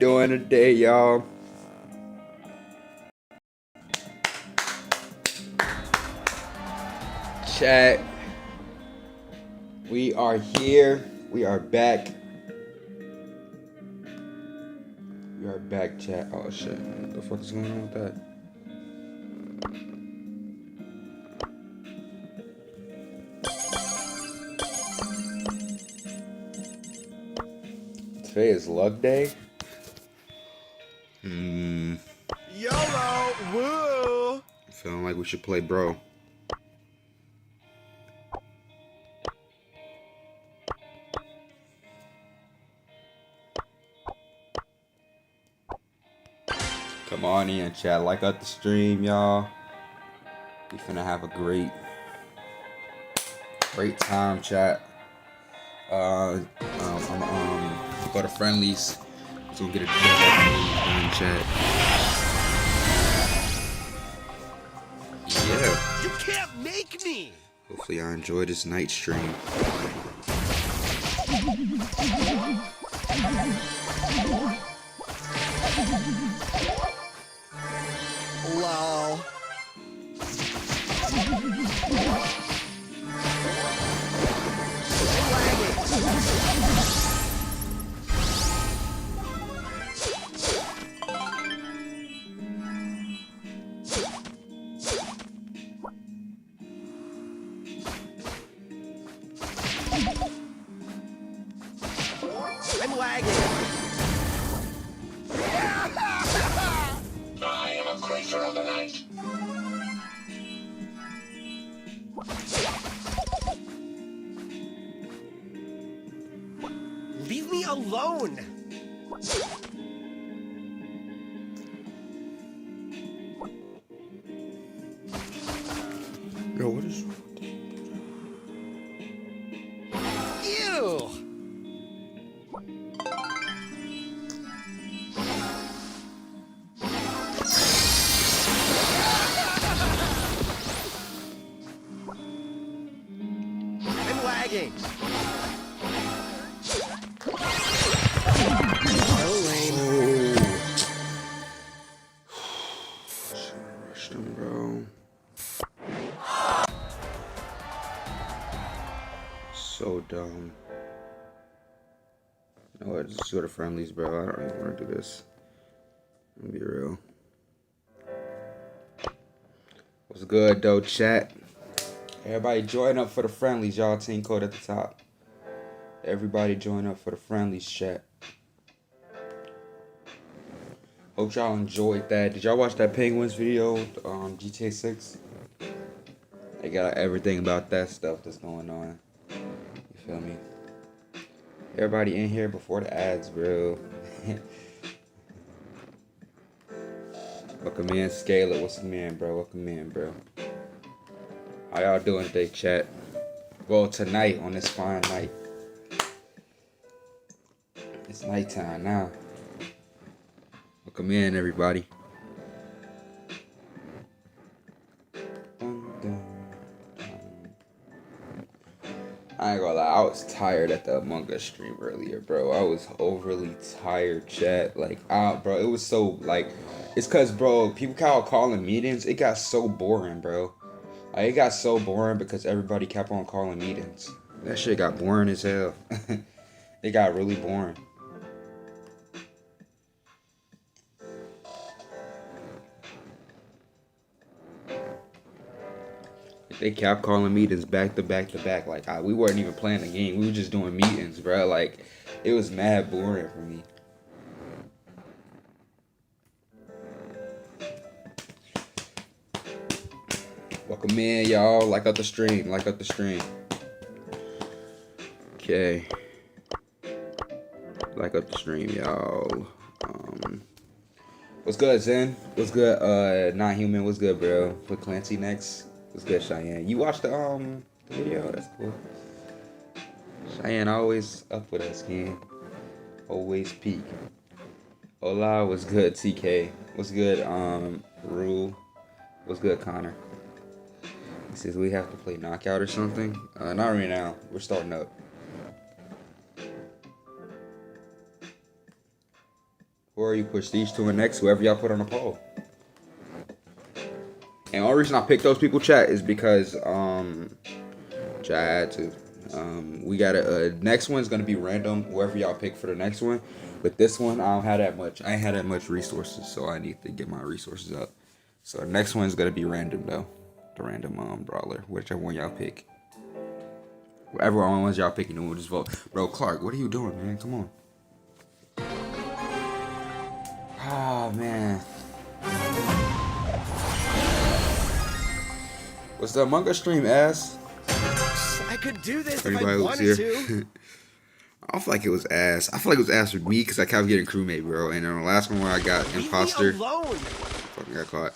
Doing today, y'all. Chat. We are here. We are back. We are back, chat. Oh shit. What the fuck is going on with that? Today is luck day. YOLO! Woo! Feeling like we should play Brawl. Come on in, chat. Like up the stream, y'all. We finna have a great time, chat. Go to friendlies. So we'll get a done, chat. Yeah. You can't make me! Hopefully y'all enjoy this night stream. Lol. I'm lagging. I am a creature of the night. Leave me alone! Yo, what is... Ew! I'm lagging. So lame. Rushed him, bro. So dumb. You know what? Just go to friendlies, bro. I don't even want to do this. I'm gonna be real. What's good, though, chat? Everybody join up for the friendlies, y'all. Team code at the top. Everybody join up for the friendlies, chat. Hope y'all enjoyed that. Did y'all watch that Penguins video, GTA 6? They got everything about that stuff that's going on. You feel me? Everybody in here before the ads, bro. Welcome in, Scaler. What's the man, bro? Welcome in, bro. How y'all doing today, chat? Well, tonight, on this fine night. It's nighttime now. Welcome in, everybody. I ain't gonna lie, I was tired at the Among Us stream earlier, bro. I was overly tired, chat. Like, bro, it was so, like, it's cause, bro, people kept calling meetings. It got so boring, bro. Like, it got so boring because everybody kept on calling meetings. That shit got boring as hell. It got really boring. They kept calling meetings back to back to back. Like, we weren't even playing the game. We were just doing meetings, bro. Like, it was mad boring for me. Welcome in, y'all. Like up the stream. Like up the stream. Okay. Like up the stream, y'all. What's good, Zen? What's good, Not Human? What's good, bro? Put Clancy next. What's good, Cheyenne? You watched the video? That's cool. Cheyenne always up with us, man. Always peak. Hola, what's good, TK? What's good, Rule? What's good, Connor? He says we have to play knockout or something. Not right now. We're starting up. Or you push these two in next, whoever y'all put on the poll. And the only reason I picked those people, chat, is because which I had to. We got a next one's gonna be random, whoever y'all pick for the next one. But this one, I don't have that much. I ain't had that much resources, so I need to get my resources up. So the next one's gonna be random though, the random brawler, whichever one y'all pick. Whatever ones y'all picking, we'll just vote. Bro, Clark, what are you doing, man? Come on. Ah, man. What's the Among Us stream, ass? I could do this Anybody if I who's wanted here? to. I don't feel like it was ass. I feel like it was ass for me because I kept getting crewmate, bro. And on the last one where I got Leave imposter, me alone. fucking got caught.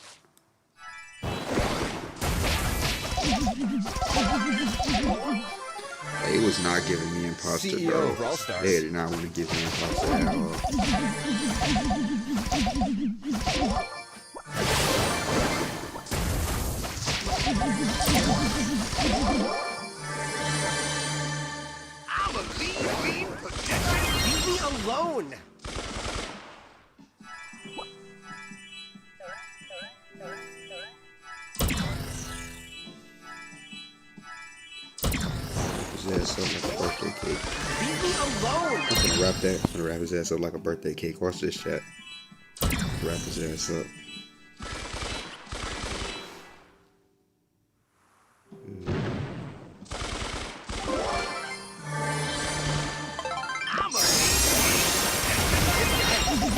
They was not giving me imposter, CEO bro. of Brawl Stars. They did not want to give me imposter at all. I'm a mean protection. Leave me alone. His ass up like a birthday cake. Leave me alone. I'm gonna wrap that. I'm gonna wrap his ass up like a birthday cake. Watch this, chat. Wrap his ass up.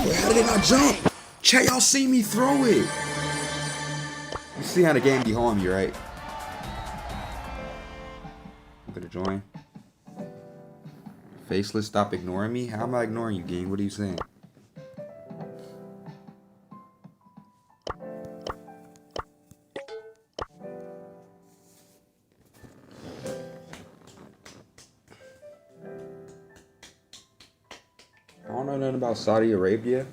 Wait, how did it not jump? Chat, y'all see me throw it. You see how the game be on me, right? I'm gonna join. Faceless, stop ignoring me? How am I ignoring you, game? What are you saying? I don't know nothing about Saudi Arabia.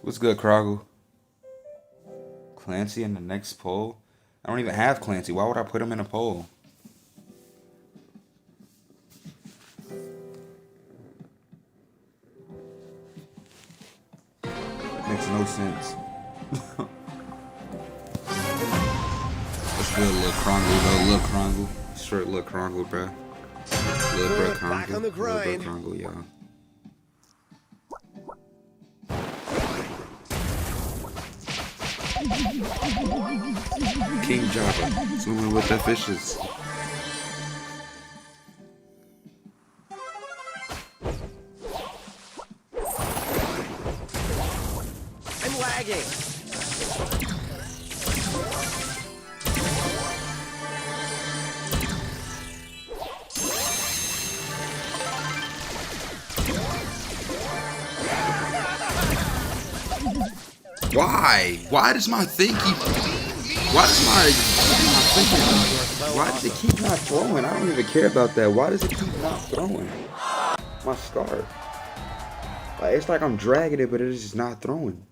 What's good, Kroggle? Clancy in the next poll? I don't even have Clancy. Why would I put him in a poll? Makes no sense. What's good, Lil Krongle, though? Lil Krongle. Straight Lil Krongle, bruh. Lil Bro Krongle. Back on the grind. Lil Bro Krongle, y'all. King Java, swimming with the fishes. I'm lagging. Why? Why does my thing keep... Why does my thinking... Why does it keep not throwing? I don't even care about that. Why does it keep not throwing? My scarf. Like, it's like I'm dragging it, but it is just not throwing.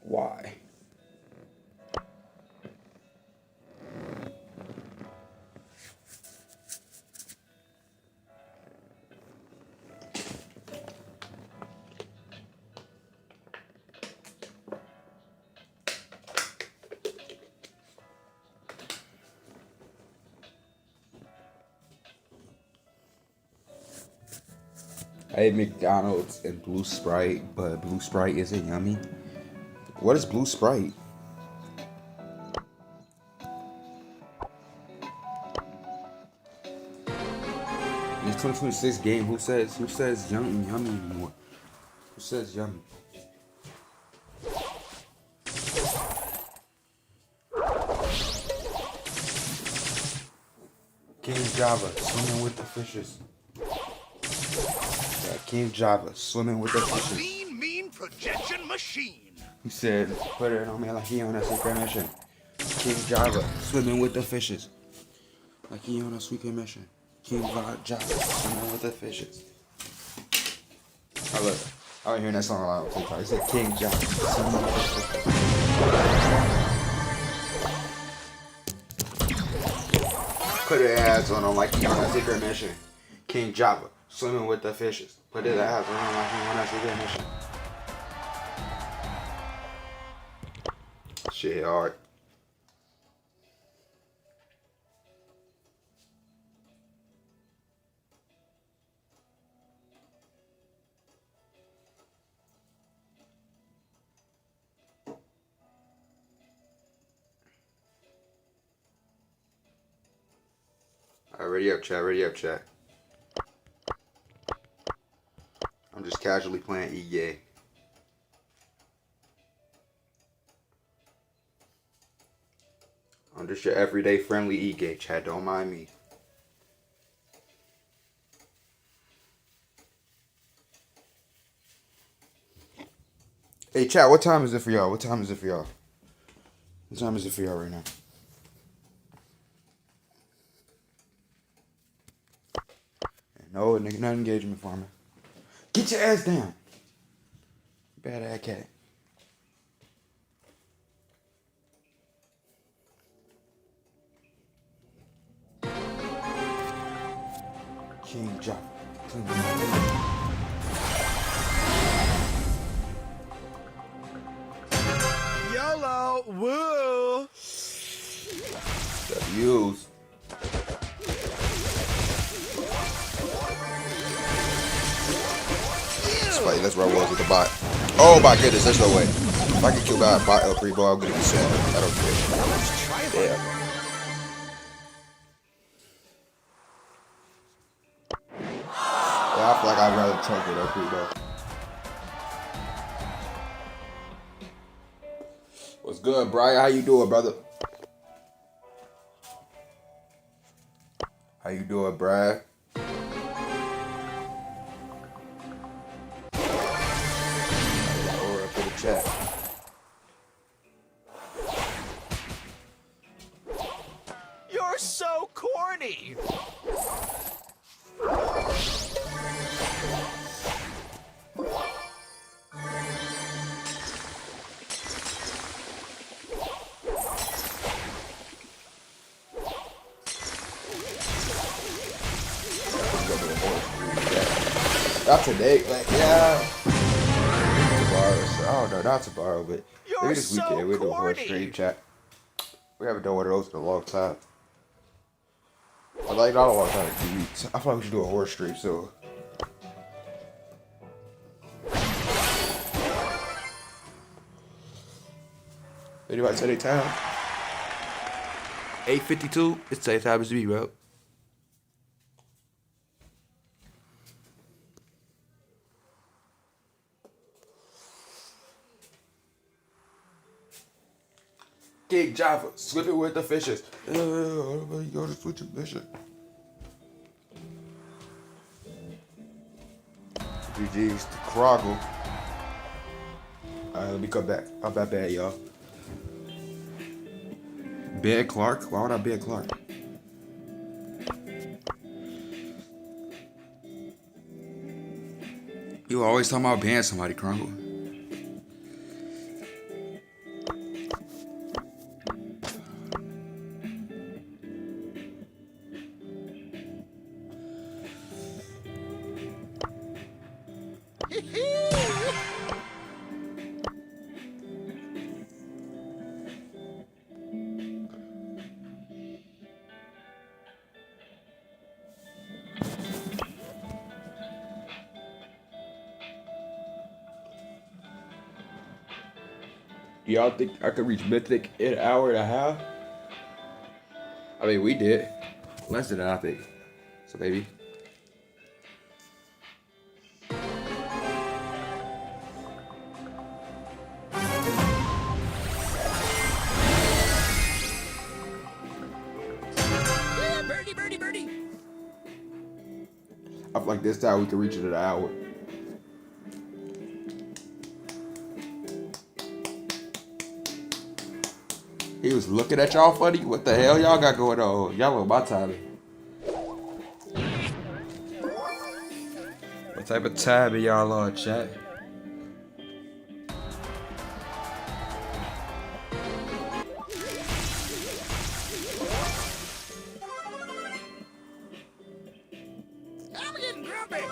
Why? I ate McDonald's and Blue Sprite, but Blue Sprite isn't yummy. What is Blue Sprite? In this 2026 game, who says yummy anymore? Who says yummy? King Java, swimming with the fishes. King Java, swimming with the fishes. Mean projection machine. He said, put it on me like he on a secret mission. King Java, swimming with the fishes. Like he on a secret mission. King Java, swimming with the fishes. I look, I was hearing that song a lot on TikTok. He said, King Java, swimming with the fishes. Put his ass on him like he on a secret mission. King Java, swimming with the fishes. Put his ass on him like he on a secret mission. Shit hard. Alright, ready up, chat. Ready up, chat. I'm just casually playing EA. I'm just your everyday friendly EA, chat. Don't mind me. Hey, chat. What time is it for y'all? What time is it for y'all? What time is it for y'all right now? No, nigga, not engagement farmer. Get your ass down. Bad ass cat. King Java. YOLO! Woo! W's. That's where I was with the bot. Oh my goodness, there's no way. If I get killed by a bot L3 ball, I'm gonna be sad. I don't care. Let's try it. Yeah. Yeah, I feel like I'd rather chunk it L3 ball. What's good, Brian? How you doing, brother? How you doing, Brian? Chat. You're so corny! Not today, like, yeah. I don't know, not tomorrow, but maybe this weekend we'll do a horror stream, chat. We haven't done one of those in a long time. Like, not a long time, 2 weeks. I feel like we should do a horror stream soon. Anybody say their time? 8:52. It's the same time as me, bro. King Java, swimming with the fishes. You go to switch a mission. GG's to Croggle. Alright, let me come back. I'm back bad, y'all. Ben Clark? Why would I Ben Clark? You always talking about banning somebody, Crumble. Y'all think I could reach Mythic in an hour and a half? I mean, we did. Less than that, I think. So maybe. Yeah, birdie, birdie, birdie! I feel like this time we can reach it in an hour. He was looking at y'all funny. What the hell y'all got going on? Y'all on my timing. What type of time y'all on, chat? Stop it!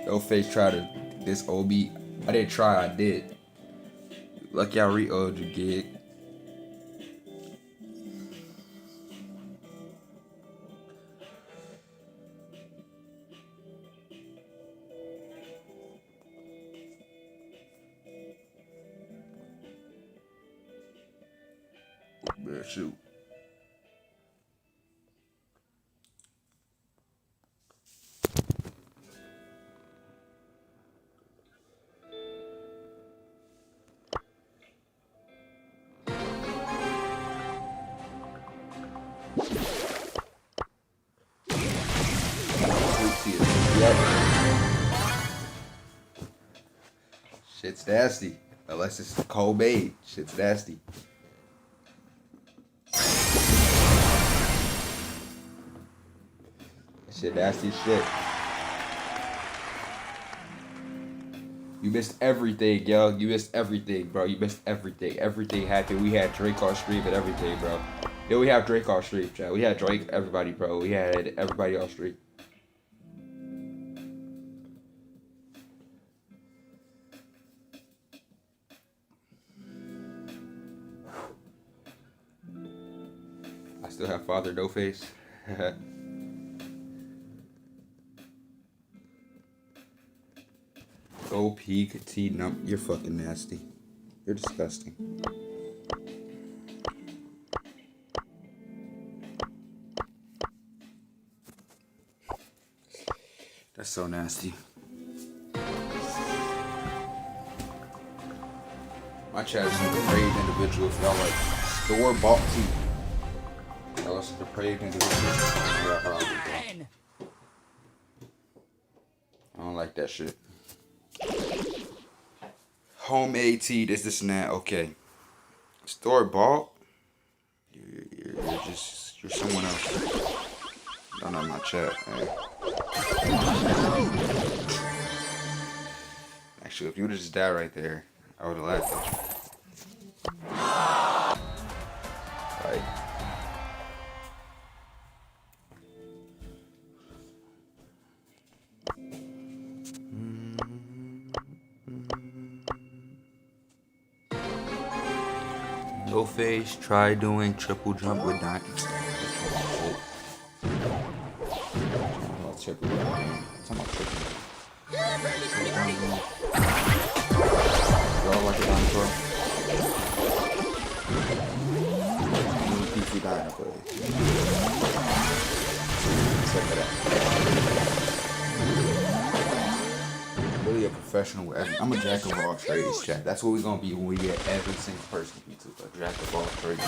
No face try to this OB. I didn't try, I did. Lucky I re-owed you, gig. Man, shoot. Yep. Shit's nasty. Unless it's cold made. Shit's nasty. Shit nasty as shit. You missed everything, yo. You missed everything, bro. You missed everything. Everything happened. We had Drake on stream and everything, bro. Yo, we have Drake on stream, chat. We had Drake, everybody, bro. We had everybody on stream. I still have Father No Face. Go peek T num. You're fucking nasty. You're disgusting. That's so nasty. My chat is some depraved individuals. Y'all like store-bought tea. Y'all some depraved individuals. I don't like that shit. Homemade tea, this and that. Okay. Store-bought? You're someone else. Don't know my chat, man. Actually, if you would've just died right there, I would've laughed at you. Like, no face, try doing triple jump with that. Triple jump. I'm talking about triple jump. Y'all like a dinosaur? PC dinosaur. Except for that. Really a professional with every. I'm a jack of all trades, chat. That's what we're gonna be when we get every single person to YouTube. A jack of all trades.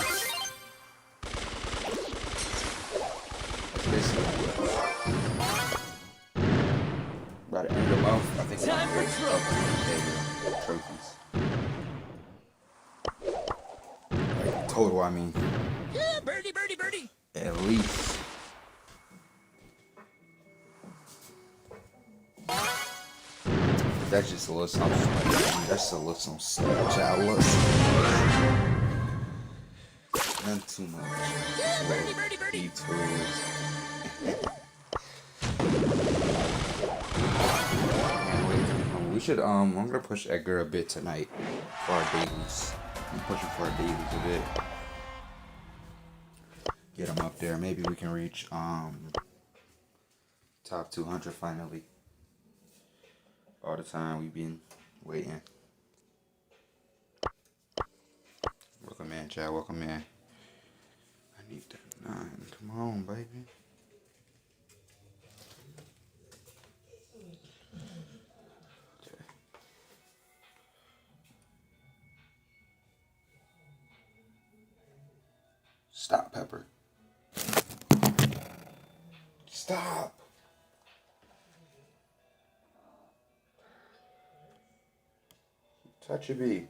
That's basically what. By the end of the month, I think Time for trophies. Like total, I mean. Yeah, birdie, birdie, birdie. At least. That's just a little something. That's a little some child. Not too much. Yeah, birdie, birdie, birdie. We should I'm gonna push Edgar a bit tonight for our dailies. I'm pushing for our dailies a bit. Get him up there. Maybe we can reach top 200 finally. All the time we've been waiting. Welcome in, Chad. Welcome in. I need that 9. Come on, baby. Stop, Pepper. Stop. Touch your B.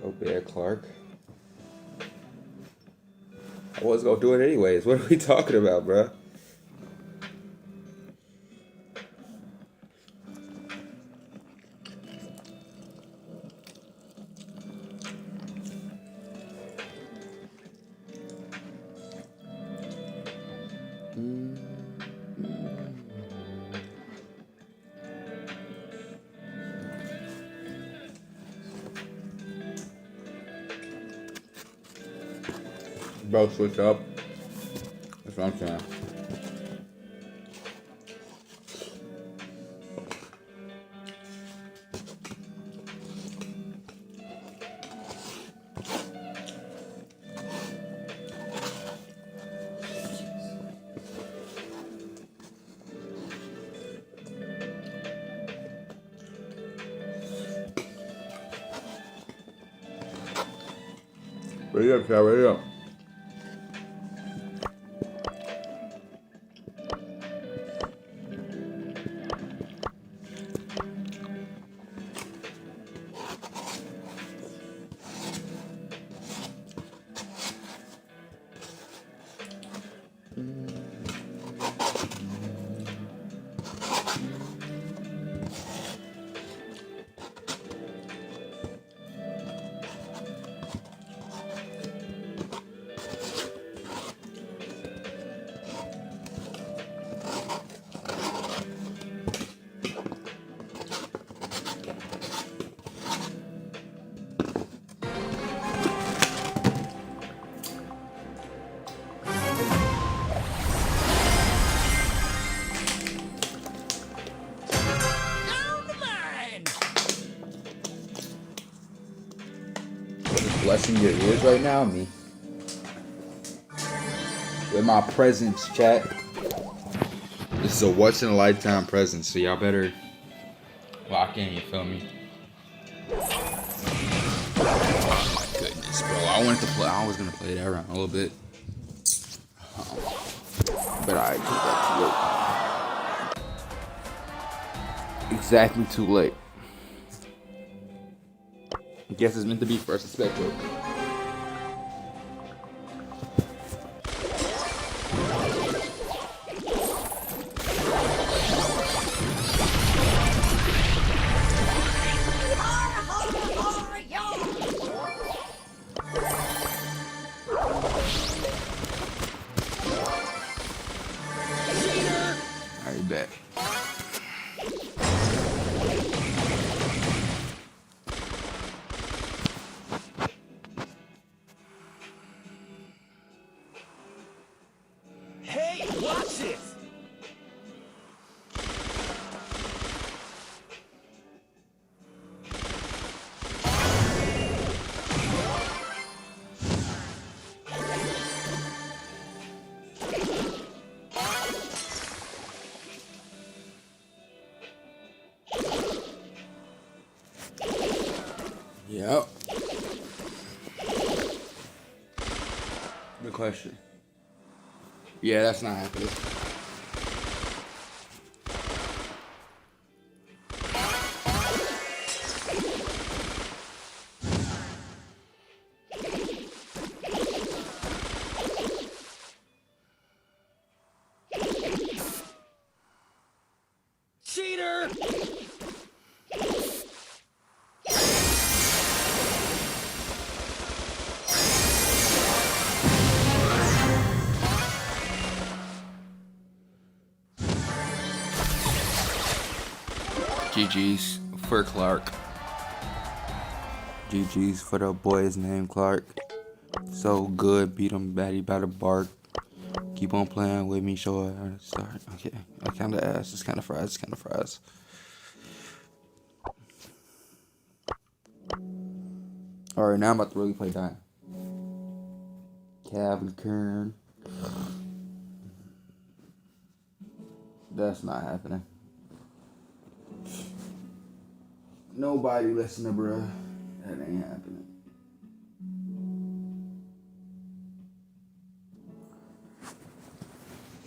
Obed Clark. I was gonna do it anyways. What are we talking about, bro? Bro, switch up. That's what I'm saying. Ready up, chat, ready up. Down the line. Blessing your ears right now, me. With my presence, chat. This is a once in a lifetime presence, so y'all better lock in, you feel me? Oh my goodness, bro. I was gonna play that around a little bit. But I took that too late. Exactly too late. I guess it's meant to be first spectral. I bet. Hey, watch it. Yep. Good question. Yeah, that's not happening. Cheater. GG's for Clark. GG's for the boy's name Clark. So good, beat him bad, he better bark. Keep on playing with me, show her start. Okay. I kinda ass. It's kinda fries. Alright, now I'm about to really play Dime. Kern. That's not happening. Nobody listening, bruh. That ain't happening.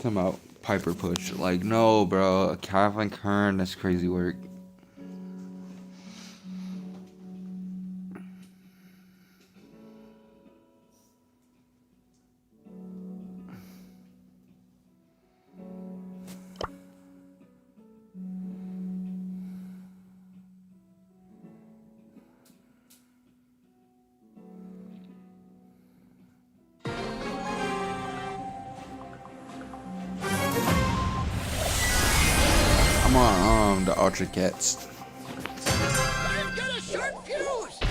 Come out, Piper push. Like, no, bro. Calvin Kern, that's crazy work. I'm on the Ultra Cats. I've got a short fuse. I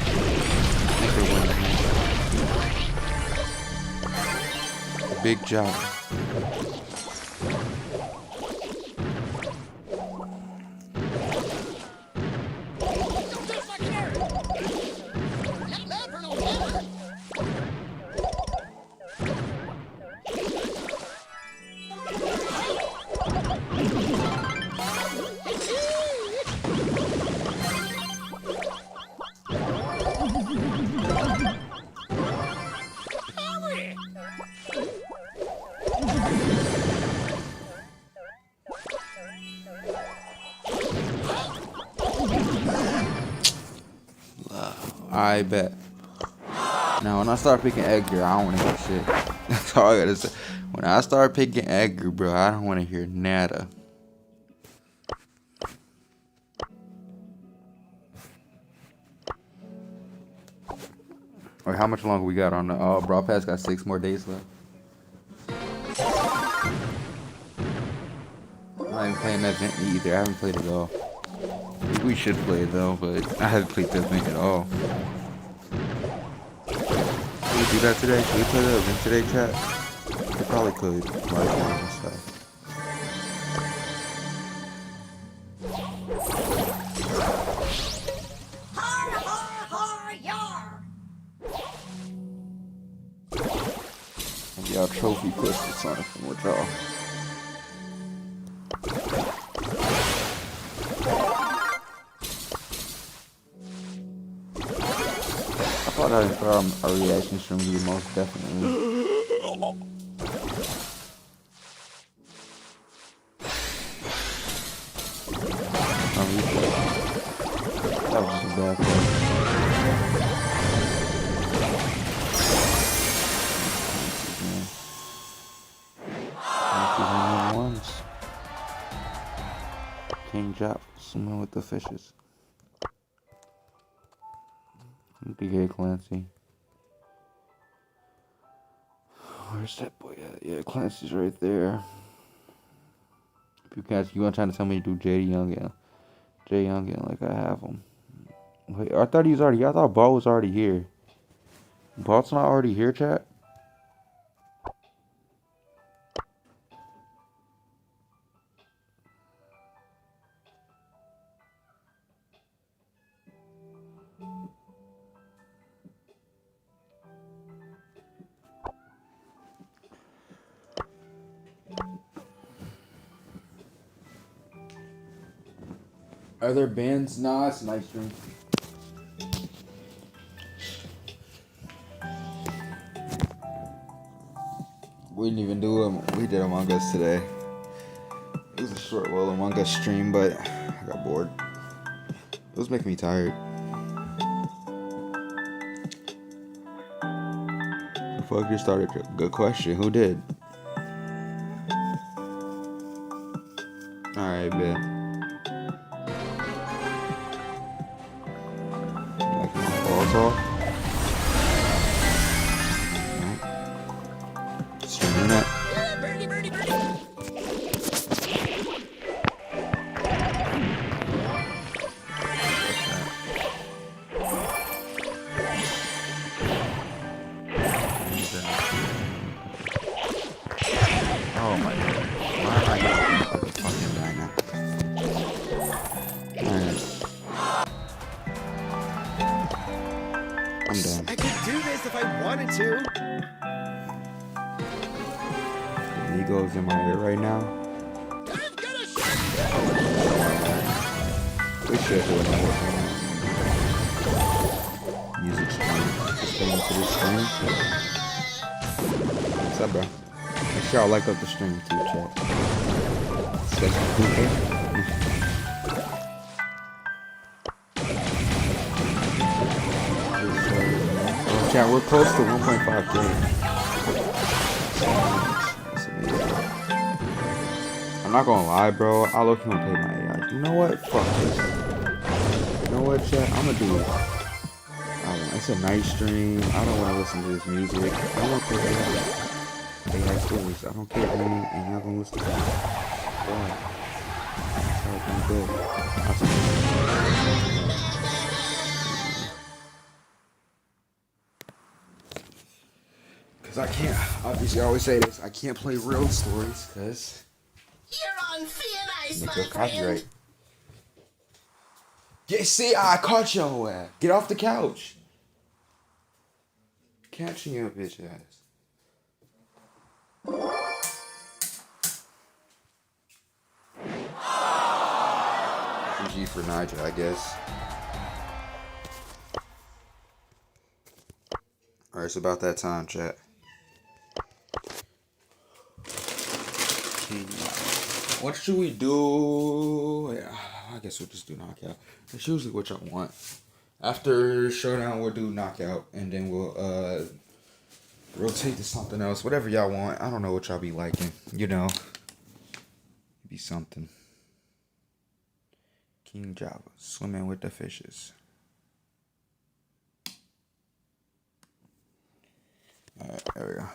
think they're winning. Big job. Don't touch my carrot. Not bad for no hammer. Hurry! I bet. Now, when I start picking Edgar, I don't want to hear shit. That's all I gotta say. When I start picking Edgar, bro, I don't want to hear nada. Wait, how much longer we got on the Brawl Pass? Got 6 more days left. I'm not even playing that event either. I haven't played it at all. We should play it though, but I haven't played the event at all. Can we do that today? Can we play the event today, chat? We probably could. Like, and stuff. Har, har, har, yar. Maybe y'all trophy push or something from what y'all. I thought I'd throw a reaction stream to you most definitely. That was just a bad play. Ones. King Jop swimming with the fishes. DK Clancy. Where's that boy at? Yeah, Clancy's right there. If you guys, you want trying to tell me to do Jay Youngin like I have him. Wait, I thought he was already. I thought Ball was already here. Ball's not already here, chat. Are there bands? Nah, it's a nice stream. We didn't even do them. We did Among Us today. It was a short Among Us stream, but I got bored. It was making me tired. The fuck you started? Good question. Who did? Alright, bet. Like my balls off. Streaming that. Yeah, birdie, birdie, birdie. Oh my god. Why am I gonna fucking die now? Alright. I'm done. I could do this if I wanted to. The ego's in my ear right now. I've got a shark! We should do another thing. Music stream. Just going to the stream. What's up, bro? Make sure y'all like up the stream too, chat. Especially Cooper. Oh, chat, we're close to 1.5K. I'm not gonna lie, bro. I look gonna play my AI. You know what? Fuck this. You know what, chat? I'm gonna do it. It's a night stream. I don't want to listen to this music. I want to play AI stories. I don't care if you're not gonna listen to it. Why? That's how it's gonna go. Because I can't. Obviously, I always say this. I can't play real stories because You're on thin ice, it's my a friend. copyright. Yeah, see, I caught your ass. Get off the couch. Catching your bitch ass. GG for Nigel, I guess. Alright, it's about that time, chat. What should we do? Yeah, I guess we'll just do knockout. That's usually what y'all want. After showdown, we'll do knockout, and then we'll rotate to something else. Whatever y'all want. I don't know what y'all be liking. You know, be something. King Java, swimming with the fishes. All right, there we go.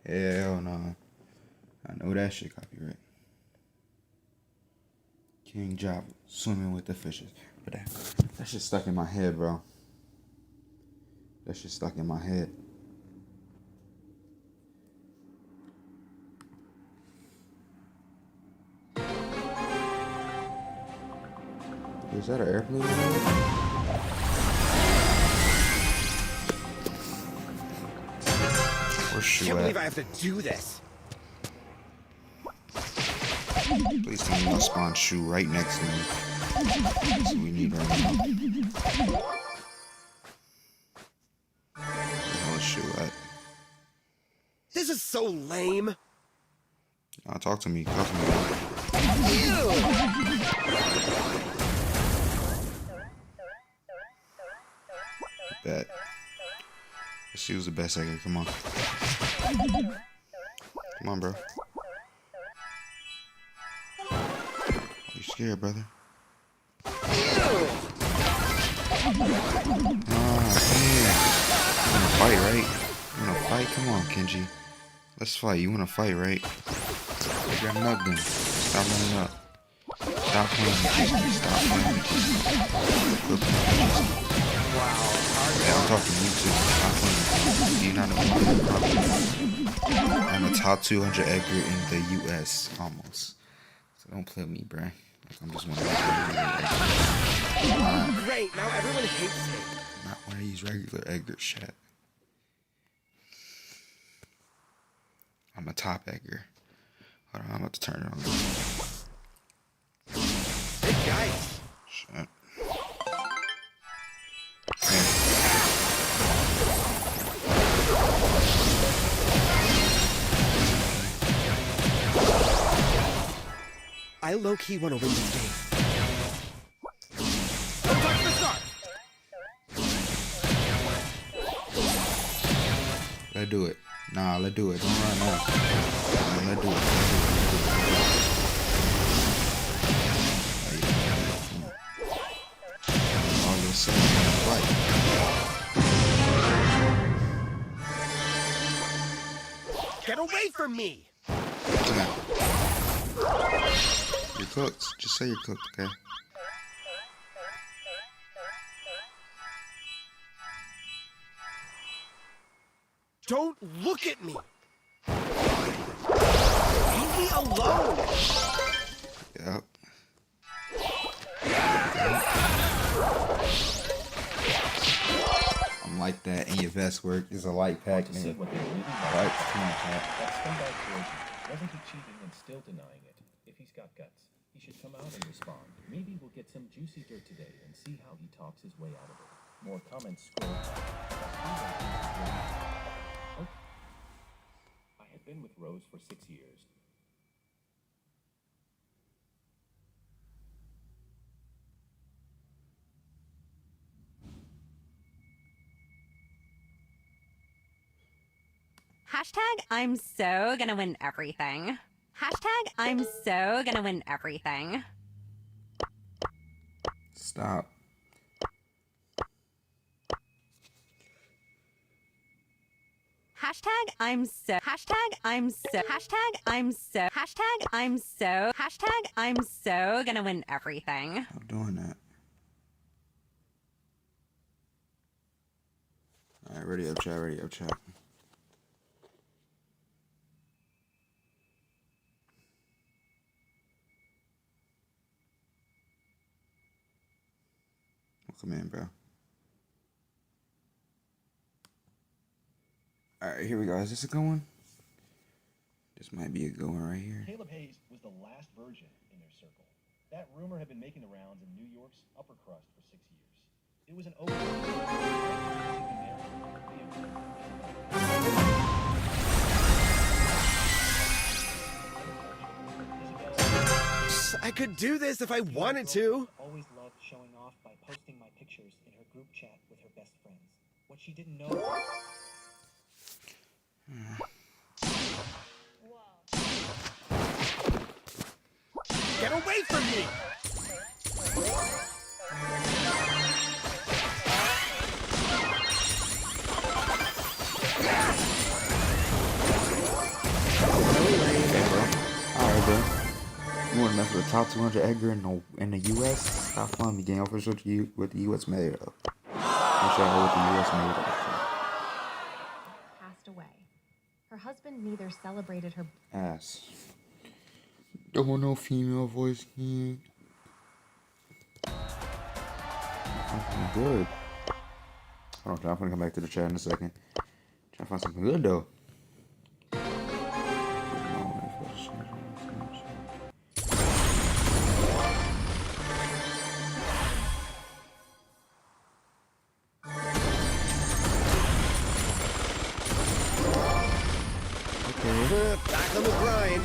Hell no. I know that shit copyright. King Java, swimming with the fishes. But that shit stuck in my head, bro. That shit stuck in my head. Is that an airplane? Where's Shoe Can't believe at? I have to do this. Please tell me I'll spawn Shoe right next to me. That's what we need right now. Where the hell is Shoe at? This is so lame. Talk to me. Talk to me. Ew. Bet. She was the best egger. Come on. Come on, bro. Are you scared, brother? Ew. Ah, damn. You wanna fight, right? You wanna fight? Come on, Kenji. Let's fight. You wanna fight, right? You got nothing. Stop running up. Stop playing with me. Stop playing with me. Wow. Yeah, I'm talking to you too. Stop playing with me. Do you not know I'm a top 200 egger in the US, almost. So don't play with me, bruh. Like I'm just one of these regular Great. Now everyone hates me. not one of these regular egger shit. I'm a top egger. Hold on, I'm about to turn it on. Hey guys. Shit. I low-key want to win this game. Don't touch the scarf. Let's do it. Nah, let's do it. Don't run now. Nah, let's do it. All this stuff fight. Get away from me. You're cooked. Just say you're cooked, okay? Don't look at me! Leave me alone! Yep. I'm like that, and your vest work is a light pack, To see nigga. what they really Right, like. come on, Pat. That scumbag Georgie, wasn't he cheating and still denying it? If he's got guts, he should come out and respond. Maybe we'll get some juicy dirt today and see how he talks his way out of it. More comments scroll by. Oh. I had been with Rose for 6 years. Hashtag I'm so gonna win everything. Hashtag I'm so gonna win everything. Stop. Hashtag I'm so. Hashtag I'm so. Hashtag I'm so. Hashtag I'm so. Hashtag I'm so gonna win everything. I'm doing that. Alright, ready up, chat. Ready up, chat. Welcome in, bro. Alright, here we go. Is this a good one? This might be a good one right here. Caleb Hayes was the last virgin in their circle. That rumor had been making the rounds in New York's upper crust for 6 years. It was an open I could do this if I wanted to. Always loved showing off by posting my pictures in her group chat with her best friends. What she didn't know. Get away from me! Alright, bro. You want to mess with the top 200 Edgar in the U.S.? Stop fun me getting official to you with the U.S. made of. I'm sure I know what the U.S. made of. Passed away. Her husband neither celebrated her. Ass. Don't want no female voice here. Something good. Hold on, I'm gonna come back to the chat in a second. Try to find something good though. Back on the grind.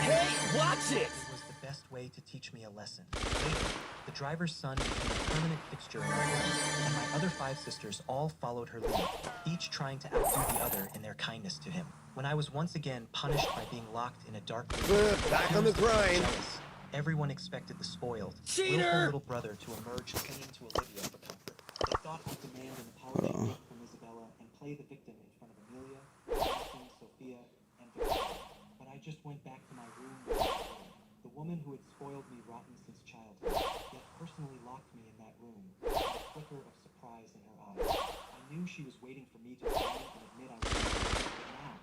Hey, watch it! It was the best way to teach me a lesson. Later, the driver's son became a permanent fixture in our home, and my other 5 sisters all followed her lead, each trying to outdo the other in their kindness to him. When I was once again punished by being locked in a dark room, Back on the grind. jealous, everyone expected the spoiled, Cheater! willful little brother to emerge clinging to Olivia for comfort. They thought I'd demand an apology gift from Isabella and play the victim in front of Amelia, Jonathan, Sophia, and Victoria. But I just went back to my room with Victoria, the woman who had spoiled me rotten since childhood, yet personally locked me in that room, with a flicker of surprise in her eyes. I knew she was waiting for me to triumph and admit I was wrong, but now.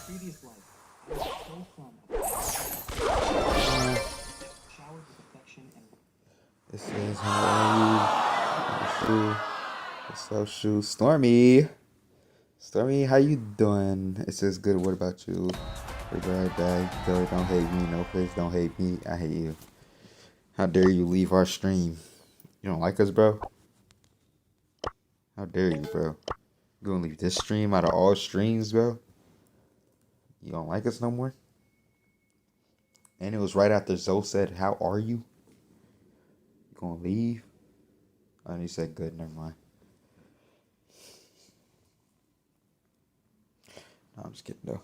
Previous life, I was the sole son of showered with affection and It says, how are you? What's up, Shoe? Stormy! Stormy, how you doing? It says, good, what about you? We'll be right back. Don't hate me. No, please don't hate me. I hate you. How dare you leave our stream? You don't like us, bro? How dare you, bro? You gonna leave this stream out of all streams, bro? You don't like us no more? And it was right after Zoe said, how are you? You gonna leave? Oh, and he said, good, never mind. No, I'm just kidding, though.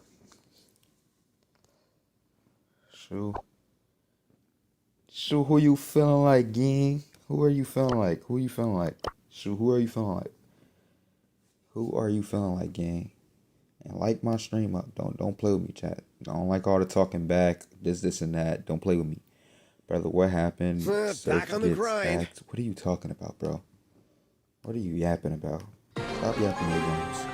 Shu, who you feeling like, gang? Who are you feeling like? Who are you feeling like? Shu, who are you feeling like? Who are you feeling like, gang? And like my stream up. Don't play with me, chat. I don't like all the talking back. This, and that. Don't play with me. Brother, what happened? Back on the gets grind. hacked. What are you talking about, bro? What are you yapping about? Stop yapping your guns.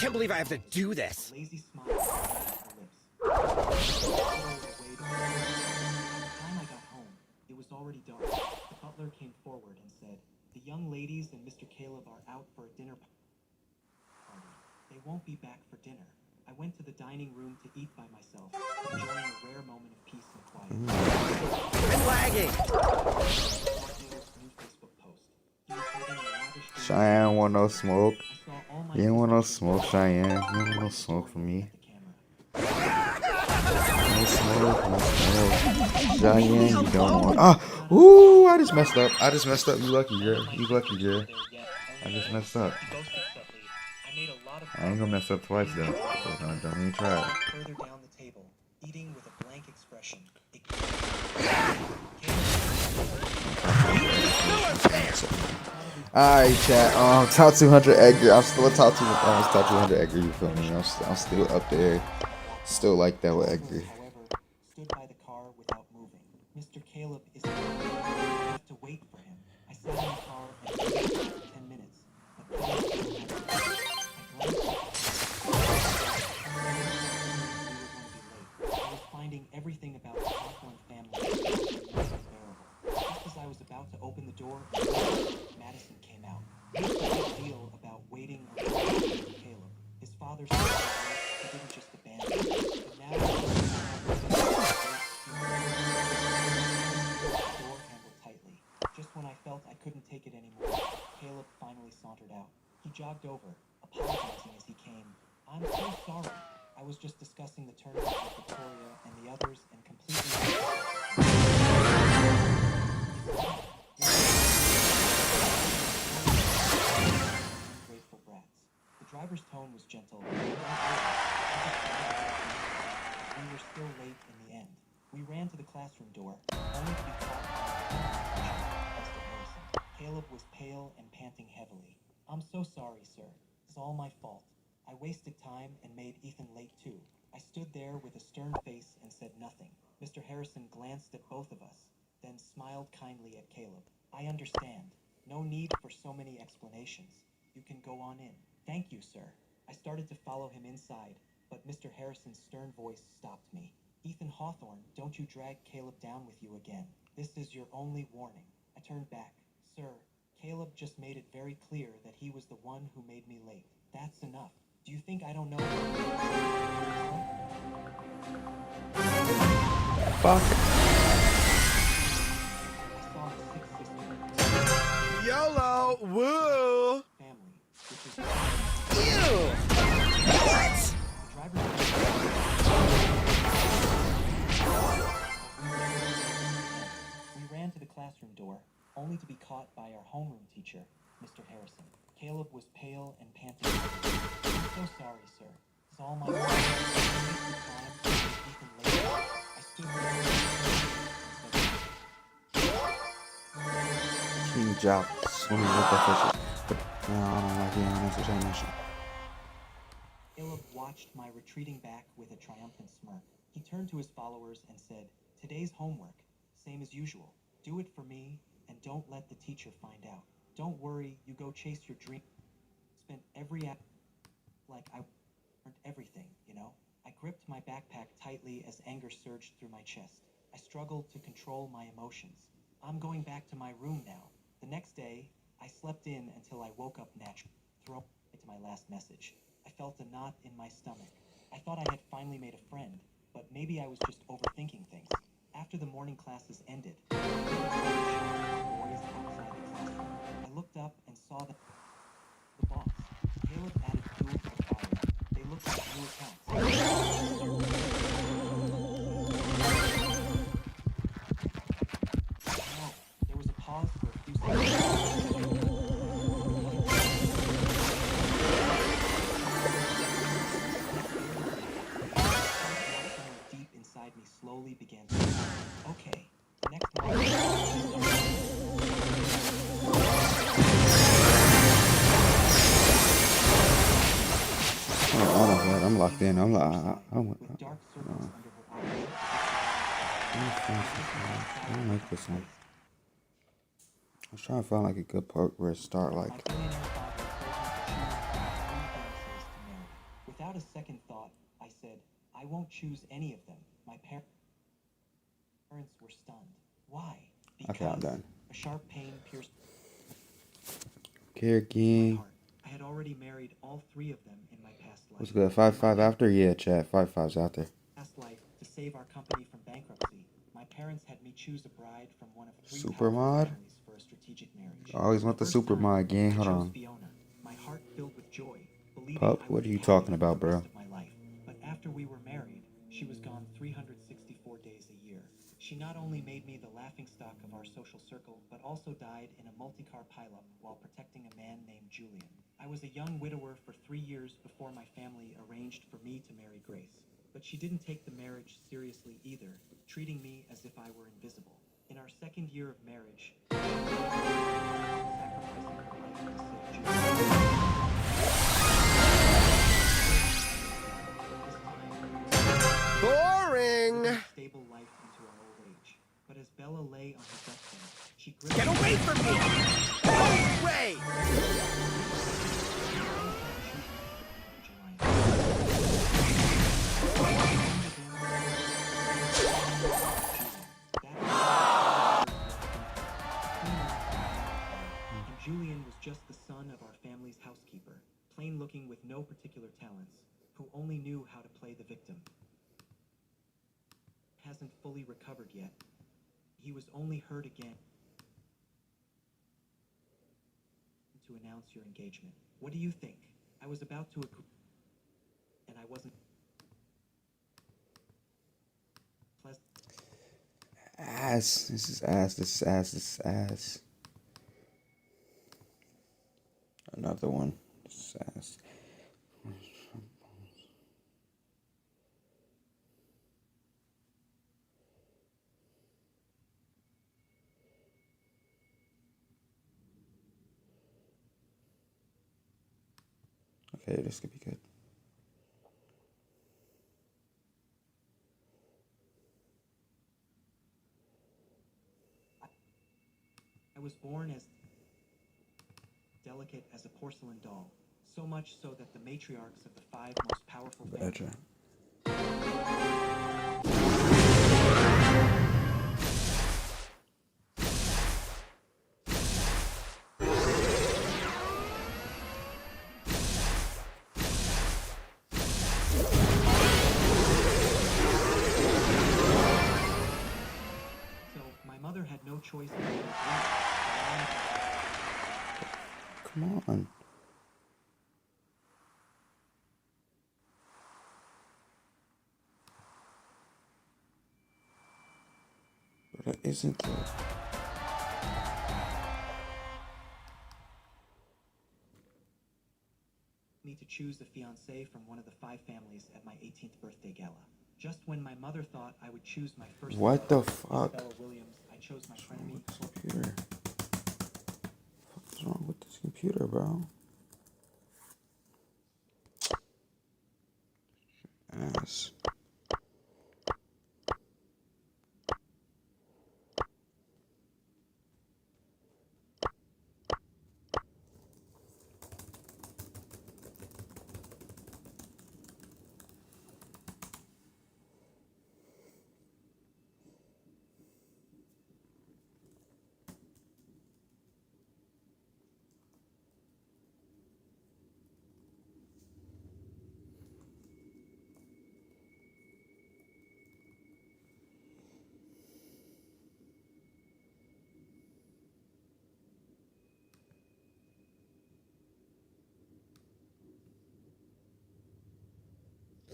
Can't believe I have to do this. A lazy smile on her lips. By the time I got home, it was already dark. The butler came forward and said, "The young ladies and Mr. Caleb are out for a dinner party. They won't be back for dinner." I went to the dining room to eat by myself, enjoying a rare moment of peace and quiet. I'm lagging. New Facebook post. He was having a lavish dinner. Cheyenne want no smoke. I saw all my You ain't want no sisters smoke, Cheyenne. You don't want no smoke from me. at the camera. No smoke, no smoke. Cheyenne, you don't want. Ah! Ooh! I just messed up. You lucky, girl. You lucky, girl. I just messed up. I ain't gonna mess up twice, though. So don't even try. Further down the table, eating with a blank expression. Alright, chat. Top 200 Edgar. I'm still a top 200 Edgar. You feel me? I'm still up there. Still like that with Edgar. However, stood by the car without moving. Mr. Caleb is. I have to wait for him. I sat in the car and waited for 10 minutes. But Caleb didn't have a car. I glanced at the I was finding everything about the Hawthorne family unbearable. Just as I was about to open the door, Madison came out. He made a big deal about waiting around for Caleb. His father said he didn't just abandon him. But now the door handled tightly. Just when I felt I couldn't take it anymore, Caleb finally sauntered out. He jogged over, apologizing as he came. "I'm so sorry. I was just discussing the tournament with Victoria and the others and completely... Grateful brats. The driver's tone was gentle. We were still late in the end. We ran to the classroom door, only to be caught by Mr. Harrison. Caleb was pale and panting heavily. "I'm so sorry, sir. It's all my fault. I wasted time and made Ethan late too." I stood there with a stern face and said nothing. Mr. Harrison glanced at both of us, then smiled kindly at Caleb. "I understand. No need for so many explanations. You can go on in." "Thank you, sir." I started to follow him inside, but Mr. Harrison's stern voice stopped me. "Ethan Hawthorne, don't you drag Caleb down with you again. This is your only warning." I turned back. "Sir, Caleb just made it very clear that he was the one who made me late. That's enough. Do you think I don't know?" Fuck. I saw the 6 sisters. YOLO! Woo! Family, which is Ew! What? the driver's We ran to the classroom door, only to be caught by our homeroom teacher, Mr. Harrison. Caleb was pale and panting. "I'm so sorry, sir. It's all my fault. I wasted time and made Ethan late." I stood there. King Job. Swimming with the fishes. But I don't like being honest with that. Caleb watched my retreating back with a triumphant smirk. He turned to his followers and said, "Today's homework, same as usual. Do it for me, and don't let the teacher find out. Don't worry, you go chase your dream." Spent every act like I learned everything, you know? I gripped my backpack tightly as anger surged through my chest. I struggled to control my emotions. I'm going back to my room now. The next day, I slept in until I woke up naturally, thrown to my last message. I felt a knot in my stomach. I thought I had finally made a friend, but maybe I was just overthinking things. After the morning classes ended, I looked up and saw the boss. Caleb added fuel to the fire. They looked like new accounts. No, there was a pause for a few seconds. Deep inside me slowly slowly began to die. Okay, the next morning. I'm locked in. I'm like, With dark circles under her eyes. I don't like this one. I was trying to find like a good part where it start like. My billionaire father told me to choose between 3 fiancés to marry. Without a second thought, I said, I won't choose any of them. My parents were stunned. Why? Because Okay, I'm done. a sharp pain pierced Karaoke. my heart. I had already married all 3 of them in my past life. What's good? 5-5 after? Yeah, chat. 5-5's out there. Past life, to save our company from bankruptcy, my parents had me choose a bride from one of 3 Super powerful mod? families for a strategic marriage. I always want the First super time, mod gang. I Hold chose on. Fiona. My heart filled with joy, believing Pup, I what would are be you happy talking for about, the bro? rest of my life. But after we were married, she was gone 364 days a year. She not only made me the laughingstock of our social circle, but also died in a multi-car pileup while protecting a man named Julian. I was a young widower for 3 years before my family arranged for me to marry Grace. But she didn't take the marriage seriously either, treating me as if I were invisible. In our second year of marriage, she died, sacrificing her life to save Julian. Boring! Living a stable life into our old age. But as Bella lay on her deathbed, she gripped Get away from me! Go away! And Julian was just the son of our family's housekeeper, plain looking with no particular talents, who only knew how to play the victim. Hasn't fully recovered yet. He was only hurt again to announce your engagement. What do you think? I was about to agree, and I wasn't pleasant. Ass. This is ass. This is ass. This is ass. Another one. This is ass. Okay, this could be good. I was born as delicate as a porcelain doll, so much so that the matriarchs of the 5 most powerful families Gotcha. So my mother had no choice but to agree. Come on. But that isn't the... Me to choose a fiancé from one of the 5 families at my 18th birthday gala. Just when my mother thought I would choose my first What the wife, fuck? Isabella Williams, I chose my frenemy. What's wrong with this computer? What's wrong with this computer, bro? Ass.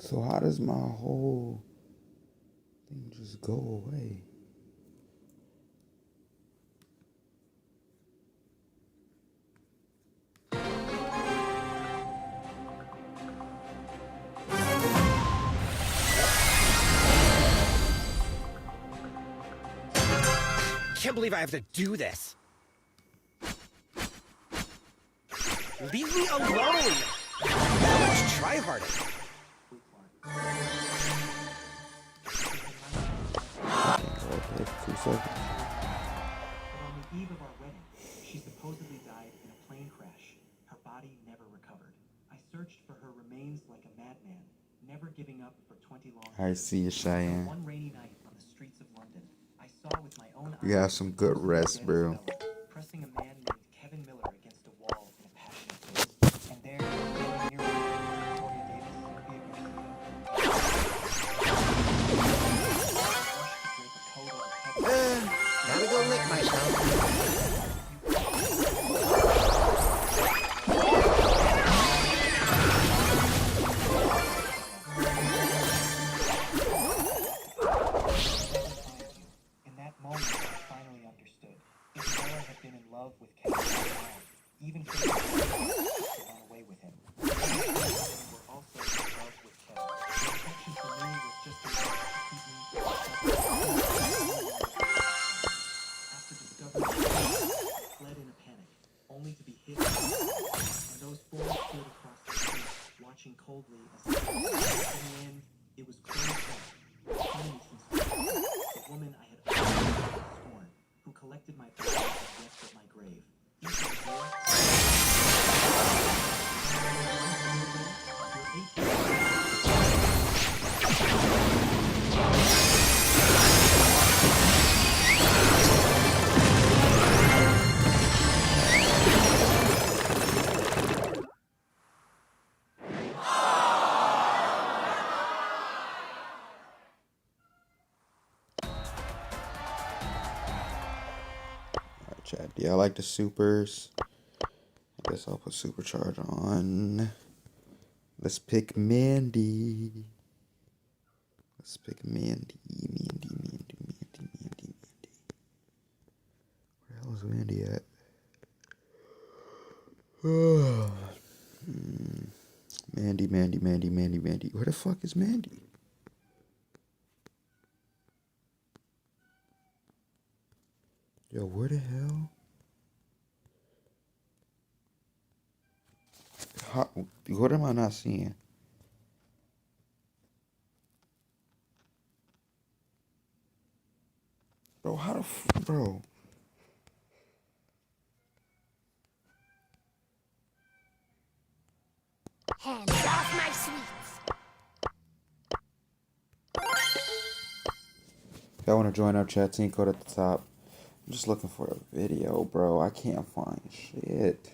So how does my whole thing just go away? can't believe I have to do this. Leave me alone! Let's try harder. Okay, 2 seconds. But on the eve of our wedding, she supposedly died in a plane crash. Her body never recovered. I searched for her remains like a madman, never giving up for 20 long I years. see you, Cheyenne. One rainy night on the streets of London, I saw with my own eyes You have some good the rest, dead bro. Isabella pressing a man named Kevin Miller against a wall in a passionate kiss. And there, standing near me, Victoria Davis, Sophia Garcia. Gotta go lick myself. In that moment, I finally understood. Isabella had been in love with Kevin all along, even for the to run away with him. Women were also in love with Kevin. His affection for me was just enough to keep me after discovering I fled in a panic, only to be hit. And those four stood across the street, watching coldly as in the end, it was closed up. Enemy since the woman I had always scorned, who collected my body and left at my grave. Each of you, Alright, chat. Do y'all like the supers? I guess I'll put supercharge on. Let's pick Mandy. Let's pick Mandy. Mandy. Where the hell is Mandy at? Mandy. Where the fuck is Mandy? Yo, where the hell? What am I not seeing? Bro, how the bro? Hands off my sweets. If y'all want to join our chat team, code at the top. I'm just looking for a video, bro. I can't find shit.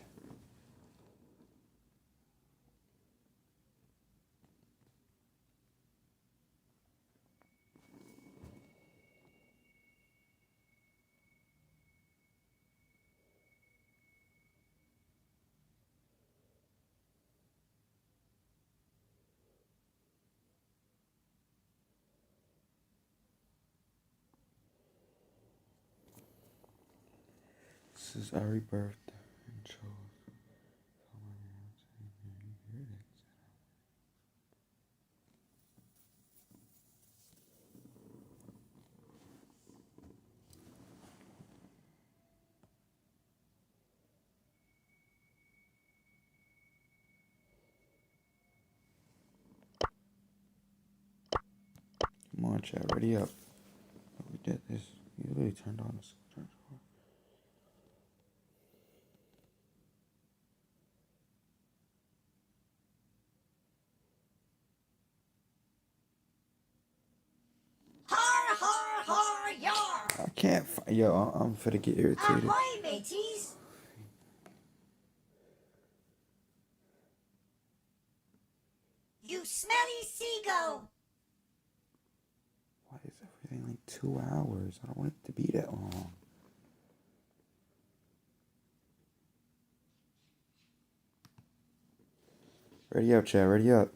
This is our birthday. Come on, chat, ready up. We did this. You really turned on the switch. Har, har, har, yar. I can't find. Yo, I'm finna get irritated. Ahoy, mateys. You smelly seagull. Why is everything like 2 hours? I don't want it to be that long. Ready up, chat. Ready up.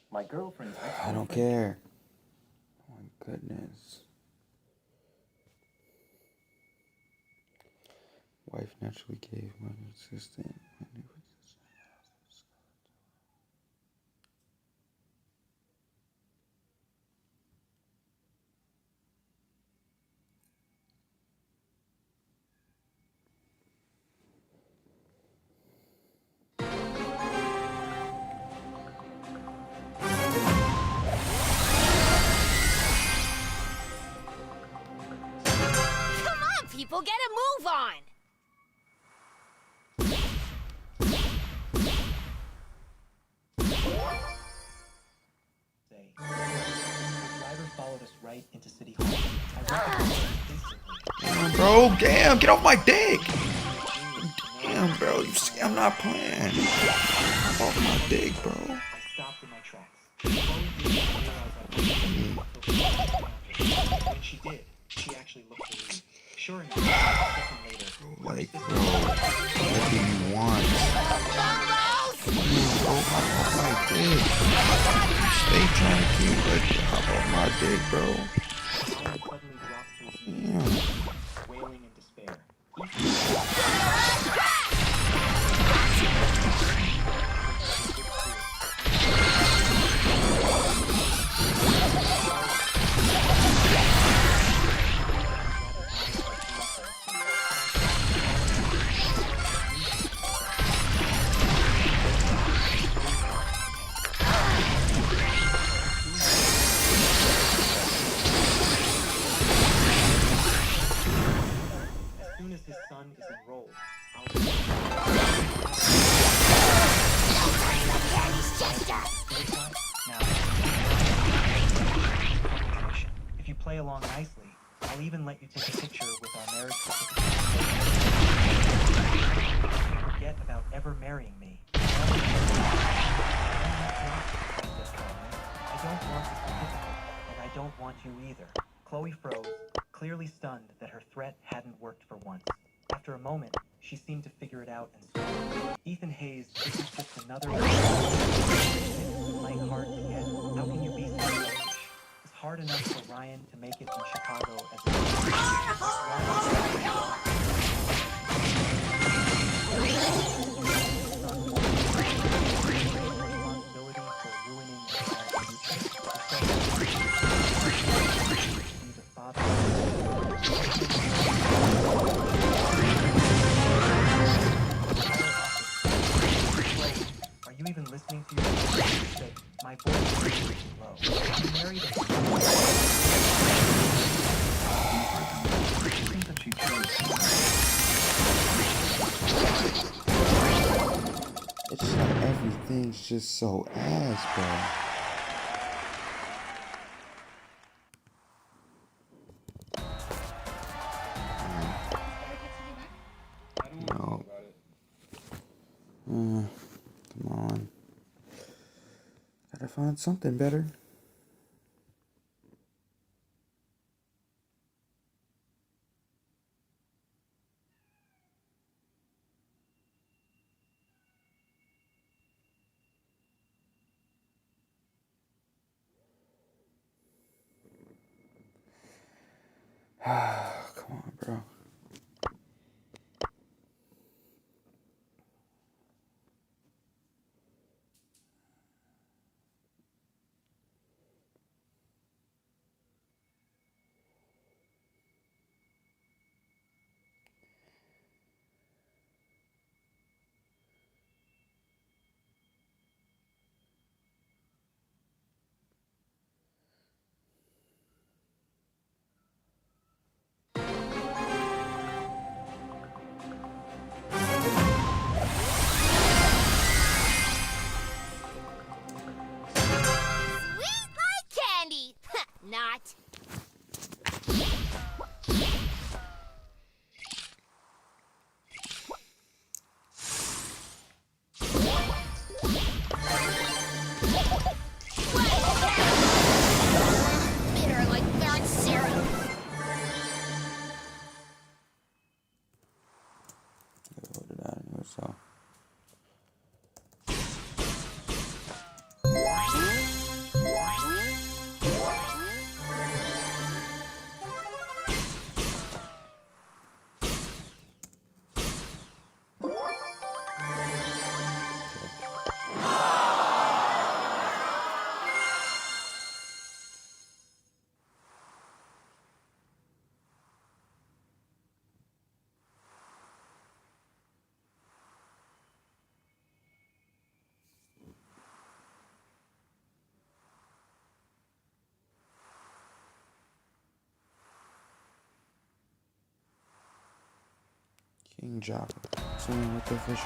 My girlfriend's I don't care. Oh my goodness. Wife naturally gave my assistant. people get a move on. Say, the driver followed us right into City Hall. I recognized him instantly. Damn, bro. Damn, get off my dick. Damn, bro. I'm not playing. Get off my dick, bro. I stopped in my tracks. Chloe didn't realize I was when she did, she actually looked relieved. Sure enough, a second later, Like, bro, what do you want? Bro, hop off my dick. You stay trying to keep, like, hop off my dick, bro. Ryan suddenly dropped to his knees, Damn. wailing in despair. As soon as his son is enrolled, I'll now, if you play along nicely, I'll even let you take a picture with our marriage certificate. Forget about ever marrying me. I don't want the certificate, and I don't want you either. Chloe froze, clearly stunned that her threat hadn't worked for once. After a moment, she seemed to figure it out and spoke. Ethan Hayes, this is just another way playing hard to get. How can you be so selfish? It's hard enough for Ryan to make it in Chicago as a responsibility for ruining our future. Be the father. Are you even listening to your voice? My voice is really low. I'm married and It's just like everything's just so ass, bro. No. Come on. Gotta find something better. Come on, bro. King Java. Swimming with the fishes.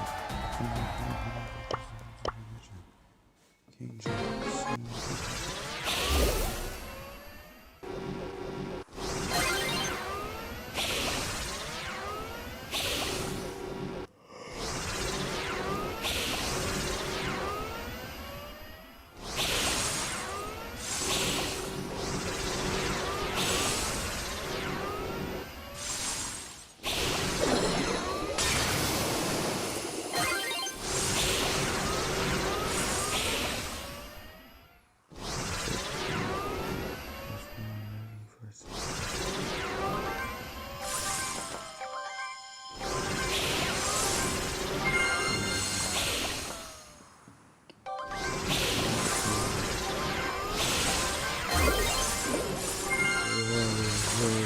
King Java. Swimming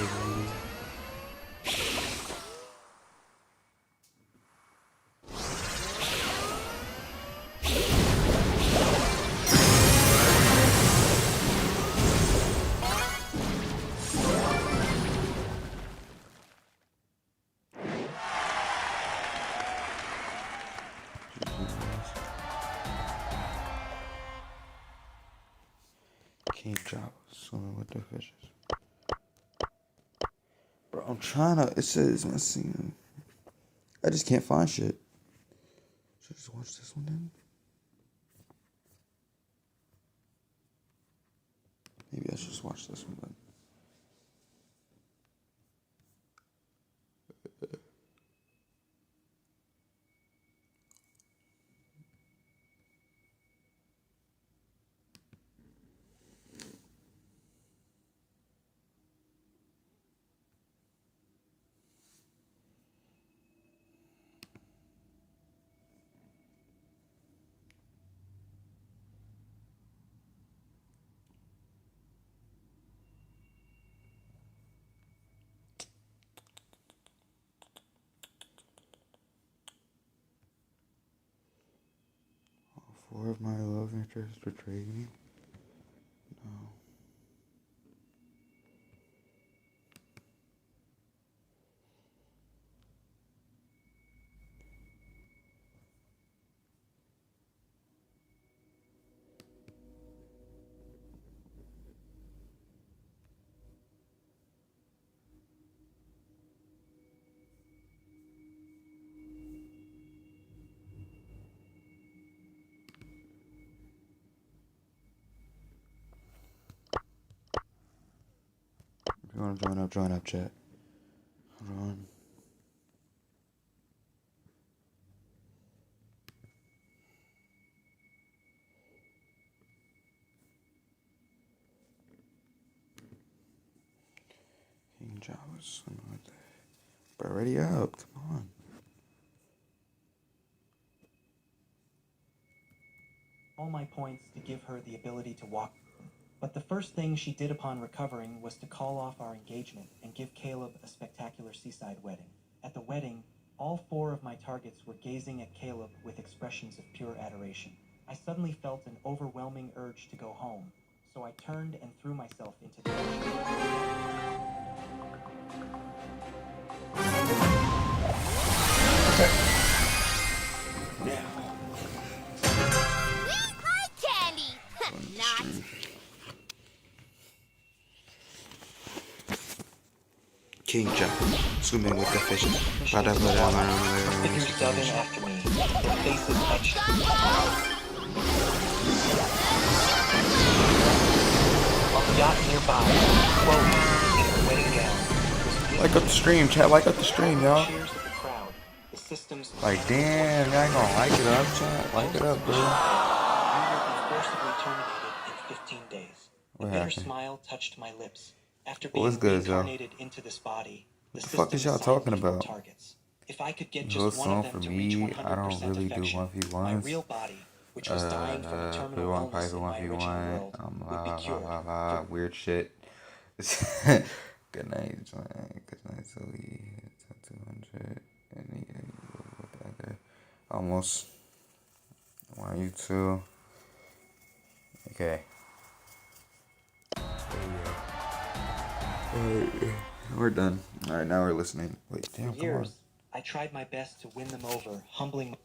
with the fishes. King Java swimming with the fishes. Bro, I'm trying to. It says missing. I just can't find shit. Should I just watch this one then? Maybe I should just watch this one then. All 4 of my love interests betrayed me. No. If you want to join up, chat. Hold on. King Java swimming with the. Bro, ready up. Come on. All my points to give her the ability to walk. But the first thing she did upon recovering was to call off our engagement and give Caleb a spectacular seaside wedding. At the wedding, all 4 of my targets were gazing at Caleb with expressions of pure adoration. I suddenly felt an overwhelming urge to go home, so I turned and threw myself into the ocean. Where's my candy? Not. King Java swimming with the fishes. Figures dug in after me, their faces etched. On the yacht nearby, Chloe, in her wedding gown, Like up the stream, chat. Like up the stream, y'all. cheers of the crowd. The systems Like, damn, y'all ain't gonna like it up, chat. Like it up, bro. You will be forcibly terminated in 15 days. The What bitter happened? smile touched my lips. After What was being good, though? reincarnated into this body, What the fuck is y'all talking about? targets. If I could get Little just one of song them for to reach me, I don't 100% really do affection, 1v1s. my real body, which was dying from a terminal We want illness Piper in my original 1v1. world, would be cured. Weird shit. Good night, Joanne. Good night, Zoe. 200. And almost. One, you two. Okay. Alright, we're done. Alright, now we're listening. Wait, damn, For come on. years, I I tried my best to win them over, humbling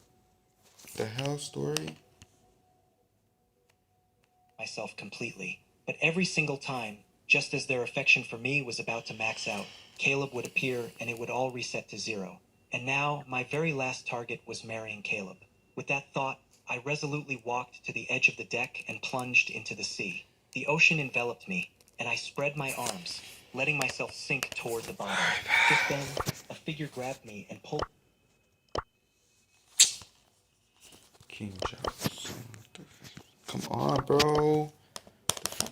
The hell story? myself completely. But every single time, just as their affection for me was about to max out, Caleb would appear and it would all reset to zero. And now, my very last target was marrying Caleb. With that thought, I resolutely walked to the edge of the deck and plunged into the sea. The ocean enveloped me, and I spread my arms, letting myself sink toward the bottom. Just then, a figure grabbed me and pulled King Charles. Come on, bro.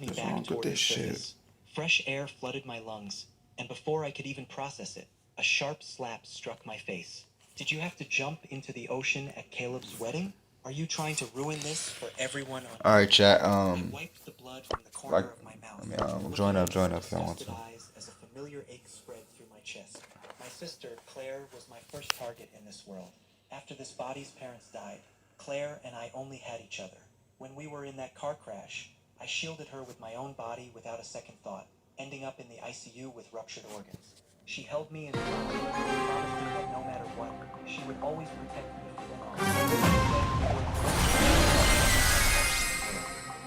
me What's back wrong with toward the this shit? surface. Fresh air flooded my lungs, and before I could even process it, a sharp slap struck my face. Did you have to jump into the ocean at Caleb's wedding? Are you trying to ruin this for everyone on All right, chat. I wiped the blood from the corner like, of my mouth. join up if y'all want Disgusted to. eyes as a familiar ache spread through my chest. My sister, Claire, was my first target in this world. After this body's parents died, Claire and I only had each other. When we were in that car crash, I shielded her with my own body without a second thought, ending up in the ICU with ruptured organs. She held me in her arms and promised me that no matter what, she would always protect me from them all.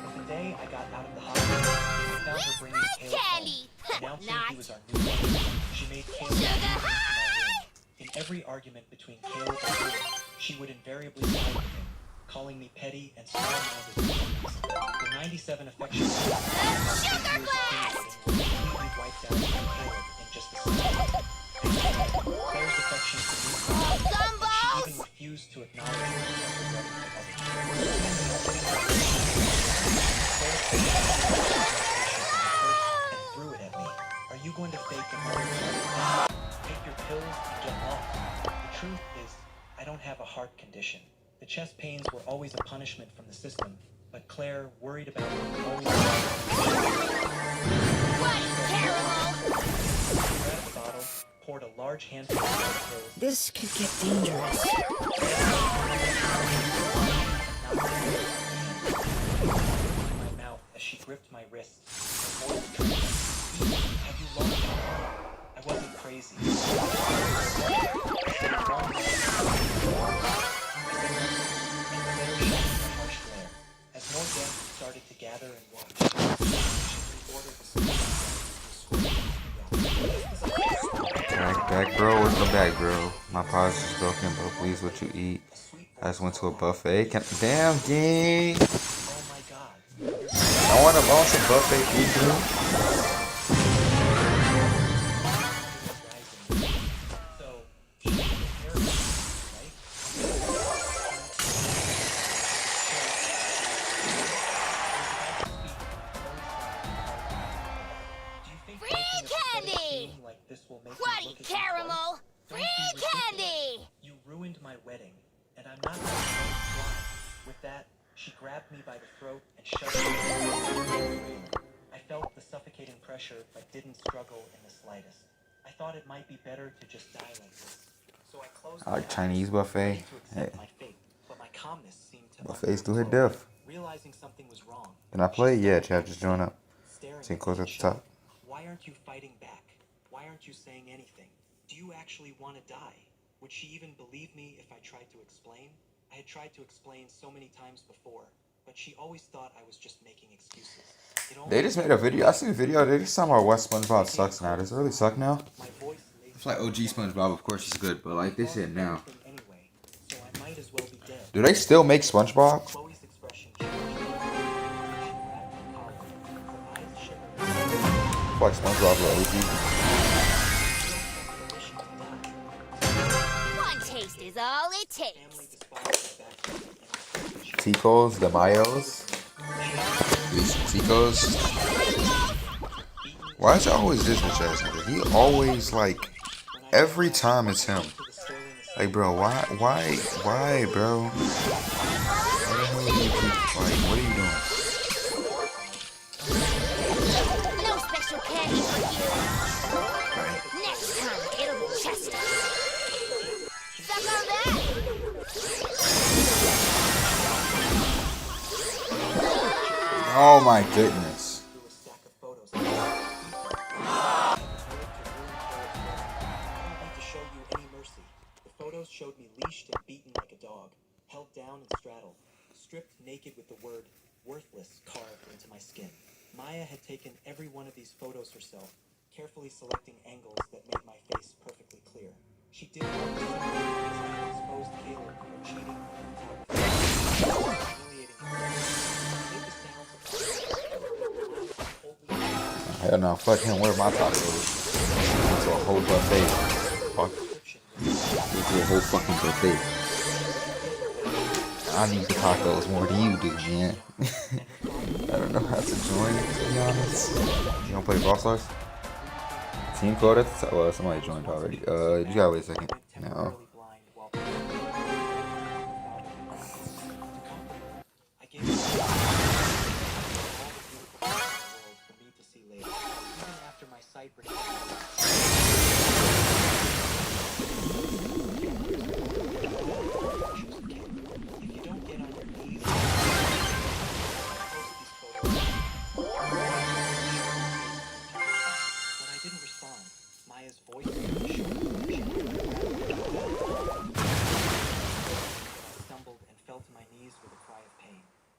But the day I got out of the hospital, I found her bringing Caleb home, announcing he was our new son. She made Caleb come into my room. In every argument between Caleb and me, she would invariably side with him, calling me petty and small-minded. The 97 affections were completely wiped out by Caleb in just a second. Claire's affection for me, she even refused to acknowledge her and threw it at me. Are you going to fake a mother? Take your pills and get off. The truth is, I don't have a heart condition. The chest pains were always a punishment from the system, but Claire, worried about me, always grabbed the bottle, poured a large handful of pills. This could get dangerous. My mouth as she gripped my wrist. Her voice trembled. Have you lost your mind? I wasn't crazy. As more guests started to gather and watch, she ordered the Back, bro. Welcome back, bro. My pause is broken, bro. Please, what you eat? I just went to a buffet. Damn, gang. Oh my god. I want some buffet food, bro. Caramel! Free candy! You ruined my wedding, and I'm not going to fly. With that, she grabbed me by the throat and shoved me. I felt the suffocating pressure, but didn't struggle in the slightest. I thought it might be better to just die like this. So I closed I like Chinese buffet. Hey. my fate, but my calmness seemed to Buffets do hit diff. realizing something was wrong. Can I play? Yeah, chat. Just join up. Staring See at close me at in the top. shock. Why aren't you fighting back? Why aren't you saying anything? Do you actually want to die? Would she even believe me if I tried to explain? I had tried to explain so many times before, but she always thought I was just making excuses. They just made a video. I seen a video. They just talking about what SpongeBob sucks now. Does it really suck now? My voice It's like OG SpongeBob, of course, it's good, but like they said now. anyway, so I might as well be dead. Do they still make SpongeBob? Chloe's expression changed. She grabbed my collar. Her eyes shimmered. Like SpongeBob or OG. One taste is all it takes. Ticos, the Mayos. These Ticos. Why is it always this bitch ass nigga? He always like every time it's him. Like bro, why, bro? Why the hell do you keep like? What are you doing? No special candy for you. Next time, it'll be Chester. Suck on that! Oh my goodness. naked with the word worthless carved into my skin. Maya had taken every one of these photos herself, carefully selecting angles that made my face perfectly clear. She did all this simply because I had exposed Caleb for cheating on photography, humiliating him. Made the sounds of Hell no, fuck him. Where my tacos? Went to a whole buffet. Fuck. Went to a whole fucking buffet. I need the tacos more than you do, man. I don't know how to join, to be honest. You don't play Brawl Stars? Team quota? Well, somebody joined already. You gotta wait a second. No.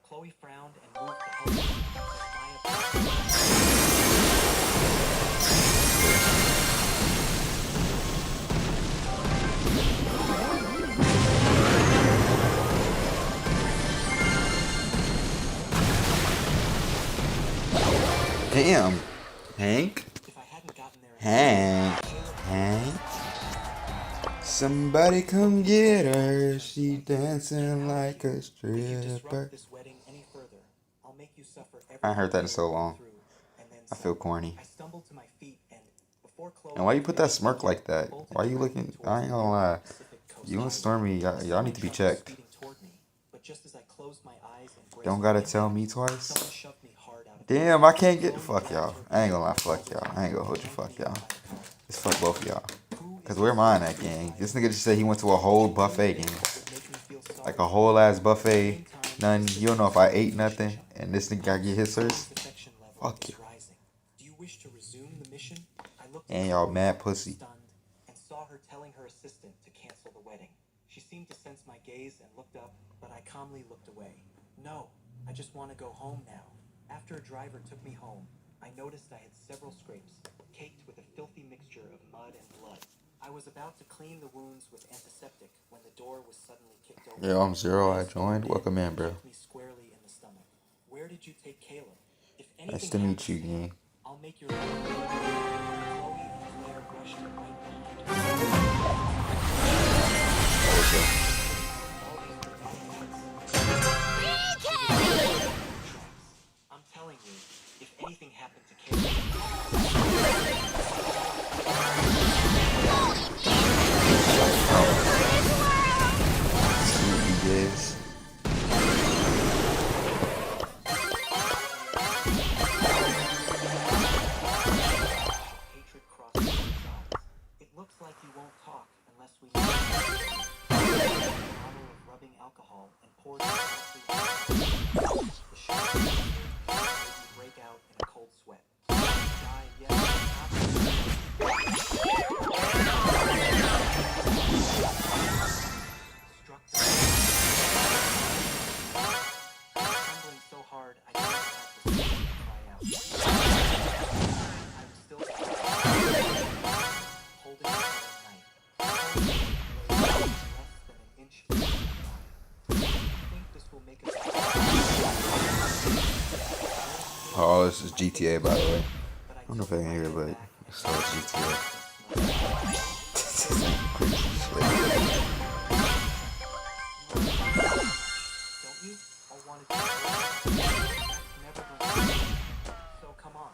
Chloe frowned and moved to help me Damn. Hank? Hank? Somebody come get her. She dancing like a stripper. I heard that in so long. I feel corny. And why you put that smirk like that? Why you looking? I ain't gonna lie. You and Stormy, y'all need to be checked. Don't gotta tell me twice. Damn, I can't get. Fuck y'all. I ain't gonna lie. Fuck y'all. I ain't gonna hold you. Fuck y'all. Just fuck both of y'all. Cause where mine at, gang? This nigga just said he went to a whole buffet, gang. Like a whole ass buffet. None. You don't know if I ate nothing. And this nigga gotta get his first. Fuck you. And y'all mad pussy. And saw her telling her assistant to cancel the wedding. She seemed to sense my gaze and looked up, but I calmly looked away. No, I just want to go home now. After a driver took me home, I noticed I had several scrapes, caked with a filthy mixture of mud and blood. I was about to clean the wounds with antiseptic when the door was suddenly kicked open. Yo, I'm Zero. I joined. Welcome in, bro. Me squarely in the stomach. Where did you take Caleb? If Nice to meet you, gang. I'll make your life. Chloe and Claire rushed right behind. I'm telling you, if anything happened to Caleb. Yes. Hatred crosses both sides. It looks like you won't talk unless we a bottle of rubbing alcohol and poured it directly on the shot made me break out in a cold sweat. Die yet struck the trembling so hard I didn't have the strength to cry out. I was still holding a knife. Less than an inch from my I think this will make us. Oh, this is GTA, by the way. I don't know if I can hear it, but it's all GTA. Don't you? All wanted to never going so come on.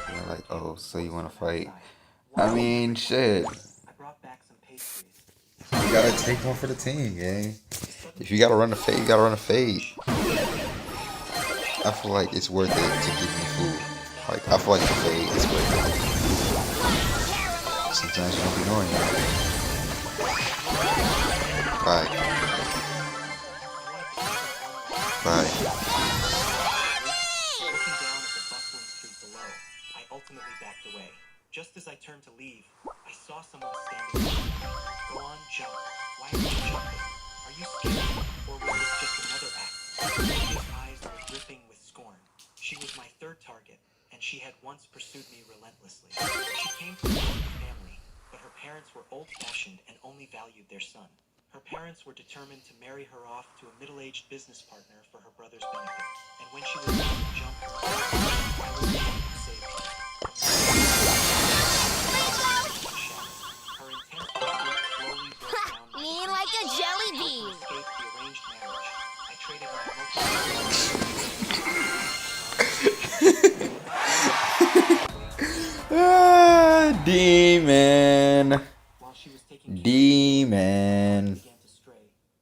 They're like, oh, so you want to fight? I mean, shit. I brought back some pastries. You gotta take one for the team, gang. If you gotta run the fade, you gotta run the fade. I feel like it's worth it to give me food. Like, I feel like the fade is worth it. Sometimes you don't be knowing that. Bye. Bye. Looking down at the bustling street below, I ultimately backed walked away. Just as I turned to leave, I saw someone standing there. Go on, jump. Why are you jumping? Are you scared? Or was this just another act? Olivia's eyes were dripping with scorn. She was my third target, and she had once pursued me relentlessly. She came from a wealthy family, but her parents were old-fashioned and only valued their son. Her parents were determined to marry her off to a middle-aged business partner for her brother's benefit. And when she was about to jump from the I was the one who saved her. Her intense pursuit slowly broke down my Me like a jelly bean. to escape the arranged marriage. I traded my Demon. while she was taking Demon. began to stray,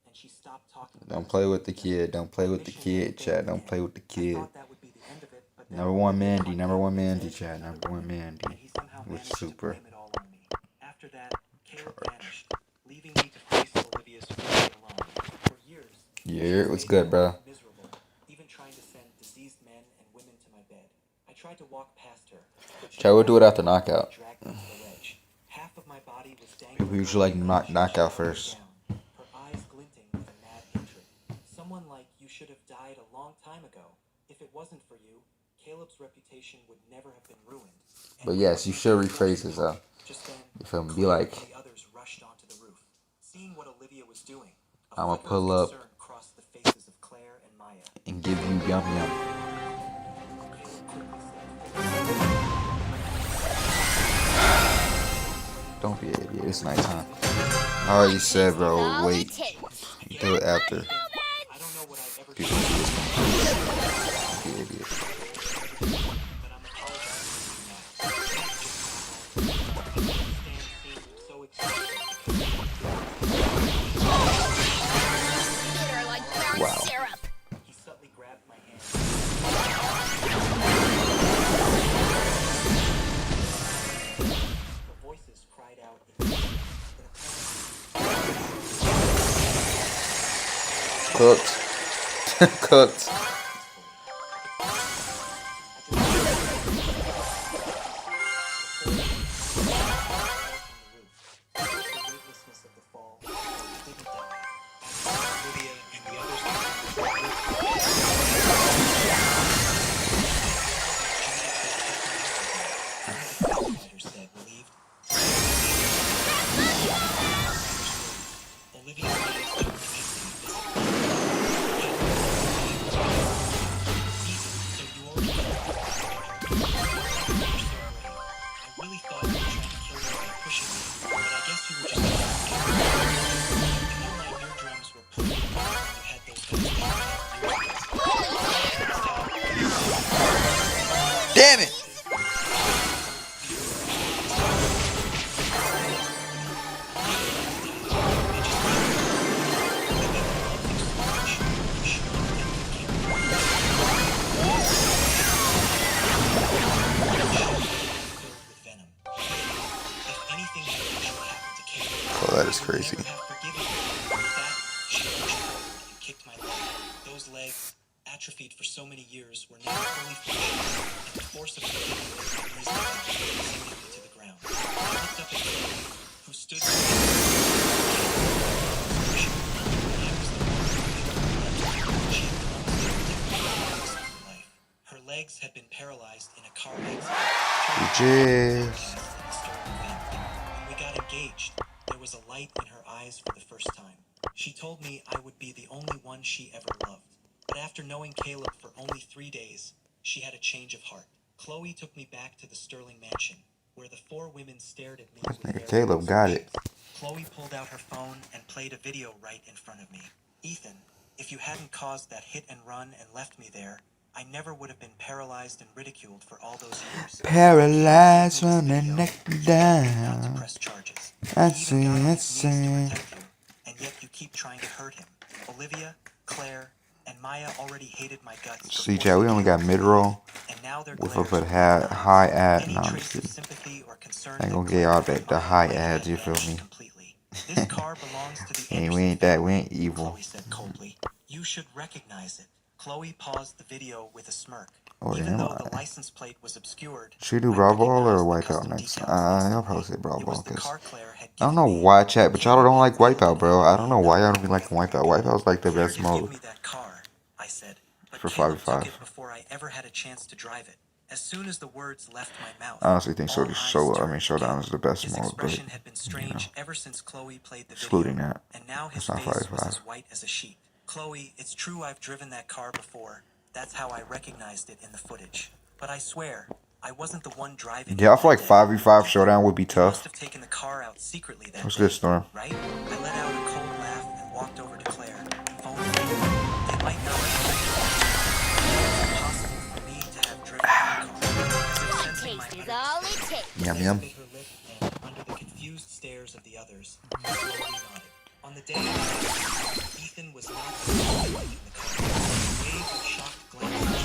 and she stopped talking. Don't play with the kid. Don't play with the kid, chat. Don't play with the kid. Thought that would be the end of it, but then Number one Mandy. Number one Mandy, chat. Number one Mandy. he somehow With managed to super. blame it all on me. After that, Caleb vanished, leaving me to face Olivia's fury alone. For years, Yeah, what's good, bro? miserable, even trying to send diseased men and women to my bed. I tried to walk past her. but she Chat, we'll do it after knockout. dragged me to the ledge. Half of my body was dangling. We usually like knockout first. Down, her eyes glinting with a mad hatred. Someone like you should have died a long time ago. If it wasn't for you, Caleb's reputation would never have been ruined. But yes, you should rephrase this up. Just then, You feel me? Be like, the others rushed onto the roof. Seeing what Olivia was doing, a I'ma flicker pull of up concern crossed the faces of Claire and Maya. and give you yum yum. Caleb quickly said, Don't be an idiot. It's nighttime. I already said, bro. Wait. Do it after. I don't know what I've ever Dude, done, don't be an idiot. but I'm apologizing to you now. Stan seemed so excited. Bitter like brown Wow. syrup. He subtly grabbed my hand. The voices cried out in pain, but Cooked. Cooked. Damn it! Oh, that is crazy. Those legs, atrophied for so many years, were now fully functional, and the force of the kick sending me to the ground. I looked up at Chloe, who stood her legs had been paralyzed in a car accident. When we got engaged, there was a light in her eyes for the first time. She told me I would be the only one she ever loved. But after knowing Caleb for only 3 days, she had a change of heart. Chloe took me back to the Sterling mansion, where the 4 women stared at me with Nigga, their Caleb got it. Chloe pulled out her phone and played a video right in front of me. Ethan, if you hadn't caused that hit and run and left me there, I never would have been paralyzed and ridiculed for all those years. Paralyzed from the neck Not to down. press charges. I He even got on see, I his knees to see. protect you, and yet you keep trying to hurt him. Olivia, Claire, and Maya already hated my guts. for See, chat, we forcing only me got to mid-roll and now their with a glares but were high ad. any No, I'm trace just of kidding. sympathy or concern I ain't that gonna Claire get all or that, the Maya high might have ads, you feel vanished me? completely. This car belongs to the Hey, we Anderson ain't that, we family, ain't evil. Chloe said coldly. You should recognize it. Chloe paused the video with a smirk. Oh, Even am though the I? license plate was obscured, Should we do I Brawl Ball or recognized the Wipeout custom next? decals next to I'll the probably plate. say Brawl It Ball was the because car Claire had I don't given know me. why, chat, but y'all Caleb don't like failed Wipeout, in bro. I don't know why y'all $1 don't be liking million. Wipeout. Wipeout's like the Claire best did mode give me that car, I said, but for Caleb took 5v5. it before I ever had a chance to drive it. As soon as the words left my mouth, I honestly think all eyes turned to Showdown Caleb. is the best His mode, but expression had been strange ever since Chloe played the excluding video, that, and now his it's not face was 5v5. as white as a sheet. Chloe, it's true I've driven that car before. That's how I recognized it in the footage. But I swear, I wasn't the one driving Yeah, I it feel like that day. 5v5 Showdown would be You must tough. have taken the car out secretly that What's day, good, Storm? right? I let out a cold laugh and walked over to Claire. Phone rang. They might not know. It's impossible for me to have driven that car. As if That sensing my taste is utter all it despair, takes. Yum Claire yum. bit her lip and, under the confused stares of the others, slowly nodded. On the day of the accident, Ethan was not the only one in the car. A wave of shocked glances.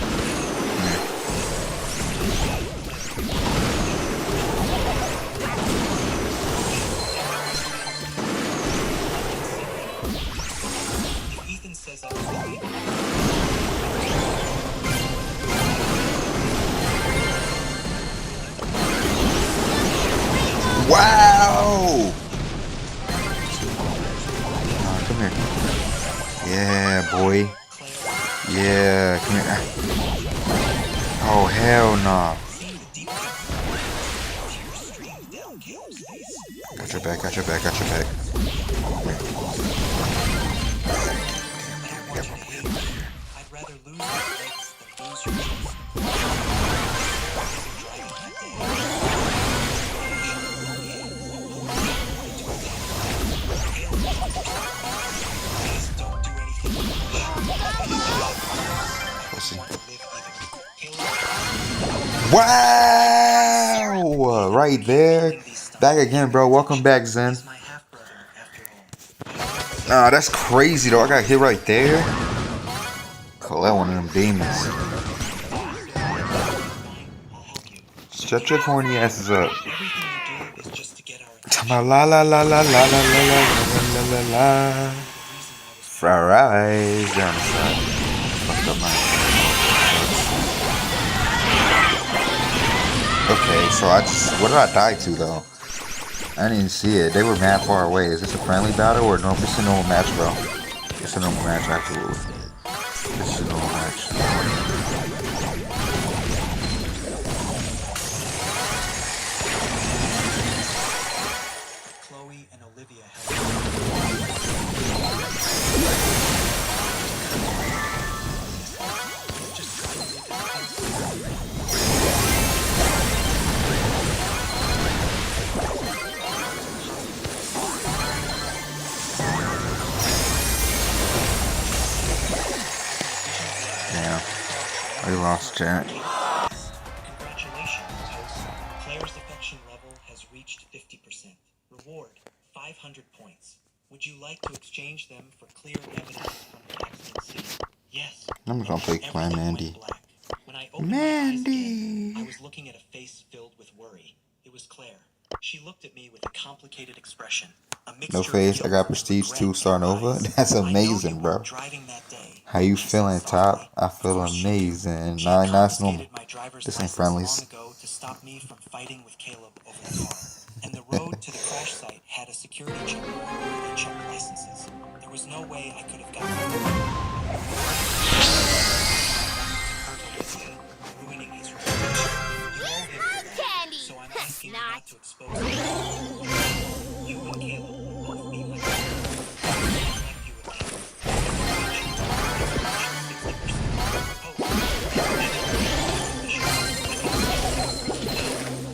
If Ethan says I was lying, Wow! Come here. Yeah, boy. Yeah, come here. Oh, hell nah. seeing the deep cut tears streamed down Caleb's face. Got your back, got your back, got your back. I don't want you to hate me. I'd rather lose my legs than lose your trust. Driving that day. Please don't do anything Pussy. Caleb, Wow! Right there. Back again, bro. Welcome back, Zen. he's my half-brother after all. Nah, that's crazy, though. I got hit right there. Call that one of them demons. Shut your corny asses up. Everything you do is just to get our Talking attention. about la la la la la la la la la la la. Fries down the side. Fucked up my. Okay, so what did I die to though? I didn't even see it. They were mad far away. Is this a friendly battle or no? This is a normal match, bro. It's a normal match, absolutely. This is a normal match. Chloe and Olivia held just trying to make us Damn. We lost chat. Congratulations, host. Claire's affection level has reached 50%. Reward, 500 points. Would you like to exchange them for clear evidence from the accident scene? Yes. I'm just gonna play Clan Everything Mandy. went black. When I opened my eyes again, I was looking at a face filled with worry. It was Claire. She looked at me with a complicated expression. A mixture No of face. I guilt got and Prestige regret 2 in her starting over. eyes. That's I know you amazing, bro. weren't driving that day. How you She said feeling, softly. Top? I feel Of course she did. amazing. She Nah, had nah, it's normal. confiscated my driver's This ain't license friendlies. long ago to stop me from fighting with Caleb over the car. And the road to the crash site had a security checkpoint where they checked licenses. There was no way I could have gotten ruining his reputation. You owe him for that. Candy. So I'm asking you Not. not to expose him. You and Caleb will both be my brother. I love you again.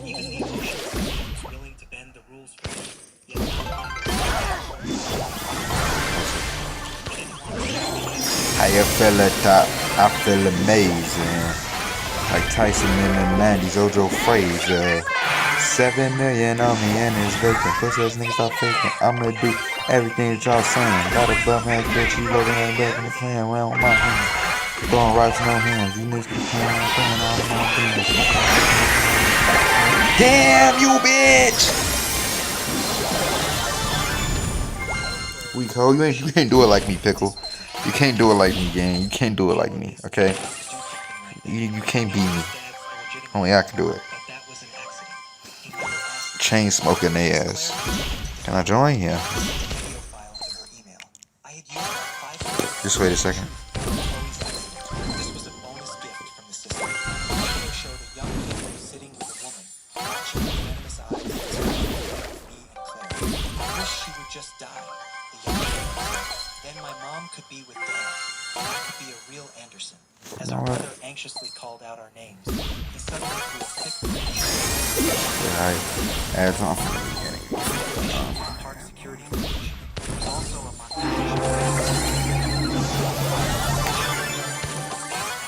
Even the ocean was willing to bend the rules for me. Yet How you feeling, Top? I feel amazing. Like Tyson in the 90s, Ojo Frazier. 7 million on me and it's vacant. Pussy ass niggas stop faking. I'ma do everything that y'all saying. Got a bum ass bitch, you looking at back in the plan around with my hands. Throwing rocks, no hands. You niggas keep playing, I'm throwing all my business. Damn you, bitch! Weak hoe, you can't do it like me, Pickle. You can't do it like me, gang. You can't do it like me, okay? You can't beat me. Only I can do it. Chain smoking their ass. Can I join? Yeah. Just wait a second. This was a bonus gift from the system. The video showed a young kid sitting with a woman, watching with venomous eyes at me and Claire. I wish she would just die, the young kid said. Then my mom could be with Dad, and I could be a real Anderson. As our mother anxiously called out our names, he suddenly threw a thick Alright. Ads on from the beginning. park security footage. There was also a montage.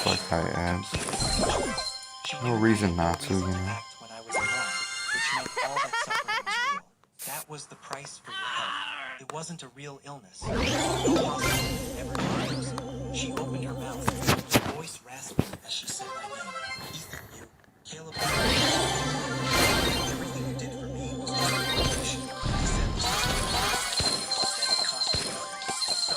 Fuck high ads. No reason not to, you know. When I was alone, which meant all that suffering was real. That was the price for your health. It wasn't a real illness. No hospital ever diagnosed it. She opened her mouth, her voice rasping as she said my name. Ethan, you, Caleb, everything you did for me was just a revolution. He said this was that it cost you nothing. So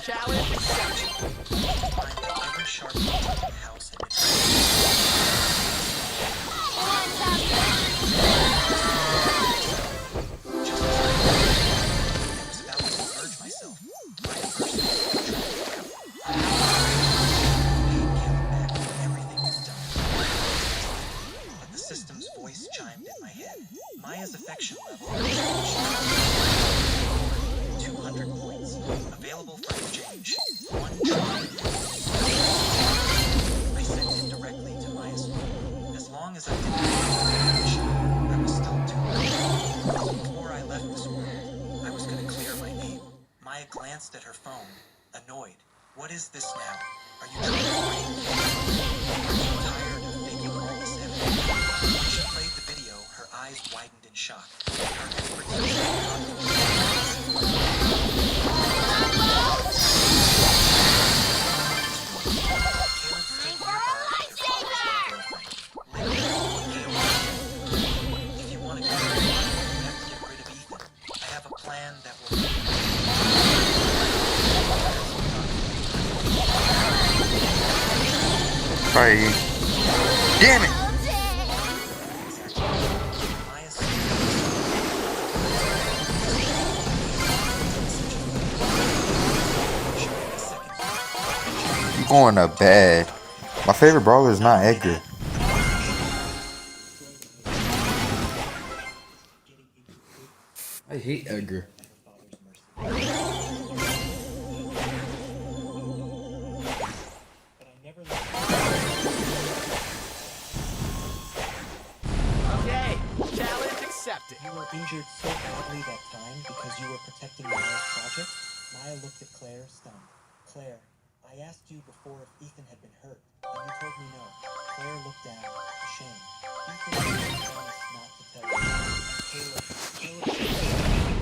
challenge accepted. Every sharp in the house had been just as I was about to submerge myself. My first everything was done. But the system's voice chimed in my head. Maya's affection level 200 points. Available for exchange. 1 trillion. I sent it directly to Maya's phone. As long as I didn't get I was still doomed. Before I left this world, I was going to clear my name. Maya glanced at her phone, annoyed. What is this now? Are you trying to break me? I'm tired of faking all this evidence. When she played the video, her eyes widened in shock. Her expertise Sorry. Damn it! I'm going to bed. My favorite brawler is not Edgar. I hate Edgar. You were injured so badly that time because you were protecting Maya's project? Maya looked at Claire, stunned. Claire, I asked you before if Ethan had been hurt, and you told me no. Claire looked down, ashamed. Ethan promised not to tell you. And Caleb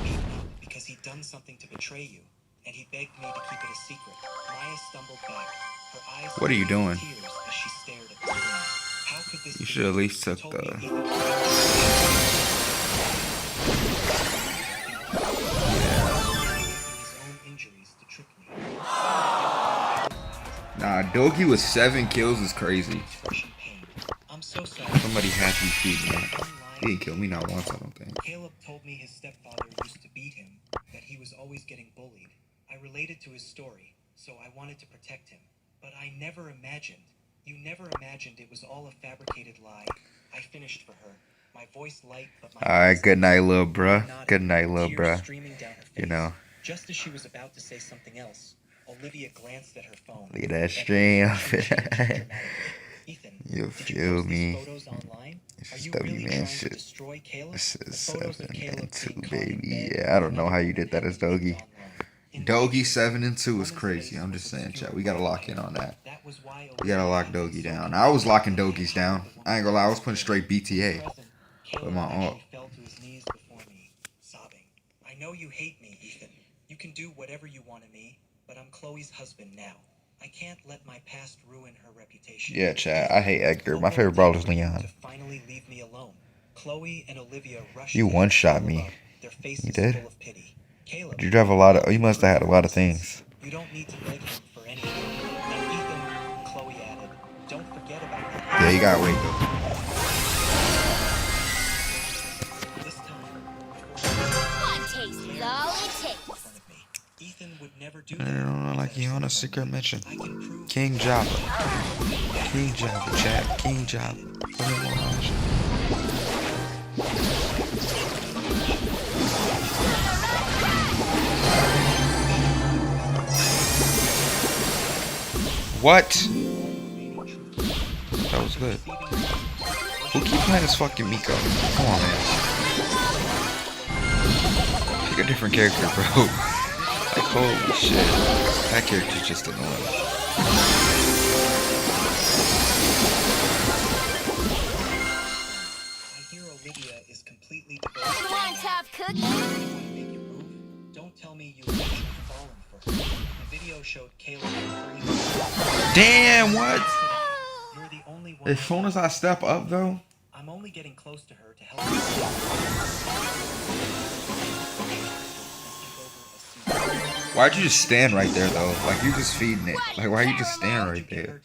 beat me because he'd done something to betray you, and he begged me to keep it a secret. Maya stumbled back. Her eyes What are you doing? tears as she stared at the screen. How could this You should at least took told me the... Nah, Dogi with 7 kills is crazy. I'm so sorry. Somebody had to shoot me. He didn't kill me not once, I don't think. Caleb told me his stepfather used to beat him, that he was always getting bullied. I related to his story, so I wanted to protect him. But I never imagined. You never imagined it was all a fabricated lie. I finished for her. My voice light, but my Alright, good night, little bruh. Good night, little bruh. You know. Just as she was about to say something else, Olivia glanced at her phone. Look at that stream. Ethan, You feel me? Are you W really man trying to shit. destroy Caleb? This is The photos 7 of Caleb and 2, being caught in baby. bed Yeah, I don't know how you did that as Dogi. online. Dogi 7 and 2 is crazy. I'm just saying, chat. We gotta lock in on that. That was why We gotta lock Dogi down. I was locking Dogi's down. I ain't gonna lie, I was putting straight BTA with my aunt. know you hate me, Ethan. You can do whatever you want to me, but I'm Chloe's husband now. I can't let my past ruin her reputation. Yeah, chat. I hate Edgar. My favorite brawler is Leon. To finally leave me alone. Chloe and Olivia rushed You in, one-shot all me. above, their faces You did? full of pity. Caleb, You drive a lot of. You must have had a lot of things. you don't need to beg him for anything. And Ethan, Chloe added, don't forget about that. Yeah, you gotta wait though. This time, One taste is all it takes. in front of me. Ethan would never do I that. don't know, like you on a because secret mission. I can prove King Jabba. King Jabba, chat. King Jabba. Put him on option. What? That was good. Who keep playing this fucking Miko? Come on, man. Pick a different character, bro. Like, holy shit. That character's just annoying. I hear Olivia is completely devoted. One tough cookie. Make you move. Don't tell me you've actually fallen for her. The video showed Caleb hurting. Damn, what? You're the only one. As soon as I step up, though. I'm only getting close to her to help her. Why'd you just stand right there, though? Like, you just feeding it. Like, why you just stand right there?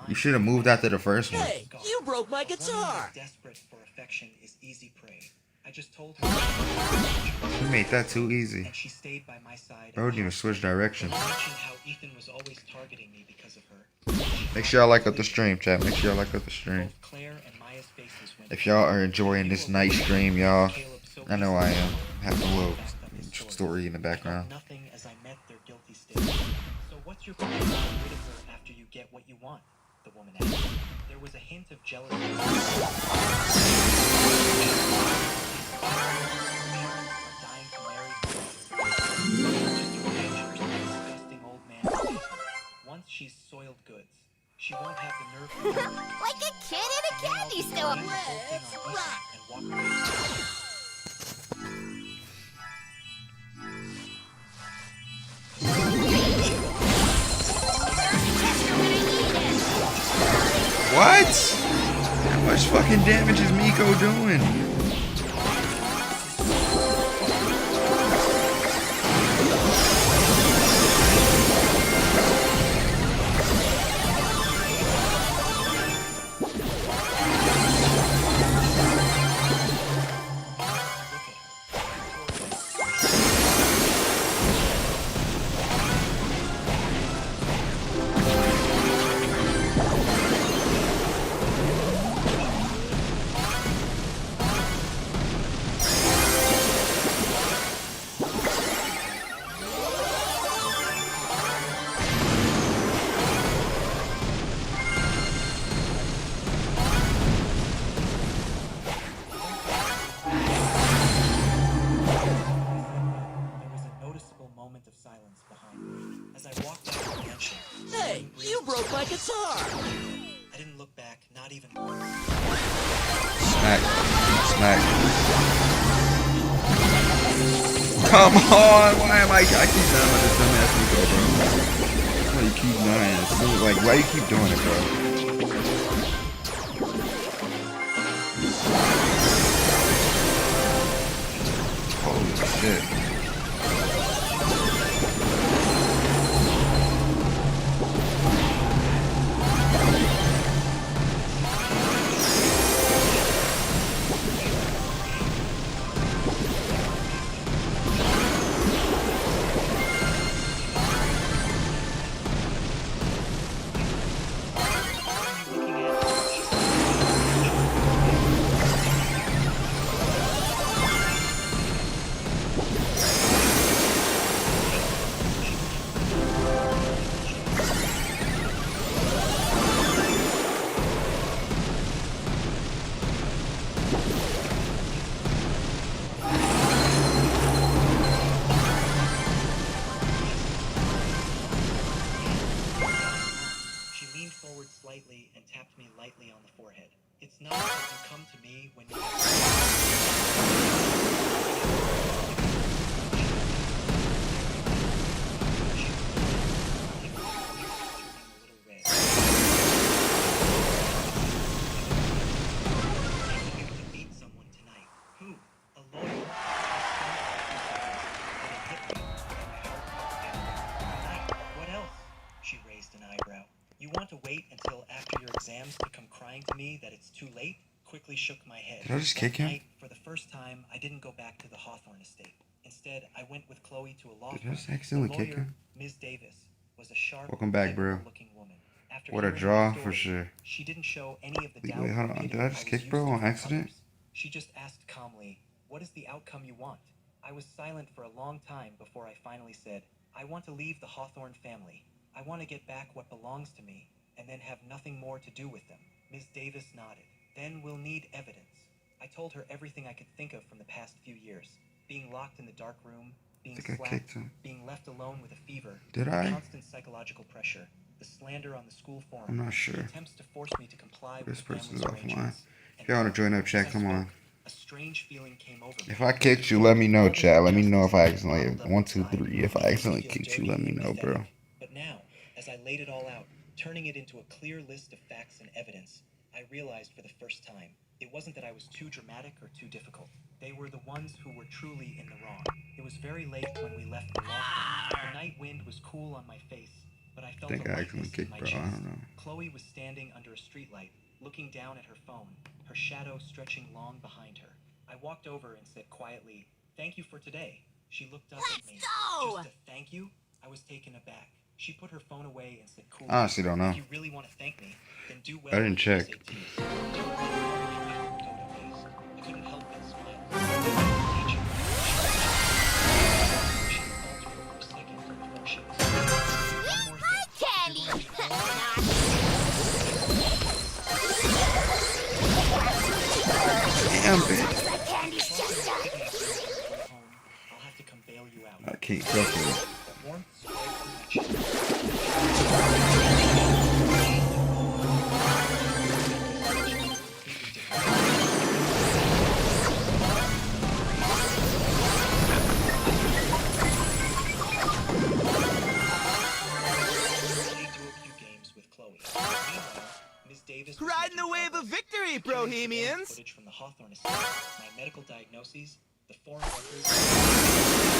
You should have moved after the first one. Hey, you broke my guitar. Desperate for affection is easy prey. I just told her. You made that too easy. And she stayed by my side. Bro, you need to switch directions. I mentioned how Ethan was always targeting me because of her. Make sure y'all like up the stream, chat. Make sure y'all like up the stream. Both Claire and Maya's faces went. If y'all are enjoying this night stream, y'all, I know I am. Have a little story in the background. Nothing as I met their guilty state. So what's your plan to get rid of her after you get what you want? The woman asked. There was a hint of jealousy. Dying to marry her. Just a dangerous, disgusting old man. Once she's soiled goods, she won't have the nerve to Like a kid in a candy store. and walk away. What? How much fucking damage is Miko doing? Hey, you broke my guitar! I didn't look back, not even once. Smack. Smack. Come on! Why am I keep dying by this dumbass Miko, bro? Why you keep dying? So, like, why you keep doing it, bro? Holy shit. You want to wait until after your exams to come crying to me that it's too late? Quickly shook my head. Did I just kick him? Night, for the first time, I didn't go back to the Hawthorne estate. Instead, I went with Chloe to a law firm. Did I just accidentally kick him? Ms. Davis was a sharp, Welcome back, bro. looking woman. After What a hearing draw her for story, sure. She didn't show any of the doubt. Wait, hold on. Did I just kick bro on accident? She just asked calmly, "What is the outcome you want?" I was silent for a long time before I finally said, "I want to leave the Hawthorne family. I want to get back what belongs to me, and then have nothing more to do with them." Ms. Davis nodded. "Then we'll need evidence." I told her everything I could think of from the past few years. Being locked in the dark room, being slapped, being left alone with a fever, Did I? constant psychological pressure, the slander on the school forum, I'm not sure. attempts to force me to comply This with the person's family's offline. arrangements. If y'all want to join up, chat, come on. A strange feeling came over me. If I kicked you, let me know, chat. Let me know if I accidentally 1, 2, 3. If I accidentally kicked you, let me know, bro. But now, as I laid it all out, turning it into a clear list of facts and evidence, I realized for the first time, it wasn't that I was too dramatic or too difficult. They were the ones who were truly in the wrong. It was very late when we left the law firm. The night wind was cool on my face, but I felt a lightness in my chest. I don't know. Chloe was standing under a streetlight, looking down at her phone, her shadow stretching long behind her. I walked over and said quietly, "Thank you for today." She looked up at me. go! Just a thank you? I was taken aback. She put her phone away and said coolly, I honestly don't know. "If you really want to thank me, then do well." I didn't check. I couldn't help but smile. She faltered for a second before she was one more thing. Candy! Damn, bitch. The candy's just up! I'll have to come bail you out. I can't go for it. The warmth spread from my cheek. Riding the wave of victory, Bohemians! Footage from the Hawthorne estate, my medical diagnoses, the foreign records.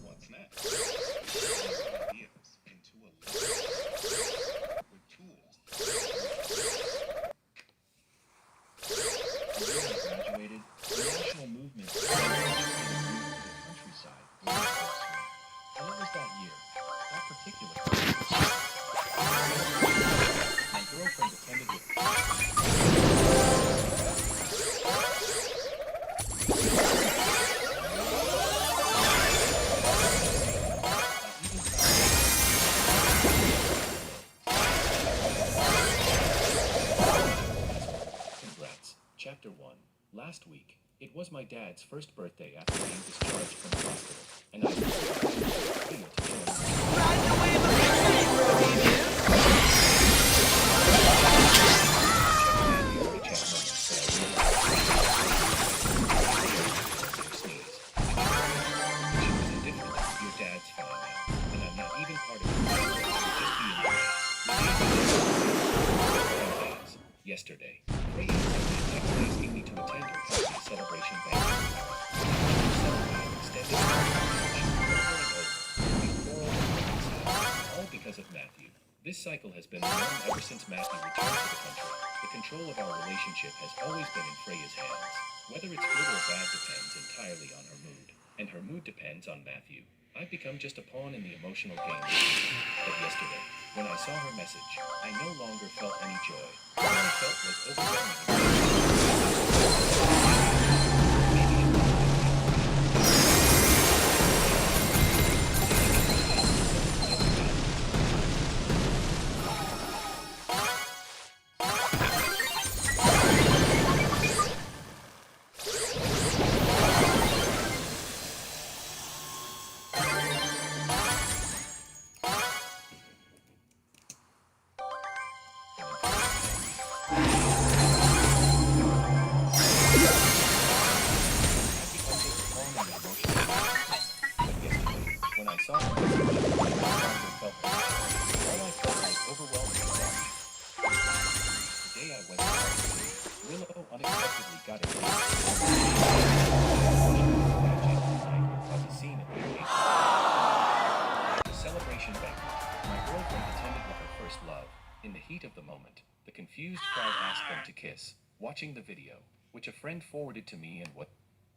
What's next? Ideas into a list with tools. Graduated, the national movement to the countryside was in full swing. And it was that year, that particular my girlfriend attended with Congrats. Chapter 1. Last week, it was my dad's first birthday after being discharged from the hospital, and I was to join Riding the wave of victory, Bohemians! Your dad's fine now, and I'm not even part of it. Just yesterday, Ray sent me a text asking me to attend her company's celebration banquet. All because of Matthew. This cycle has been on ever since Matthew returned to the country. The control of our relationship has always been in Freya's hands. Whether it's good or bad depends entirely on her mood, and her mood depends on Matthew. I've become just a pawn in the emotional game. But yesterday, when I saw her message, I no longer felt any joy. All I felt was overwhelming. The day I went to Willow also unexpectedly got a the celebration banquet. My girlfriend attended with her first love. In the heat of the moment, the confused crowd asked them to kiss. Watching the video, which a friend forwarded to me, and what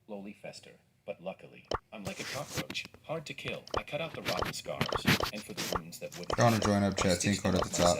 slowly fester. But luckily, I'm like a cockroach, hard to kill. I cut out the rotten scars, and for the wounds that wouldn't. I want to join up chat. Team code at the top.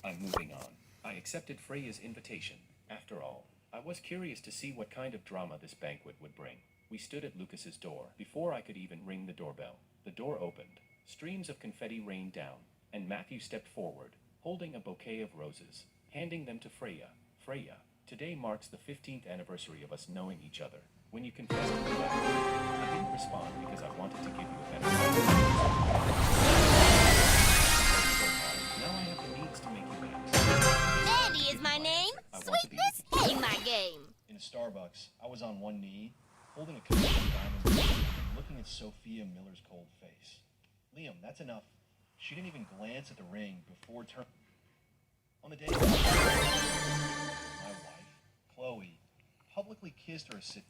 I'm moving on. I accepted Freya's invitation. After all, I was curious to see what kind of drama this banquet would bring. We stood at Lucas's door. Before I could even ring the doorbell, the door opened. Streams of confetti rained down, and Matthew stepped forward, holding a bouquet of roses, handing them to Freya. Freya, today marks the 15th anniversary of us knowing each other. When you confessed to me that I didn't respond because I wanted to give you a better life. Now I have the means to make you happy. Andy is my name. Sweetness ain't my game. In a Starbucks, I was on one knee, holding a cup of diamond ring and looking at Sophia Miller's cold face. Liam, that's enough. She didn't even glance at the ring before turning. On the day my wife, Chloe, publicly kissed her assistant.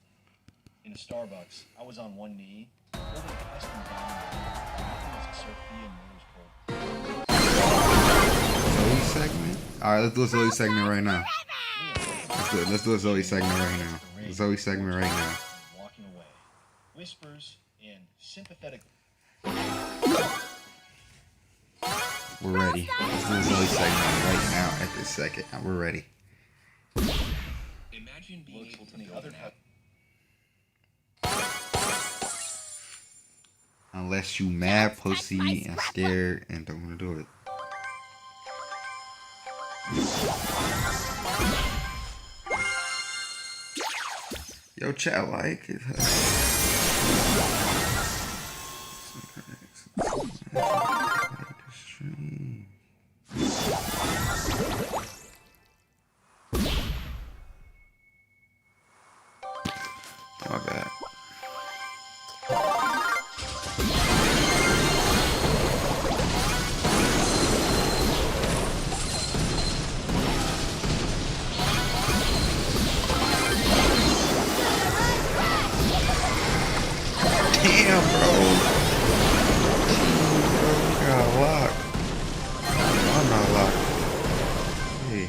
In a Starbucks, I was on one knee, holding a custom diamond ring and looking at Sophia Miller's cold face. Zoe segment? Alright, let's do a Zoe segment right now. Let's do a Zoe segment right now. Zoe segment right now. Walking away. Whispers and sympathetic. We're ready. Let's do a Zoe segment right now at this second. We're ready. Imagine being able to the other half. Unless you mad, pussy, and scared, and don't want to do it. Yo, chat, like it. My bad. Damn, bro. You got locked. I'm not locked. Hey.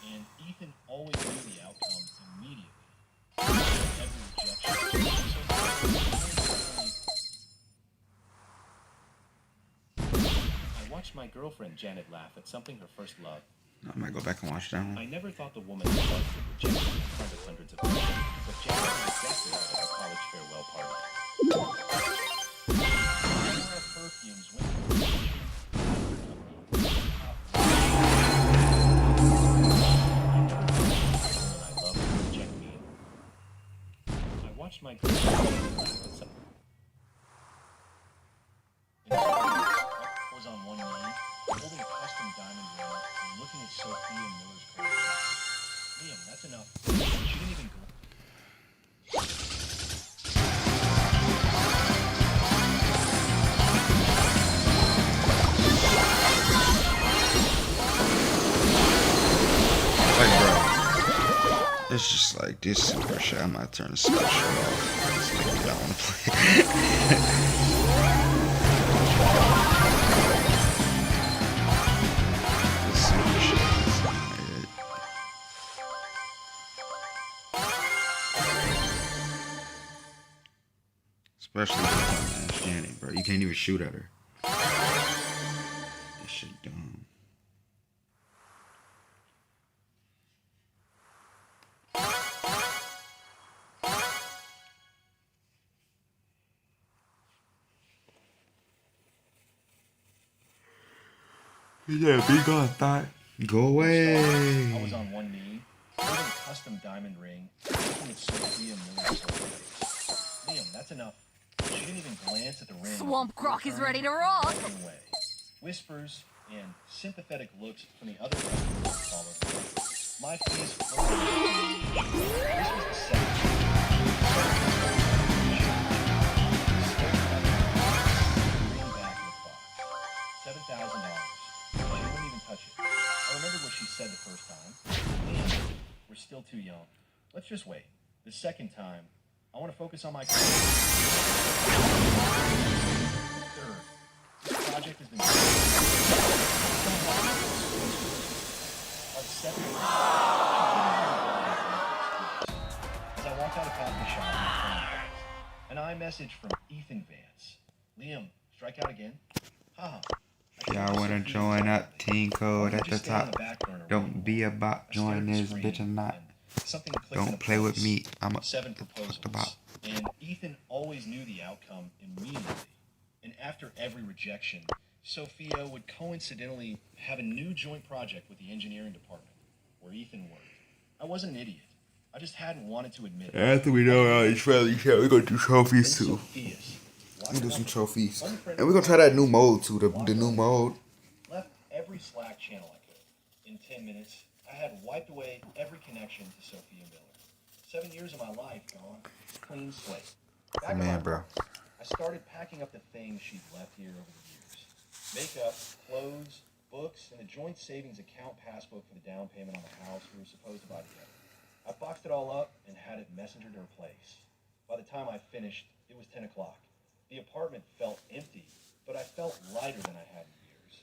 And Ethan always knew the outcome immediately. Every rejection. I watched my girlfriend Janet laugh at something her first love. I might go back and watch that one. I never thought the woman who loves would reject me in front of hundreds of people, but Janet knew exactly that at our college farewell party. Our perfumes went I watched my girlfriend laugh at something. I was on one knee, holding a custom diamond ring and looking at Sophia Miller's cold face. Liam, that's enough. She didn't even go. Like, bro, it's just like this super shit. I'm not turning special off. This nigga don't want to play. This super shit is in my head. Especially with man Janet, bro. You can't even shoot at her. This shit dumb. Yeah, be gone, thought. Go away. I was on one knee, holding a custom diamond ring, looking at Sophia Miller's cold face. Liam, that's enough. She didn't even glance at the ring. Swamp Croc is ready to rock. Walking away. whispers, and sympathetic looks from the other customers that followed me. My face froze. This was the second. $7,000. She wouldn't even touch it. I remembered what she said the first time. And we're still too young. Let's just wait. The second time, I want to focus on my career. Third, this project has been as I walked out of coffee shop, an iMessage from Ethan Vance. Liam, strike out again? Haha. Y'all wanna join up? Team code at the top. Don't be a bot. Join this bitch or not. Don't play with me. I'm a 7 the proposals. bot. And Ethan always knew the outcome immediately. And after every rejection, Sophia would coincidentally have a new joint project with the engineering department, where Ethan worked. I wasn't an idiot. I just hadn't wanted to admit it. After we know all these friendly shit, we're gonna do trophies too. We're gonna do some trophies. And we're gonna try that new mode too, the new mode. Left every Slack channel I could. In 10 minutes, I had wiped away every connection to Sophia Miller. 7 years of my life gone. Clean slate. Back Man, in my bro. office, I started packing up the things she'd left here over the years. Makeup, clothes, books, and a joint savings account passbook for the down payment on the house we were supposed to buy together. I boxed it all up and had it messengered to her place. By the time I finished, it was 10 o'clock. The apartment felt empty, but I felt lighter than I had in years.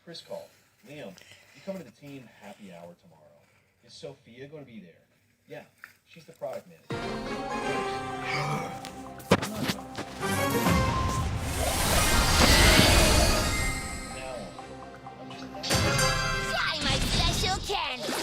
Chris called. Liam, you coming to the team happy hour tomorrow. Is Sophia going to be there? Yeah, she's the product manager. Try my special candy.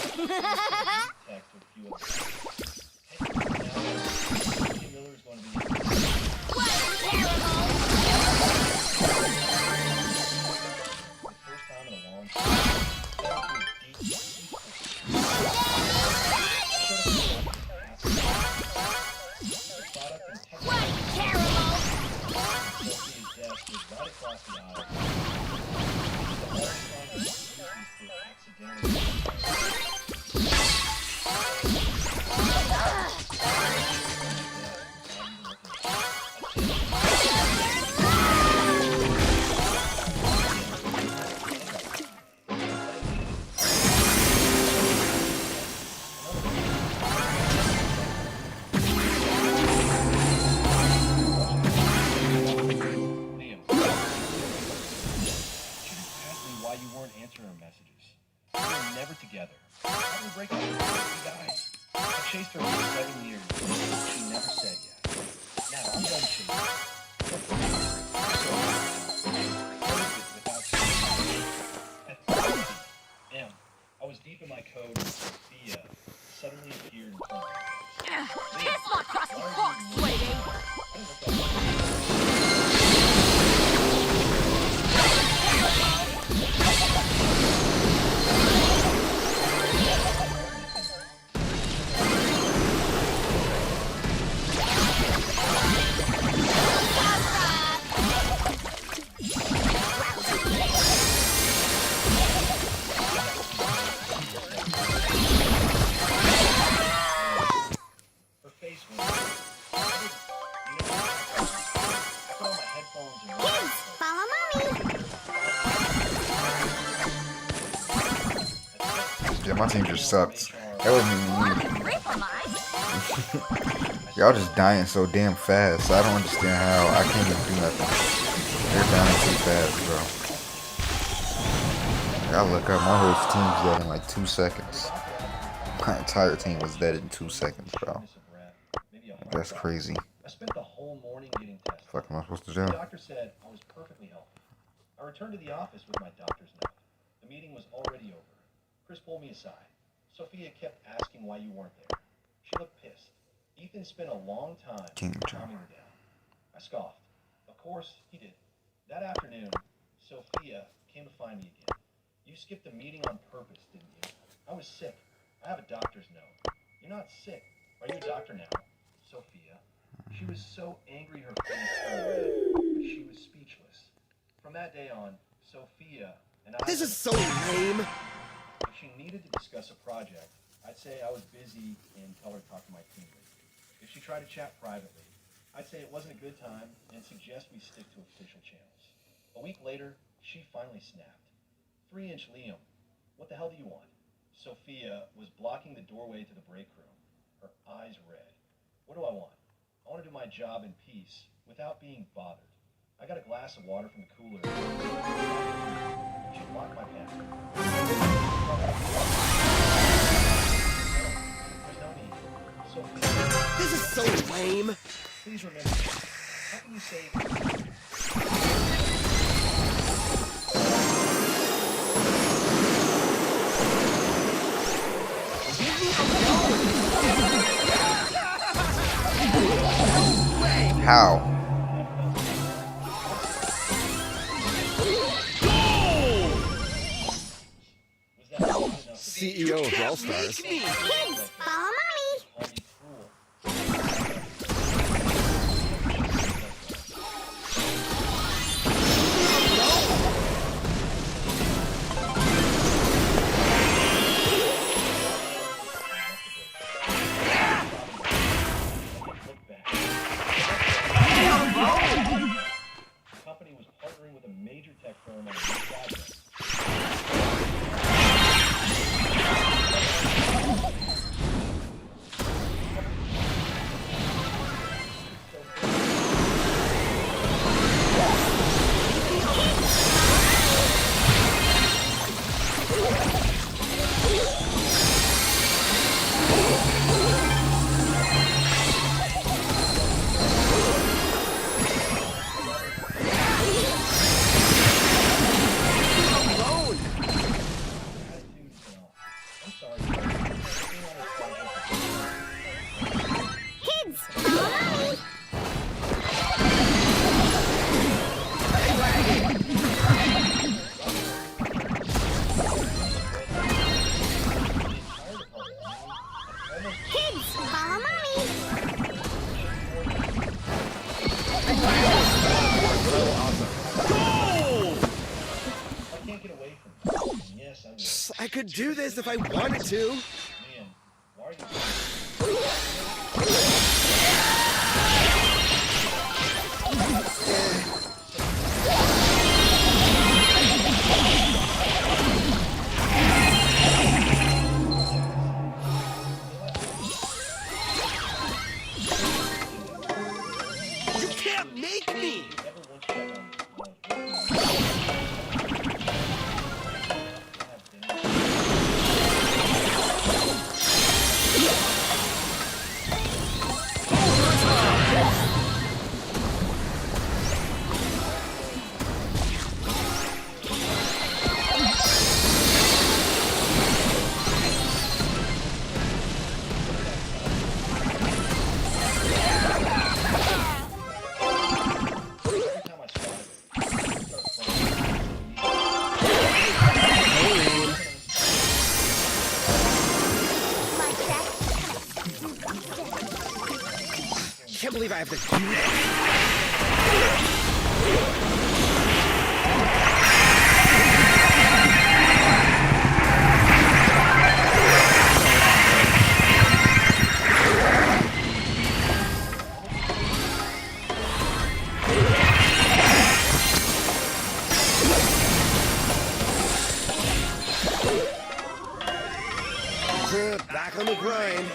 Yeah, my team just sucks. That wasn't even me. Y'all just dying so damn fast. I don't understand how I can't even do nothing. They're dying too fast, bro. I look up, my whole team's dead in like 2 seconds. My entire team was dead in 2 seconds, bro. That's crazy. I spent the whole morning getting tested. What am I supposed to do? The doctor said I was perfectly healthy. I returned to the office with my doctor's note. The meeting was already over. Chris pulled me aside. Sophia kept asking why you weren't there. She looked pissed. Ethan spent a long time calming her down. I scoffed. Of course, he did. That afternoon, Sophia came to find me again. You skipped the meeting on purpose, didn't you? I was sick. I have a doctor's note. You're not sick. Are you a doctor now? Sophia. She was so angry her face turned red. She was speechless. From that day on, Sophia and I... This is so lame. If she needed to discuss a project, I'd say I was busy and tell her to talk to my team lead. If she tried to chat privately, I'd say it wasn't a good time and suggest we stick to official channels. A week later, she finally snapped. 3-inch Liam, what the hell do you want? Sophia was blocking the doorway to the break room, her eyes red. What do I want? I want to do my job in peace without being bothered. I got a glass of water from the cooler. She blocked my path. There's no need. Sophia, This is so lame. please remember, how can you say... How? CEO of Brawl Stars. Kids, follow mommy. The company was partnering with a major tech firm on a new project. Kids, follow mommy. Kids, follow mommy. I can't get away from it. And yes, I will. I could do this if I wanted to. Man, why are you... You can't make me. I can't believe I have to do this. Back on the grind.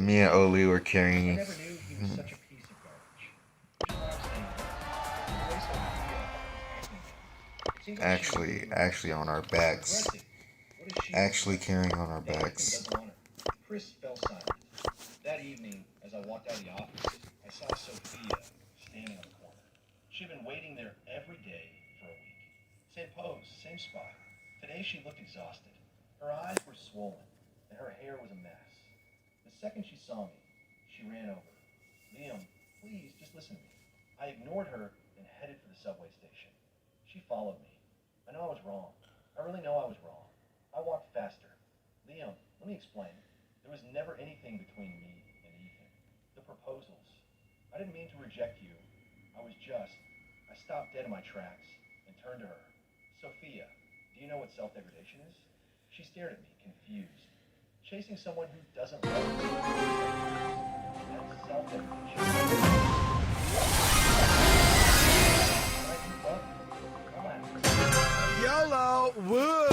Me and Oli were carrying. Actually on our backs. Actually carrying on our backs. Chris fell silent. That evening, as I walked out of the office, I saw Sophia standing on the corner. She'd been waiting there every day for a week. Same pose, same spot. Today she looked exhausted. Her eyes were swollen, and her hair was a mess. The second she saw me, she ran over. Liam, please, just listen to me. I ignored her and headed for the subway station. She followed me. I know I was wrong. I really know I was wrong. I walked faster, Liam, let me explain. There was never anything between me and Ethan. The proposals. I didn't mean to reject you. I stopped dead in my tracks and turned to her. Sophia, do you know what self-degradation is? She stared at me, confused. Chasing someone who doesn't love you. That's self-degradation. YOLO! Woo!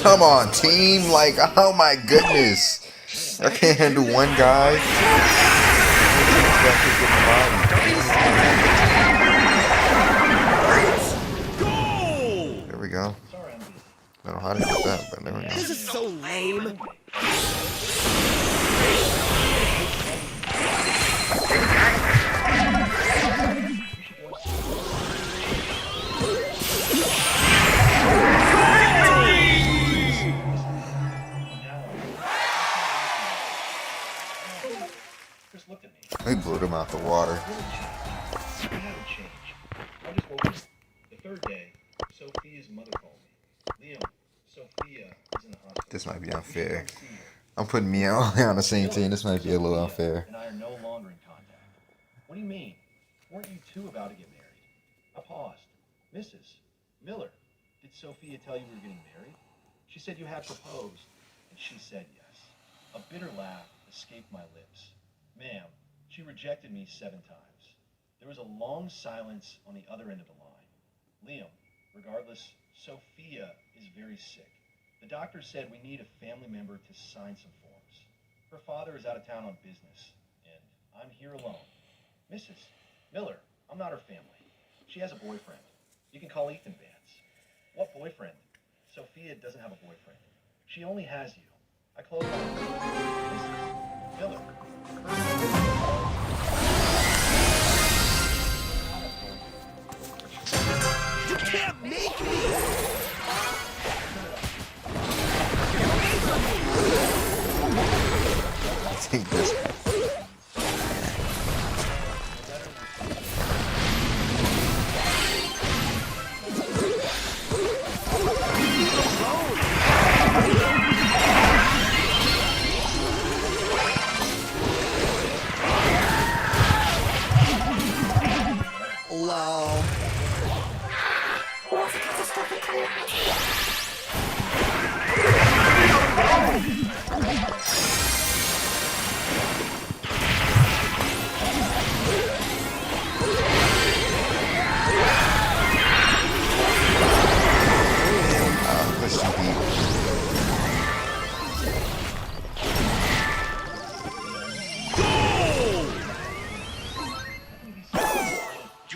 Come on, team. Like, oh my goodness. I can't handle one guy. There we go. I don't know how to get that, but there we go. This is so lame. They blew them out the water. I haven't changed. I just woke up. The third day, Sophia's mother called me. Liam, Sophia is in the hospital. This might be unfair. I'm putting me on the same team. This might be a little unfair. And I are no longer in contact. What do you mean? Weren't you two about to get married? I paused. Mrs. Miller, did Sophia tell you we were getting married? She said you had proposed, and she said yes. A bitter laugh escaped my lips. Ma'am, she rejected me 7 times. There was a long silence on the other end of the line. Liam, regardless, Sophia is very sick. The doctor said we need a family member to sign some forms. Her father is out of town on business, and I'm here alone. Mrs. Miller, I'm not her family. She has a boyfriend. You can call Ethan Vance. What boyfriend? Sophia doesn't have a boyfriend. She only has you. I close my eyes. Mrs. Miller. You can't make me! Take this. Lol.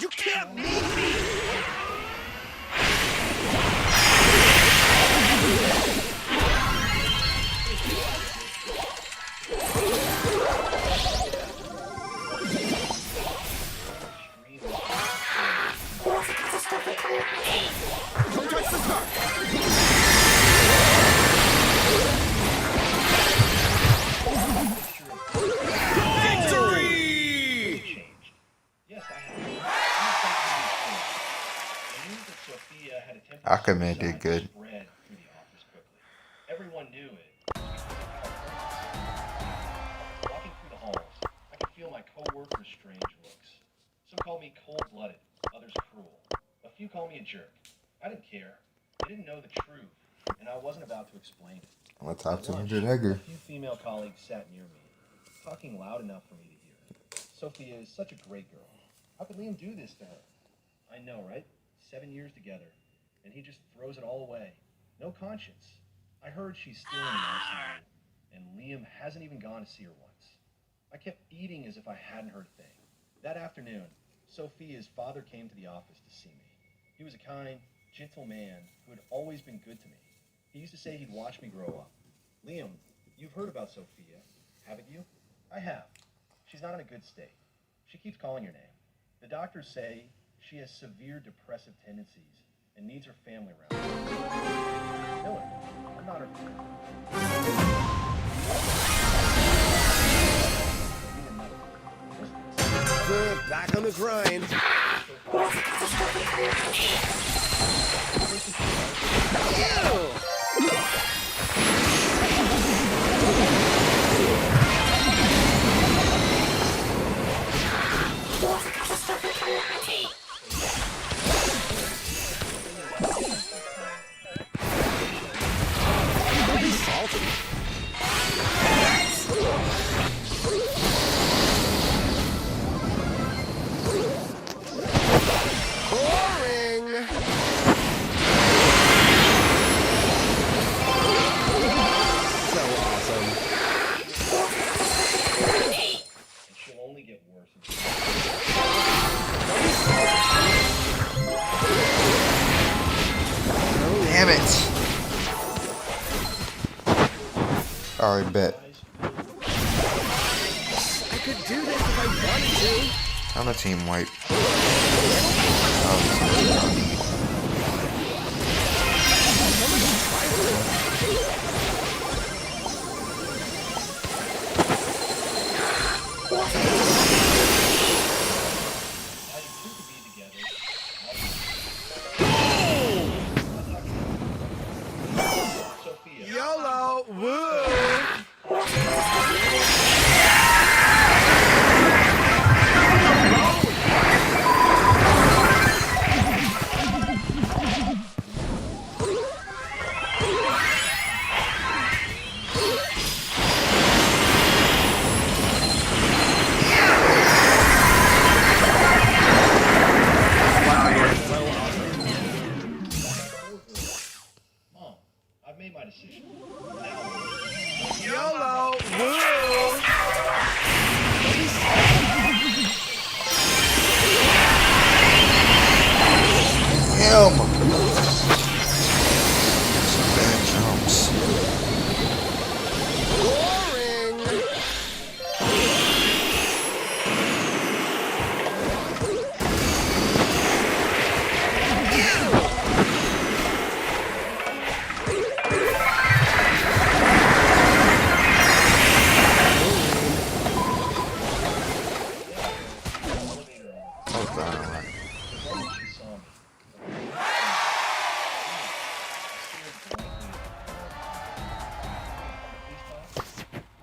You can't make me! Don't touch the car! Victory! Yes, I have. The news that Sophia had attempted Aquaman did good. spread through the office quickly. Everyone knew it. Walking through the halls, I could feel my co-workers' strange looks. Some called me cold-blooded, others cruel. A few called me a jerk. I didn't care. They didn't know the truth, and I wasn't about to explain it. I'm a top At lunch, 200 Edgar. A few female colleagues sat near me, talking loud enough for me to hear. Sophia is such a great girl. How could Liam do this to her? I know, right? 7 years together, and he just throws it all away. No conscience. I heard she's still in the ICU, and Liam hasn't even gone to see her once. I kept eating as if I hadn't heard a thing. That afternoon, Sophia's father came to the office to see me. He was a kind, gentle man who had always been good to me. He used to say he'd watch me grow up. Liam, you've heard about Sophia, haven't you? I have. She's not in a good state. She keeps calling your name. The doctors say she has severe depressive tendencies and needs her family around. Miller, I'm not her friend. Back on the grind. Damn it. Alright, bet. I could do this if I wanted to. I'm a team wipe. YOLO! Woo! YOLO! Woo! Damn! Some bad jumps.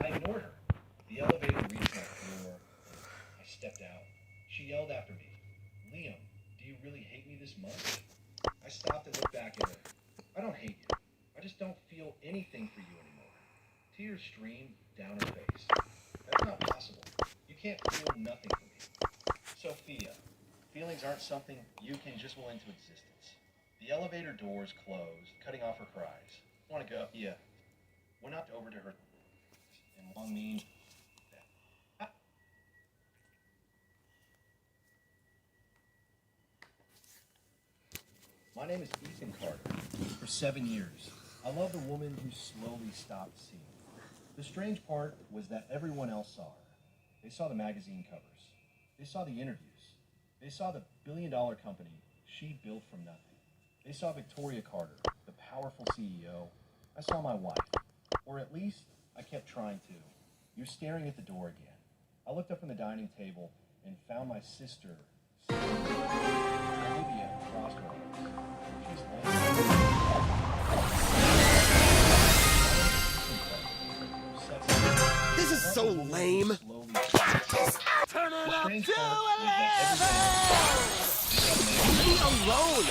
I ignored her. The elevator reached my floor. I stepped out. She yelled after me, "Liam, do you really hate me this much?" I stopped and looked back at her. I don't hate you. I just don't feel anything for you anymore. Tears streamed down her face. That's not possible. You can't feel nothing for me. Sophia, feelings aren't something you can just will into existence. The elevator doors closed, cutting off her cries. I want to go. Yeah. Went up over to her and long mean. My name is Ethan Carter. For 7 years, I loved a woman who slowly stopped seeing. The strange part was that everyone else saw her. They saw the magazine covers. They saw the interviews. They saw the billion-dollar company she built from nothing. They saw Victoria Carter, the powerful CEO. I saw my wife. Or at least, I kept trying to. You're staring at the door again. I looked up from the dining table and found my sister Olivia crossroads. She's This is so lame. Turn it up to 11! Leave me alone!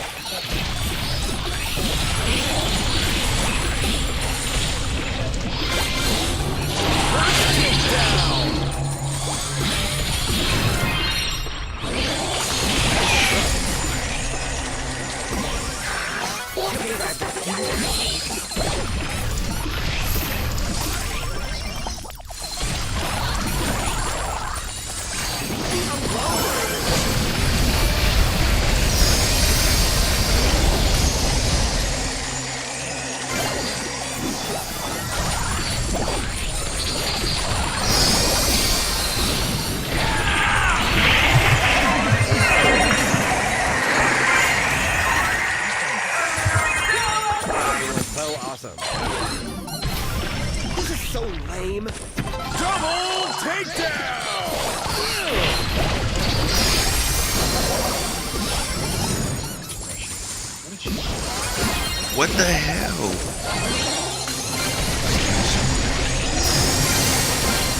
What the hell?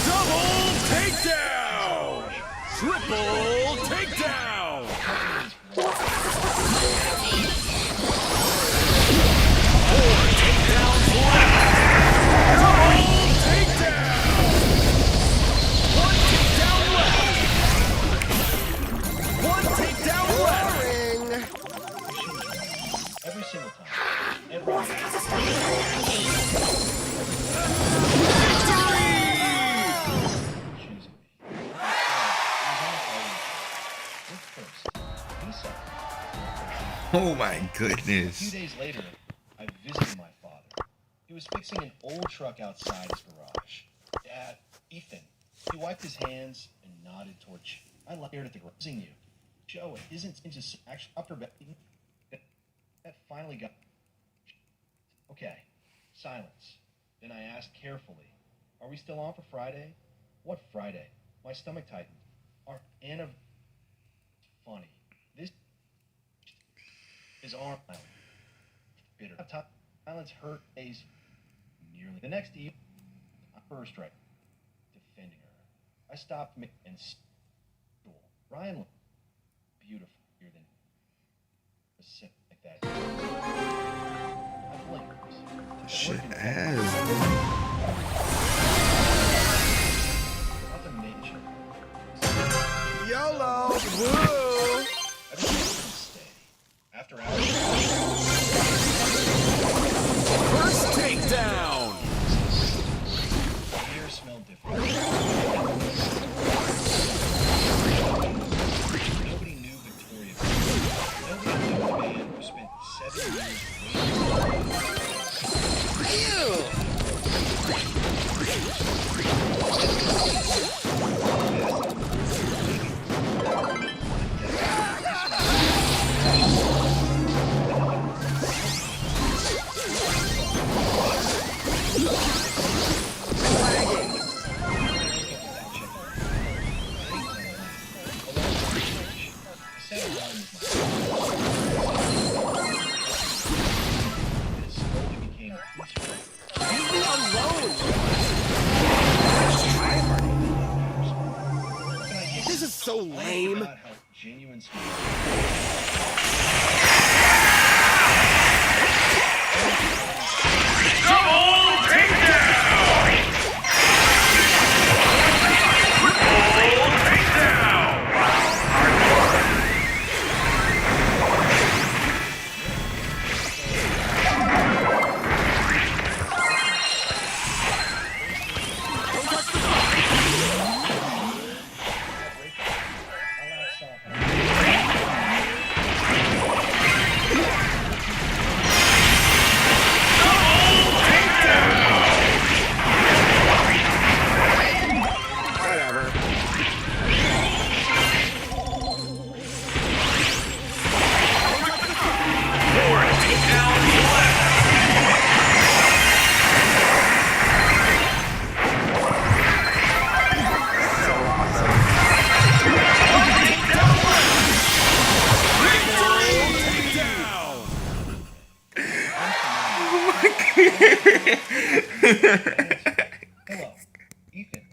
Double takedown! Triple takedown! Four takedowns left! Double takedown! One takedown left! One takedown left! Every single time. Every choosing me. First, he said. Oh my A goodness. few days later, I visited my father. He was fixing an old truck outside his garage. Dad, Ethan. He wiped his hands and nodded toward you. I stared at the garage. You. Joe, it isn't just actually upper back. That finally got. Okay, silence. Then I asked carefully, "Are we still on for Friday?" "What Friday?" My stomach tightened. "Our anniversary." Funny. This is our island. Bitter. Silence hurt Ace nearly. The next evening, I first right defending her. I stopped and stool. Ryan looked beautiful here than a sip like that. I blinked. Shit ass. Not to mention. YOLO! Woo! I just wanted to stay. After hours. First takedown! The air smelled different. Nobody knew Victoria. Nobody knew the man who spent 7 years This is so lame. Genuine Hello, Ethan.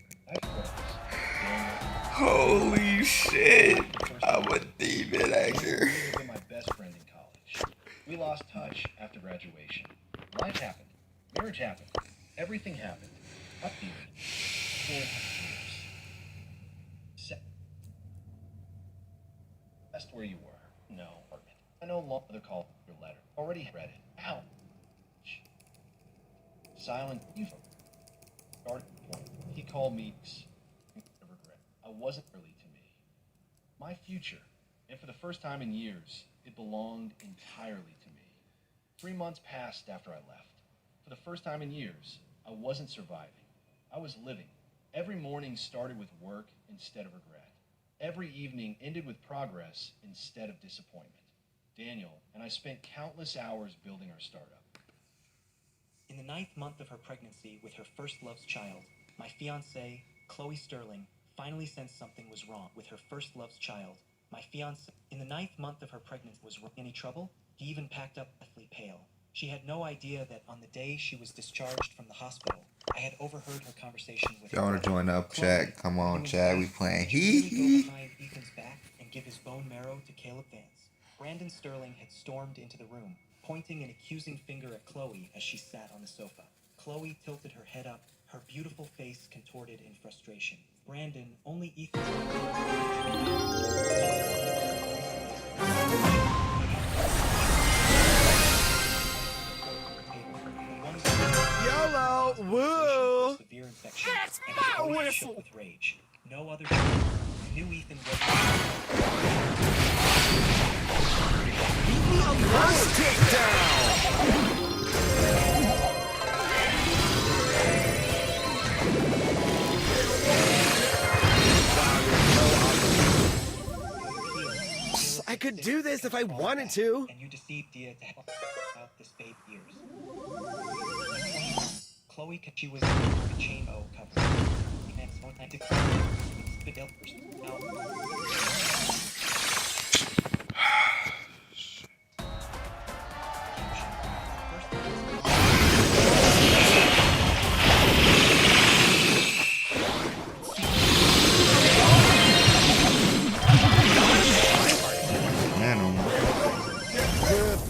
Holy shit. I'm a demon actor. My best friend in college. We lost touch after graduation. Life happened. Marriage happened. Everything happened. Up to you. 4 years. Asked where you were. No. I no longer call your letter. Already read it. Ouch. Silent. You started point. He called me. Regret. I wasn't really to me. My future. And for the first time in years, it belonged entirely to me. 3 months passed after I left. For the first time in years, I wasn't surviving. I was living. Every morning started with work instead of regret. Every evening ended with progress instead of disappointment. Daniel and I spent countless hours building our startup. In the 9th month of her pregnancy with her first love's child, my fiancée, Chloe Sterling, finally sensed something was wrong with her first love's child. My fiancé, in the 9th month of her pregnancy, was wrong. Any trouble? He even packed up deathly pale. She had no idea that on the day she was discharged from the hospital, I had overheard her conversation with Y'all wanna join up, chat? Come on, chat. We playing. Go behind Ethan's back and give his bone marrow to Caleb Vance. Brandon Sterling had stormed into the room, pointing an accusing finger at Chloe as she sat on the sofa. Chloe tilted her head up, her beautiful face contorted in frustration. Brandon, only Ethan. YOLO! Woo! That's my whistle! With rage. No other knew Ethan was First takedown! I could do this if I wanted to. And you deceived Dia to help out this babe ears. Chloe, she was a chain O cover.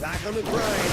Back on the grind.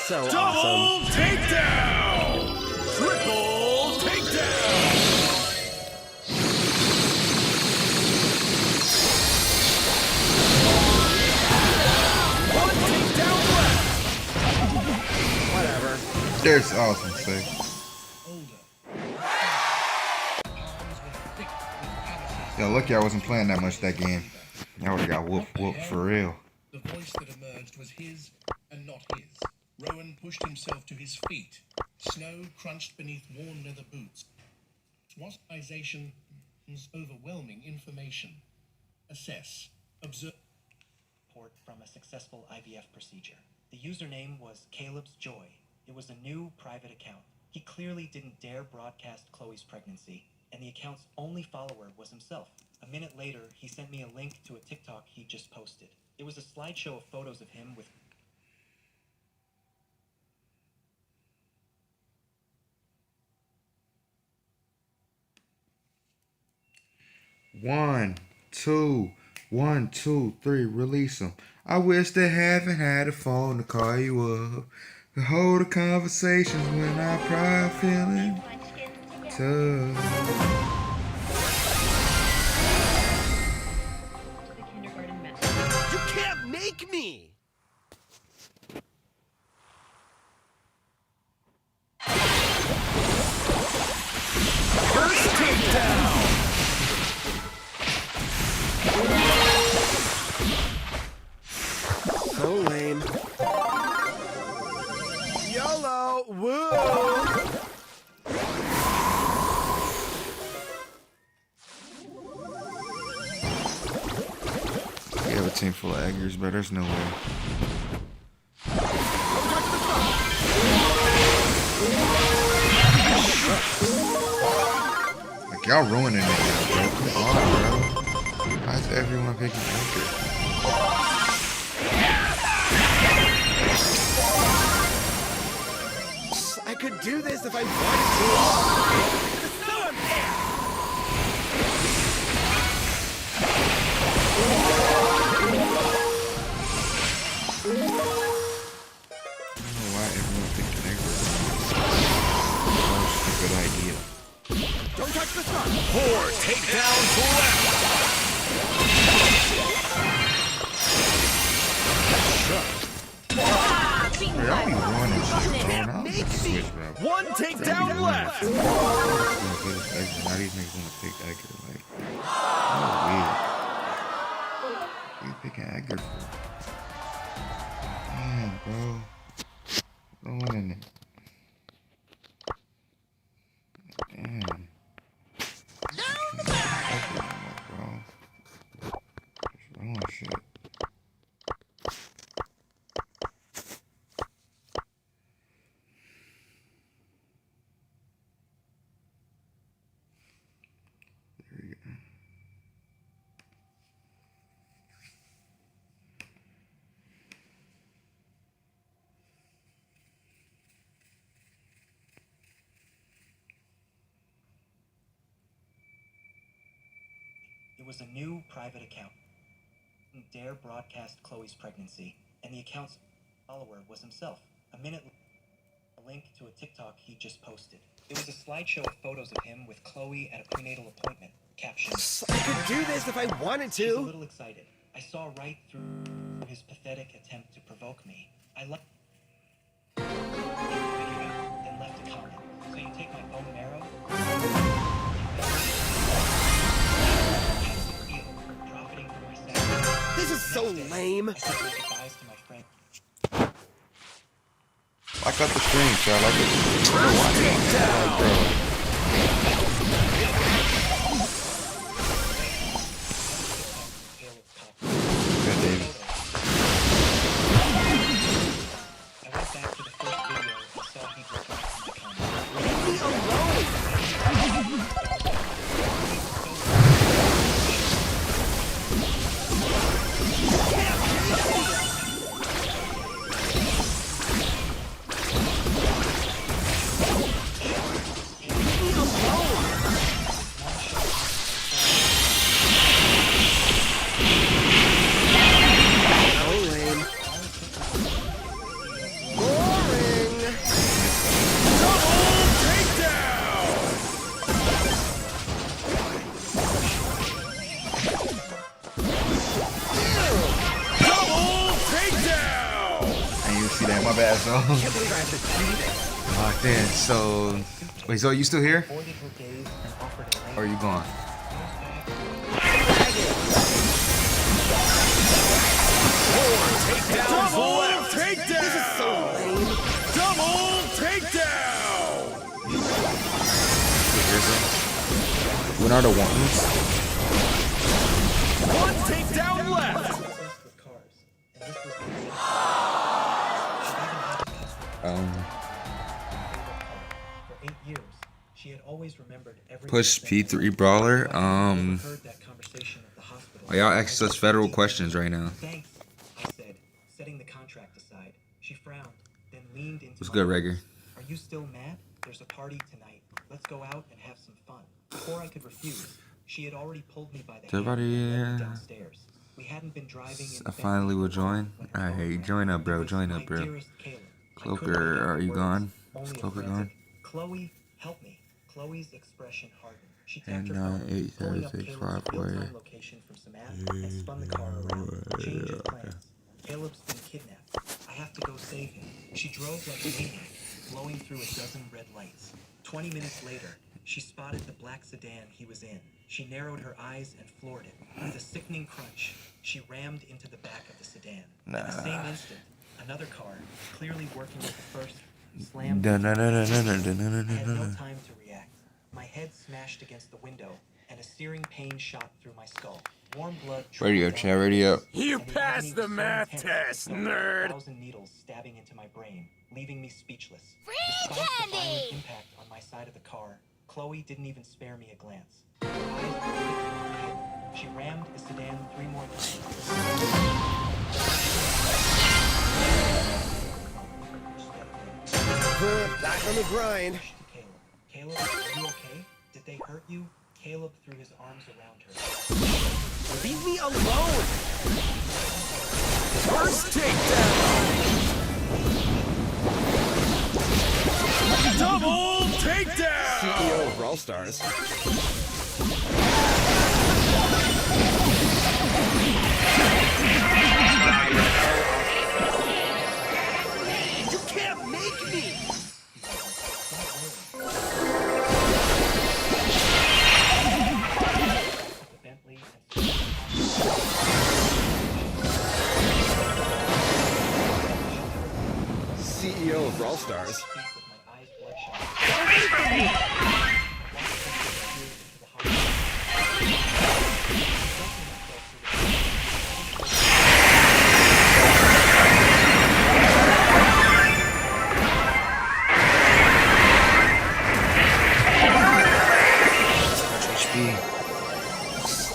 So awesome. Takedown! Triple takedown! One takedown left! Whatever. There's awesome sick. Yo, lucky I wasn't playing that much that game. I would've got whooped for real. The voice that emerged was his and not his. Rowan pushed himself to his feet. Snow crunched beneath worn leather boots. Waspization's overwhelming information. Assess. Observe. Report from a successful IVF procedure. The username was Caleb's Joy. It was a new private account. He clearly didn't dare broadcast Chloe's pregnancy, and the account's only follower was himself. A minute later, he sent me a link to a TikTok he just posted. It was a slideshow of photos of him with 1, 2, 1, 2, 3, release them. I wish they haven't had a phone to call you up. To hold the conversations when I cry feeling tough. You can't make me! First takedown! So lame. YOLO! Woo! We have a team full of eggers, but there's no way. Like, y'all ruining it now, bro. Come on, bro. Why is everyone picking egger? I could do this if I wanted to. It's so unfair. I don't know why everyone thinks egger is a good idea. Don't touch the sun. 4 takedowns left. Bro, I be wanting shit, bro. Now I'm just switch, bro. One takedown left. Now these niggas wanna pick Edgar, like, oh, weird. What you picking Edgar for? Damn, bro. Don't want in it. Damn. Edgar no more, bro. Just wrong shit. It was a new private account. Dare broadcast Chloe's pregnancy, and the account's follower was himself. A minute later, a link to a TikTok he just posted. It was a slideshow of photos of him with Chloe at a prenatal appointment. Caption: I could do this if I wanted She's a to. little excited. I saw right through his pathetic attempt to provoke me. I left. Then left a comment. So you take my bone marrow? This is so lame. I said my goodbyes to my friend. Lock up the stream, bro. Lock up the stream. Bro, watch it. Bro. Good, David. I went back to the first video and saw he replied to the comment. Leave me alone. My bad, so. Locked in. So, wait. So you still here? Or are you gone? Double takedown! This is so lame. Double takedown! When are the ones? One takedown left. For 8 years, she had always remembered every Push P3 Brawler. Y'all asked us federal questions right now. Thanks, I said, setting the contract aside. She frowned, then leaned into What's my good, arms. Rager? Are you still mad? There's a party tonight. Let's go out and have some fun. Before I could refuse, she had already pulled me by the hand Everybody, and led me downstairs. We hadn't been driving in I finally will join. Alright, join up, bro. Join up, bro. Cloaker, are you gone? Is Cloaker gone? Chloe, help me. Chloe's expression hardened. She tapped 10, her 9, phone, 8, pulling 7, up 6, Caleb's 5, 4. real-time location from some app and spun the car around. Changed his plans. Caleb's been kidnapped. I have to go save him. She drove like a maniac, blowing through a dozen red lights. 20 minutes later, she spotted the black sedan he was in. She narrowed her eyes and floored it. With a sickening crunch, she rammed into the back of the sedan. At the same instant, another car, clearly working with the first, slammed. I had no time to react. My head smashed against the window, and a searing pain shot through my skull. Warm blood. Radio, chat, radio. You passed the math test, nerd. 1,000 needles stabbing into my brain, leaving me speechless. Free Despite the violent candy! impact on my side of the car, Chloe didn't even spare me a glance. Her eyes were quick and hidden. She rammed the sedan 3 more times. Back on the grind. Caleb, are you okay? Did they hurt you? Caleb threw his arms around her. Leave me alone. First takedown. Double takedown. CEO of Brawl Stars. Stars.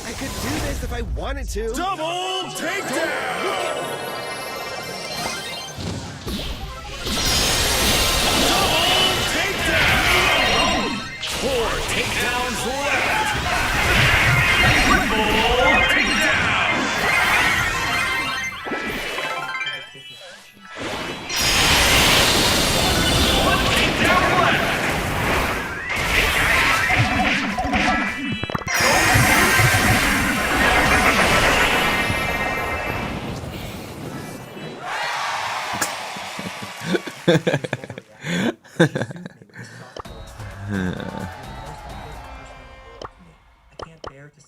I could do this if I wanted to. Double takedown! Double takedown! 4 takedowns left. Triple takedown! One takedown left.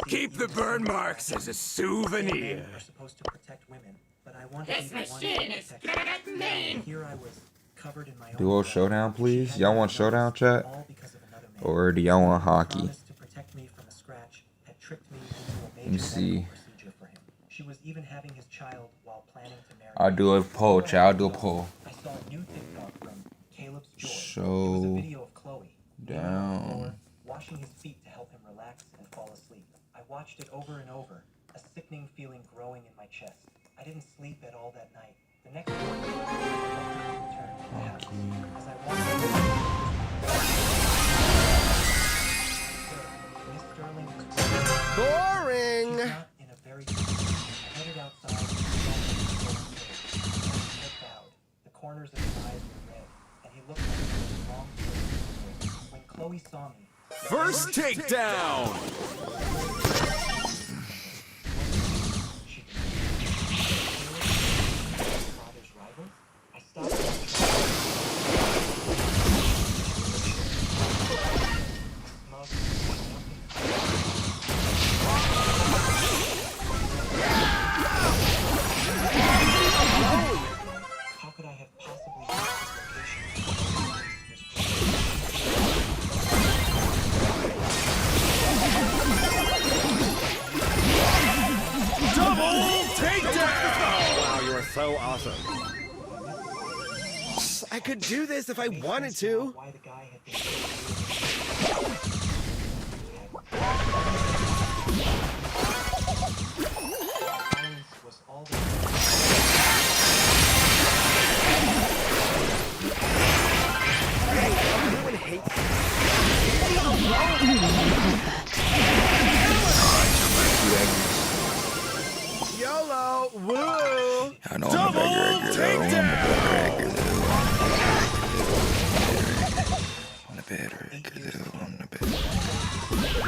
Keep the burn marks as a souvenir. We're supposed to protect women, but I wanted this machine is better than me. Here I was, covered in my own Duo blood. showdown, please. She Y'all had want me showdown, chat? all because of another man. Or do y'all want hockey? Promised to protect me from a scratch, had tricked me into a Let me major see. medical procedure for him. She was even having his child while planning to marry I'll me. do a poll, chat. I'll do a poll. I saw a new TikTok from Caleb's Joy. It was a Show video of Chloe laying on the floor, down. washing his feet to help him relax and fall asleep. I watched it over and over, a sickening feeling growing in my chest. I didn't sleep at all that night. The next morning, I returned to the house. As I walked in, Miss Sterling was Boring! She's not in a very good mood. I headed outside and saw him his head bowed. The corners of his eyes were red, and he looked like he was long for his When Chloe saw me, First takedown! she father's rival. I stopped. How could I have possibly Double takedown! Wow, you are so awesome. I could do this if I wanted to. why the guy had been violence was all the Everyone hates YOLO! Woo! I know I'm a beggar, I'm a better, I'm a better.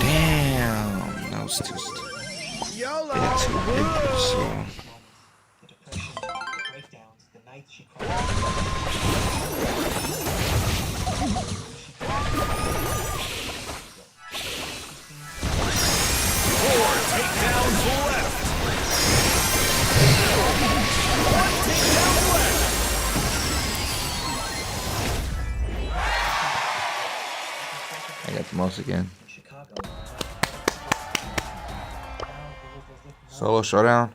Damn, that was too. YOLO! That's too big, so. the depression, the breakdowns, the nights she cried. Four takedowns left. One takedown left. I got the most again. Solo showdown.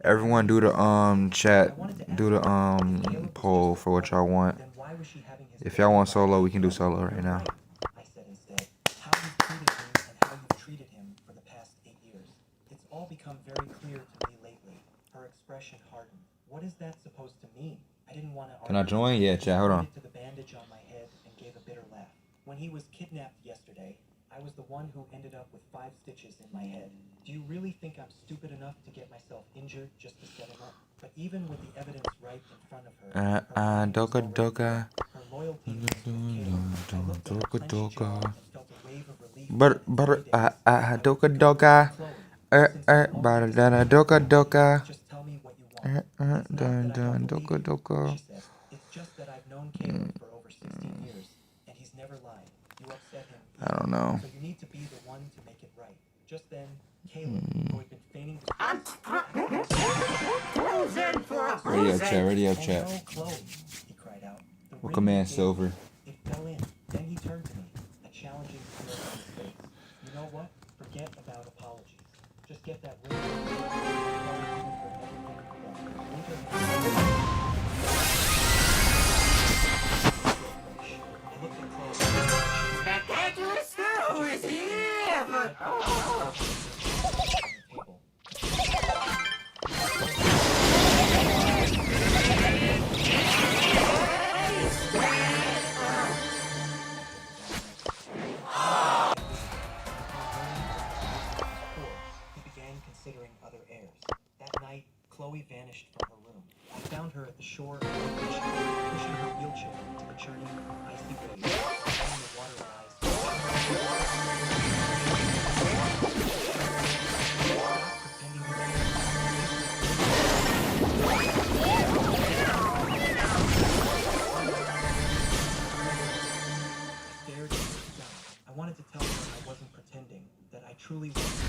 Everyone do the chat, do the poll for what y'all want. If y'all want solo, we can do solo right now. I said instead, how you've treated him and how you've treated him for the past 8 years. It's all become very clear to me lately. Her expression hardened. What is that supposed to mean? I didn't want to Can I join? Yeah, chat, hold on. to the bandage on my head and gave a bitter laugh. When he was kidnapped yesterday, I was the one who ended up with 5 stitches in my head. Do you really think I'm stupid enough to get myself injured just to set him up? But even with the evidence right in front of her, Doka doka. her loyalty was with Caleb. I looked at her Doka clenched jaw doka. and felt a wave of relief. Doka doka. Bada doka doka. Just tell me what you want. Dun dun doka doka. She said, it's just that I've known Caleb for over 16 years, and he's never lied. You upset him. I don't know. So you need to be the one to make it right. Just then, Caleb, who had been feigning Radio Oh chat. no, Chloe, he cried out. The Welcome ring in, gave- Silver. It fell in. Then he turned to me, a challenging look on his face. You know what? Forget about apologies. Just get that ring. I looked at Chloe. He began considering other heirs. That night, Chloe vanished from her room. I found her at the shore of Lake Michigan, pushing her wheelchair into the churning, icy waves, letting the water rise. Stared at her sky. I wanted to tell her I wasn't pretending, that I truly was.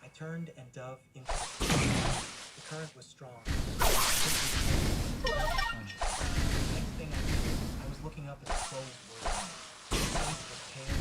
I turned and dove into the sea. The current was strong. Next thing I knew, I was looking up at Chloe's blue eyes. Her face was pale.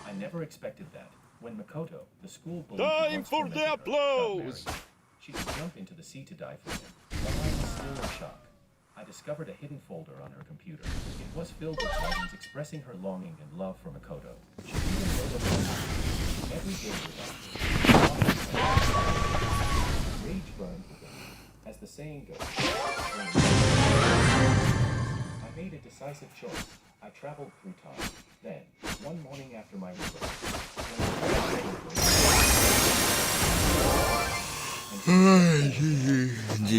I never expected that. When Makoto, the school bully... Time for the applause! She would jump into the sea to die for him. While I was still in shock, I discovered a hidden folder on her computer. It was filled with writings expressing her longing and love for Makoto. She even wrote a letter. Every day with us. Rage burned within me. As the saying goes, I made a decisive choice. I traveled through time. Then, one morning after my rebirth,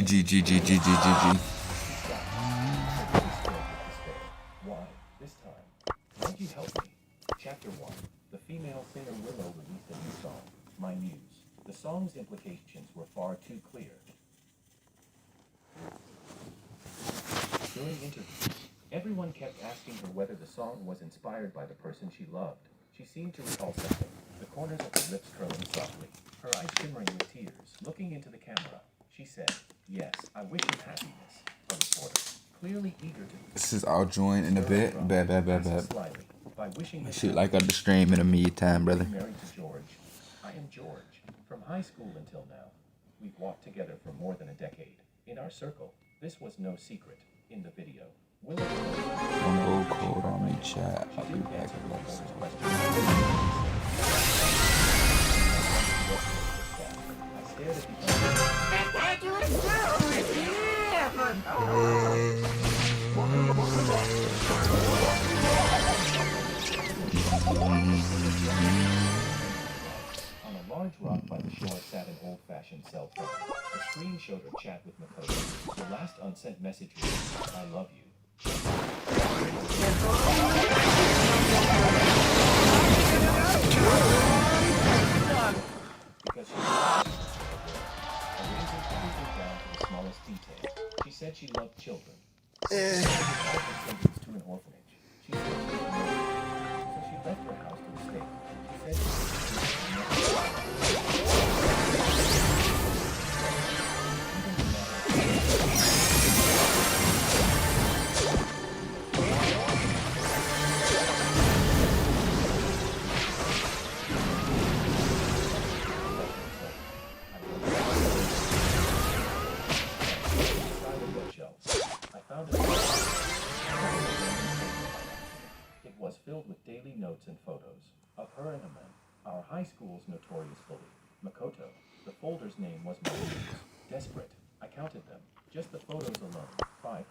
GG. Why? This time. Won't you help me? Chapter 1. The female singer Willow released a new song, My Muse. The song's implications were far too clear. During interviews, everyone kept asking her whether the song was inspired by the person she loved. She seemed to recall something, the corners of her lips curling softly, her eyes shimmering with tears, looking into the camera. She said, "Yes, I wish you happiness," a reporter, clearly eager to... This is all join in a bit. Bad. Slyly, by wishing him Shoot like on the stream in the meantime, brother. married to George. I am George. From high school until now, we've walked together for more than a decade. In our circle, this was no secret. In the video, Willow... Don't go cold on me, chat. I'll be back. I stared at On a large rock by the shore sat an old-fashioned cell phone. The screen showed her chat with Makoto. The last unsent message was, "I love you." Because she was erasing everything down to the smallest detail. She said she loved children. To an orphanage. She said she was married. So she left her house to the state. She said daily notes and photos of her and Amen, our high school's notorious bully, Makoto. The folder's name was Makoto's. Desperate, I counted them. Just the photos alone, 500.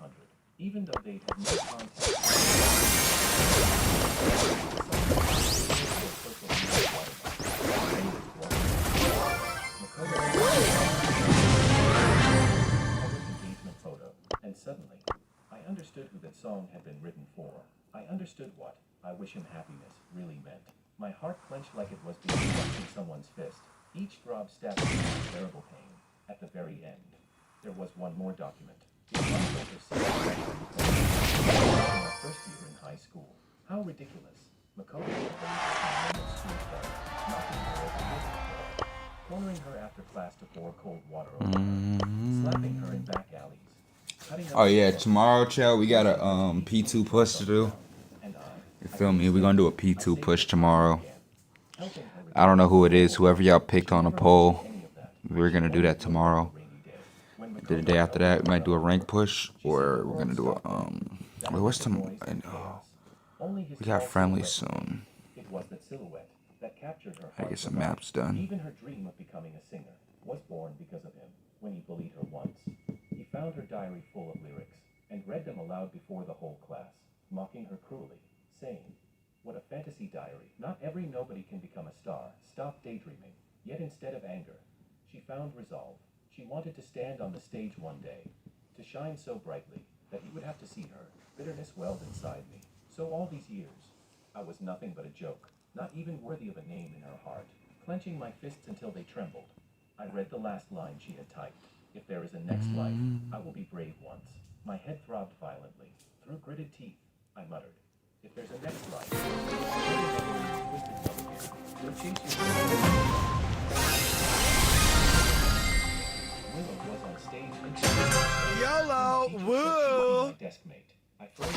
Even though they'd had no contact. Engagement photo, and suddenly, I understood who that song had been written for. I understood what "I wish him happiness" really meant. My heart clenched like it was being crushed in someone's fist. Each throb stabbed me with terrible pain. At the very end, there was one more document. It was my first year in high school. How ridiculous. Makoto school started, knocking her over the floor, cornering her after class to pour cold water over her, slapping her in back alleys, cutting up. Oh yeah, tomorrow, Chell, we got a P2 push to do. You feel me? We're gonna do a P2 push tomorrow. I don't know who it is, whoever y'all picked on a poll. We're gonna do that tomorrow. The day after that, we might do a rank push, or we're gonna do a what's tomorrow? We got friendly soon. It was that silhouette that captured her. I get some maps done. Even her dream of becoming a singer was born because of him. When he bullied her once, he found her diary full of lyrics and read them aloud before the whole class, mocking her cruelly, saying, "What a fantasy diary. Not every nobody can become a star. Stop daydreaming." Yet instead of anger, she found resolve. She wanted to stand on the stage one day, to shine so brightly that he would have to see her. Bitterness welled inside me. So all these years, I was nothing but a joke, not even worthy of a name in her heart. Clenching my fists until they trembled, I read the last line she had typed. "If there is a next life, I will be brave once." My head throbbed violently. Through gritted teeth, I muttered, "If there's a next life, twisted love again. Go chase your Willow was on stage in YOLO! Woo! my desk mate. I froze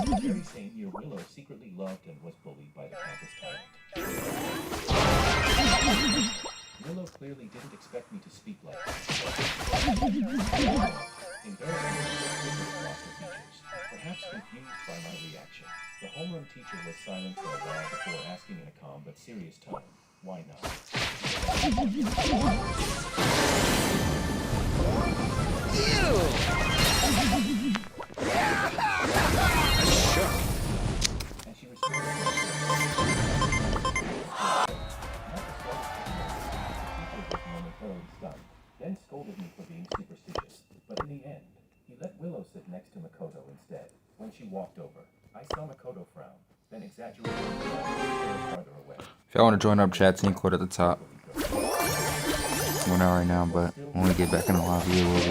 the very same year Willow secretly loved and was bullied by the campus tyrant. Willow clearly didn't expect me to speak like that. Perhaps confused by my reaction. The homeroom teacher was silent for a while before asking in a calm but serious tone, "Why not?" And she responded. Momentarily stunned, then scolded me for being superstitious. But in the end, he let Willow sit next to Makoto instead. When she walked over, I saw Makoto frown, then exaggerate farther away. If y'all want to join up, chat team code at the top. We're not right now, but when we get back in the lobby, it will be.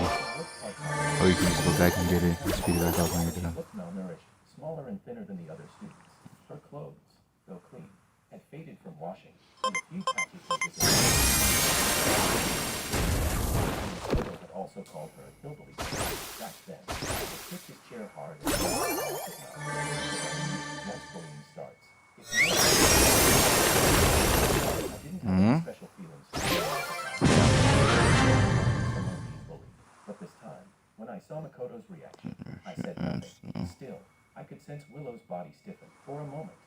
Or you can just go back and get it and speed it back up when you're done. Looked malnourished, smaller and thinner than the other students. Her clothes, though clean, had faded from washing, and a few patches of Makoto had also called her a hillbilly. Back then, he kicked his chair hard and once bullying starts. I didn't have any special feelings for someone being bullied. But this time, when I saw Makoto's reaction, I said nothing. Still, I could sense Willow's body stiffen for a moment.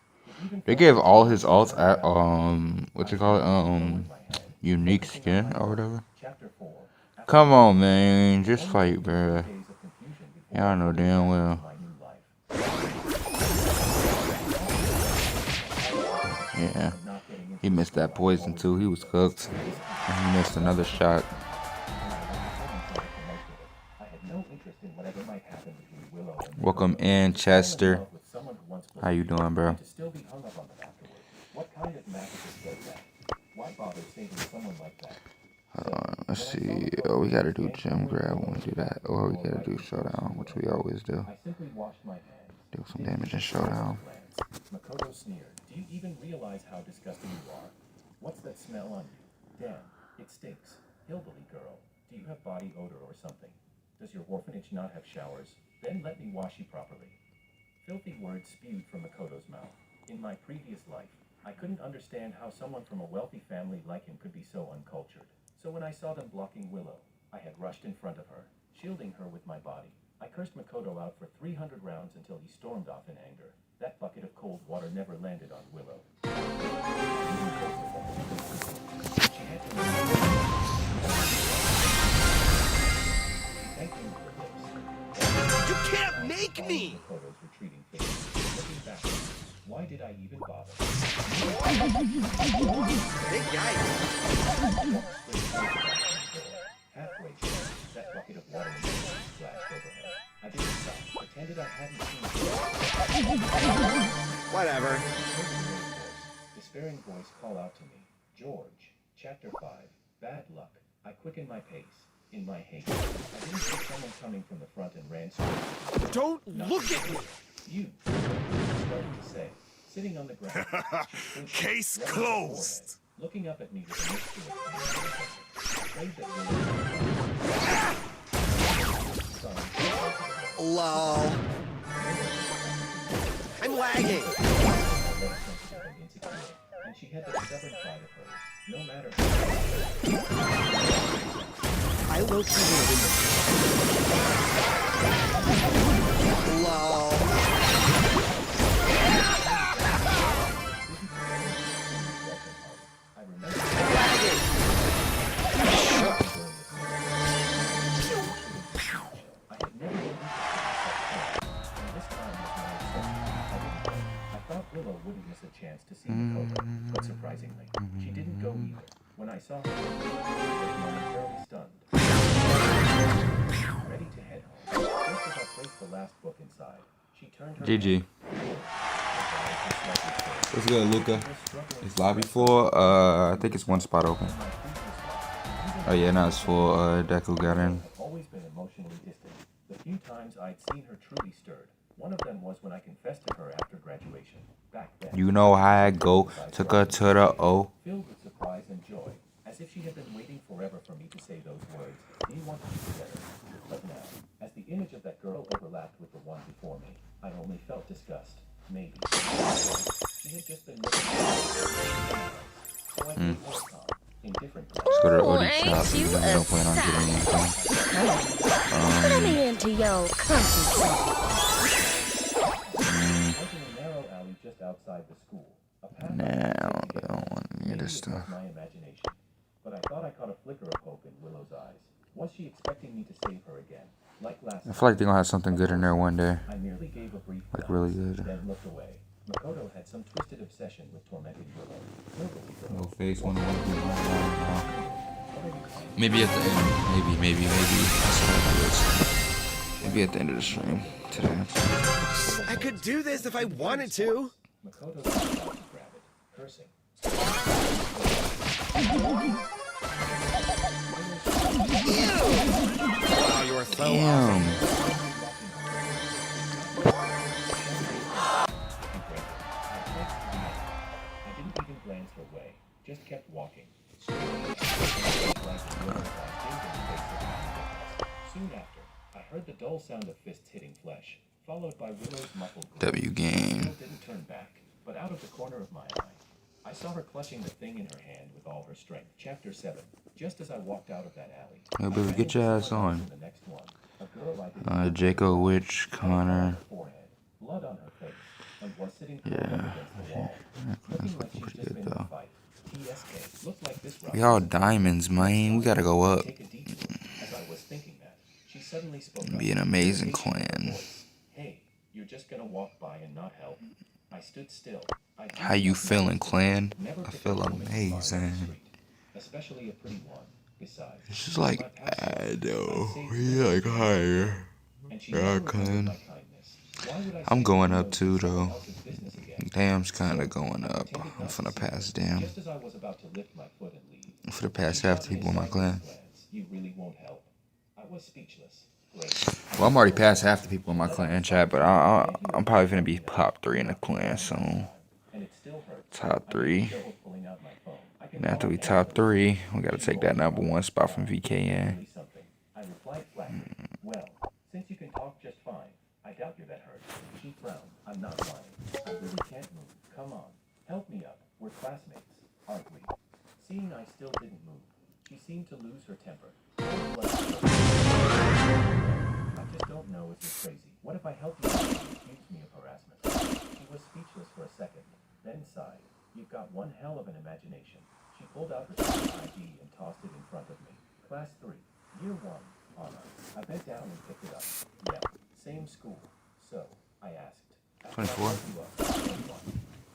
They gave all his alts at what you call it, unique skin or whatever. Come on, man, just fight, bruh. Y'all know damn well. Yeah, he missed that poison too. He was cooked, and he missed another shot. Welcome in, Chester. How you doing, bro? Let's see. Oh, we gotta do gym grab when we do that, or we gotta do showdown, which we always do. Do some damage in showdown. Makoto sneered. "Do you even realize how disgusting you are? What's that smell on you? Damn, it stinks. Hillbilly girl, do you have body odor or something? Does your orphanage not have showers? Then let me wash you properly." Filthy words spewed from Makoto's mouth. In my previous life, I couldn't understand how someone from a wealthy family like him could be so uncultured. So when I saw them blocking Willow, I had rushed in front of her, shielding her with my body. I cursed Makoto out for 300 rounds until he stormed off in anger. That bucket of cold water never landed on Willow. She had to thank him for this. You can't make me! Makoto's retreating face, looking back. Why did I even bother? Big yikes! Halfway through, that bucket of water splashed over her. I didn't stop, pretended I hadn't seen it. Whatever. Despairing voice call out to me. George, Chapter 5, Bad Luck. I quickened my pace. In my haste, I didn't see someone coming from the front and ran straight. Don't look at me! You, started to say, sitting on the ground. Case closed. Looking up at me with a mixture of afraid that Lol. I'm lagging. And she had that stubborn pride of hers. No matter I low-key lol. Willow wouldn't miss a chance to see Makoto, but surprisingly, she didn't go either. When I saw her, I was momentarily stunned. Ready to head home. Just as I placed the last book inside, she turned her GG. What's good, Luca? Is lobby full? I think it's one spot open. Oh yeah, no, it's full. Deku got in. Always been emotionally distant. The few times I'd seen her truly stirred. One of them was when I confessed to her after graduation. Back then, You know how I go. Took her to the O. filled with surprise and joy, as if she had been waiting forever for me to say those words. We want to be together. But now, as the image of that girl overlapped with the one before me, I only felt disgust. Maybe. She had just been looking at me. So I gave her calm, in different Let's go to the OD shop. We don't plan on getting anything. Let me into your comfy zone. Just outside the school. Now, I don't want any of this stuff. My imagination, but I thought I caught a flicker of hope in Willow's eyes. Was she expecting me to save her again? Like last I feel like they're gonna have something good in there one day. I merely gave a brief Like really good. then looked away. Makoto had some twisted obsession with tormenting Willow. No face, one. Maybe at the end. Maybe. That's what I was. Maybe at the end of the stream today. I could do this if I wanted to. Makoto was about to grab it, cursing. Wow, you are so Damn. I didn't even glance her way, just kept walking. Soon after, I heard the dull sound of fists hitting flesh, followed by Willow's muffled groan. W game. Willow didn't turn back, but out of the corner of my eye, I saw her clutching the thing in her hand with all her strength. Chapter 7. Just as I walked out of that alley, Hey, baby, get your ass on. the next one, a girl I didn't Jacob, Witch, Connor. forehead, blood on her face, and was sitting Yeah. against the wall, looking like she'd Pretty just good been in a though. fight. TSK looked like this round. We all diamonds, man. We gotta go up. Take a detour. As I was thinking that, she suddenly spoke Be up. an amazing Irritation in her clan. voice. Hey, you're just gonna walk by and not help? I stood still. I How you feeling, clan? never I picked feel a woman in the amazing. street, especially a pretty one. Besides, It's just like, my past I life, know. I saved We her like higher. and she Yeah, never remembered clan. my kindness. Why would I I'm say going no up to too, someone though. else's business again? Damn's kinda going up. Pretended I'm not finna to see pass her. damn. Just as I was about to lift my foot and leave, I'm finna pass she half shot the me a people in my clan. sideways glance. You really won't help. I was speechless. Great. Well, I'm already past half the people in my clan chat, but I'm probably gonna be top 3 in the clan soon. And it still hurts. Top 3. Still pulling out my phone. I can And after we call top 3, we gotta take that number 1 spot from VKN. really something. I replied flatly. Well, since you can talk just fine, I doubt you're that hurt. She frowned. I'm not lying. I really can't move. Come on. Help me up. We're classmates, aren't we? Seeing I still didn't move, she seemed to lose her temper. Cold blood if I help you accuse me of harassment? She was speechless for a second, then sighed. You've got one hell of an imagination. She pulled out her student ID and tossed it in front of me. Class 3, Year 1, honor. I bent down and picked it up. Yeah, same school. So, I asked. 24.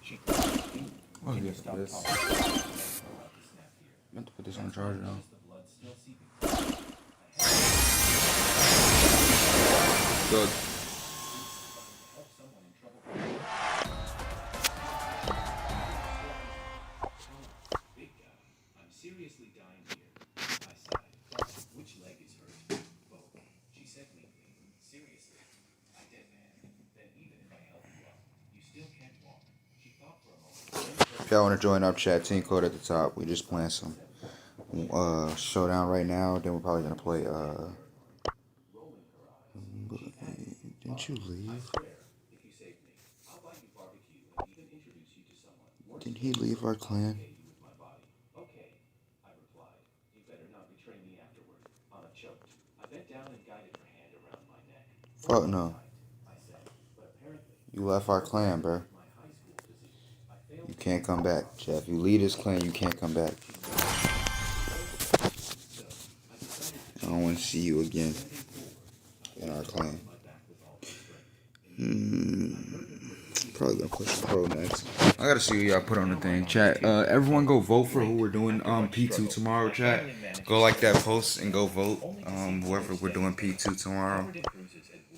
She cried. Oh, yes, it is. I meant to put this on charger now. Good. Big guy, I'm seriously dying here. I sighed. Which leg is hurt? Both. She said meekly. Seriously. I deadpanned. Then even if I help you up, you still can't walk. She thought for a moment. If y'all want to join our chat, team code at the top. We just playing some showdown right now. Then we're probably gonna play Didn't you leave? Didn't he leave our clan? Okay, I replied. You better not betray me afterward. Anna choked. I bent down and guided her hand around my neck. Fuck no. You left our clan, bro. You can't come back, Jeff. You leave this clan, you can't come back. I don't want to see you again in our clan. Probably gonna push pro next. I gotta see what y'all put on the thing. Chat. Everyone go vote for who we're doing P2 tomorrow, chat. Go like that post and go vote. Whoever we're doing P2 tomorrow.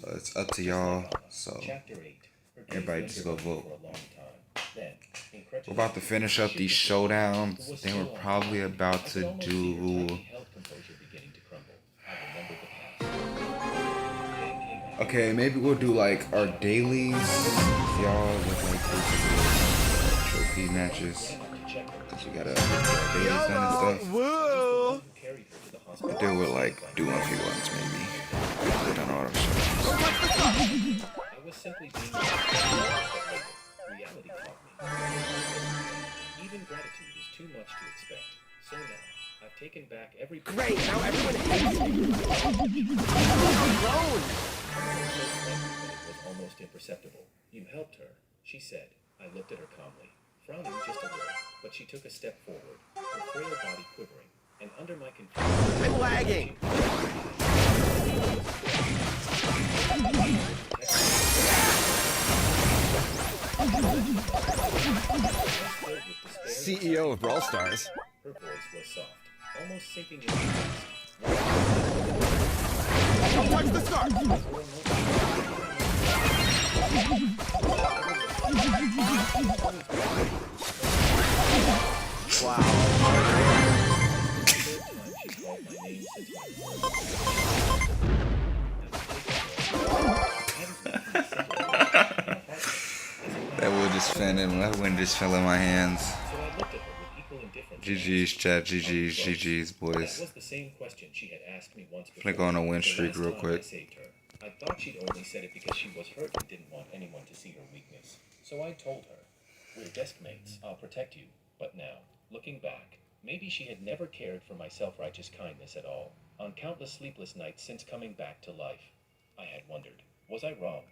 It's up to y'all. So everybody just go vote. We're about to finish up these showdowns. Then we're probably about to do. Okay, maybe we'll do like our dailies, y'all, with like trophy matches. Cause we gotta get our dailies done and stuff. We'll deal with like doing a few ones maybe. We've done all our shows. I was simply being reality caught me. Even gratitude is too much to expect. So now, I've taken back every... Great, now everyone hates me! Alone! It was almost imperceptible. You helped her, she said. I looked at her calmly, frowning just a little, but she took a step forward, her frail body quivering, and under my confusion... I'm lagging! CEO of Brawl Stars. Her voice was soft, almost sinking into my chest. Don't touch the scarf! Wow. That would just fell in. That wouldn't just fell in my hands. GG's, chat. GG's, boys. That was the same question she had asked me once before. I'm gonna go on a win streak real quick. I thought she'd only said it because she was hurt and didn't want anyone to see her weakness. So I told her, we're desk mates, I'll protect you. But now, looking back, maybe she had never cared for my self-righteous kindness at all. On countless sleepless nights since coming back to life, I had wondered, was I wrong?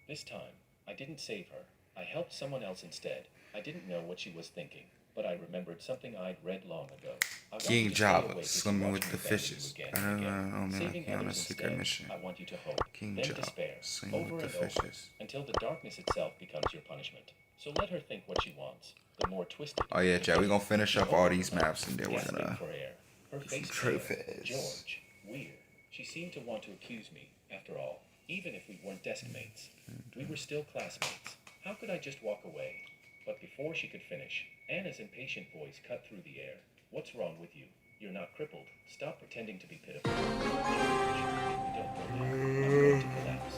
This time, I didn't save her. I helped someone else instead. I didn't know what she was thinking, but I remembered something I'd read long ago. King Java, swimming with the fishes. I don't know, man. He on a secret mission. I want you to hope, King then Java, despair, swimming with the over, fishes. until the darkness itself becomes your punishment. So let her think what she wants. The more twisted. Oh yeah, chat. We're gonna finish up all these maps and then we're Gasping gonna for air. Her get some face trophies. George, weird. She seemed to want to accuse me, after all. Even if we weren't desk mates, we were still classmates. How could I just walk away? But before she could finish, Anna's impatient voice cut through the air. What's wrong with you? You're not crippled. Stop pretending to be pitiful. George, if we don't go now, I'm going to collapse.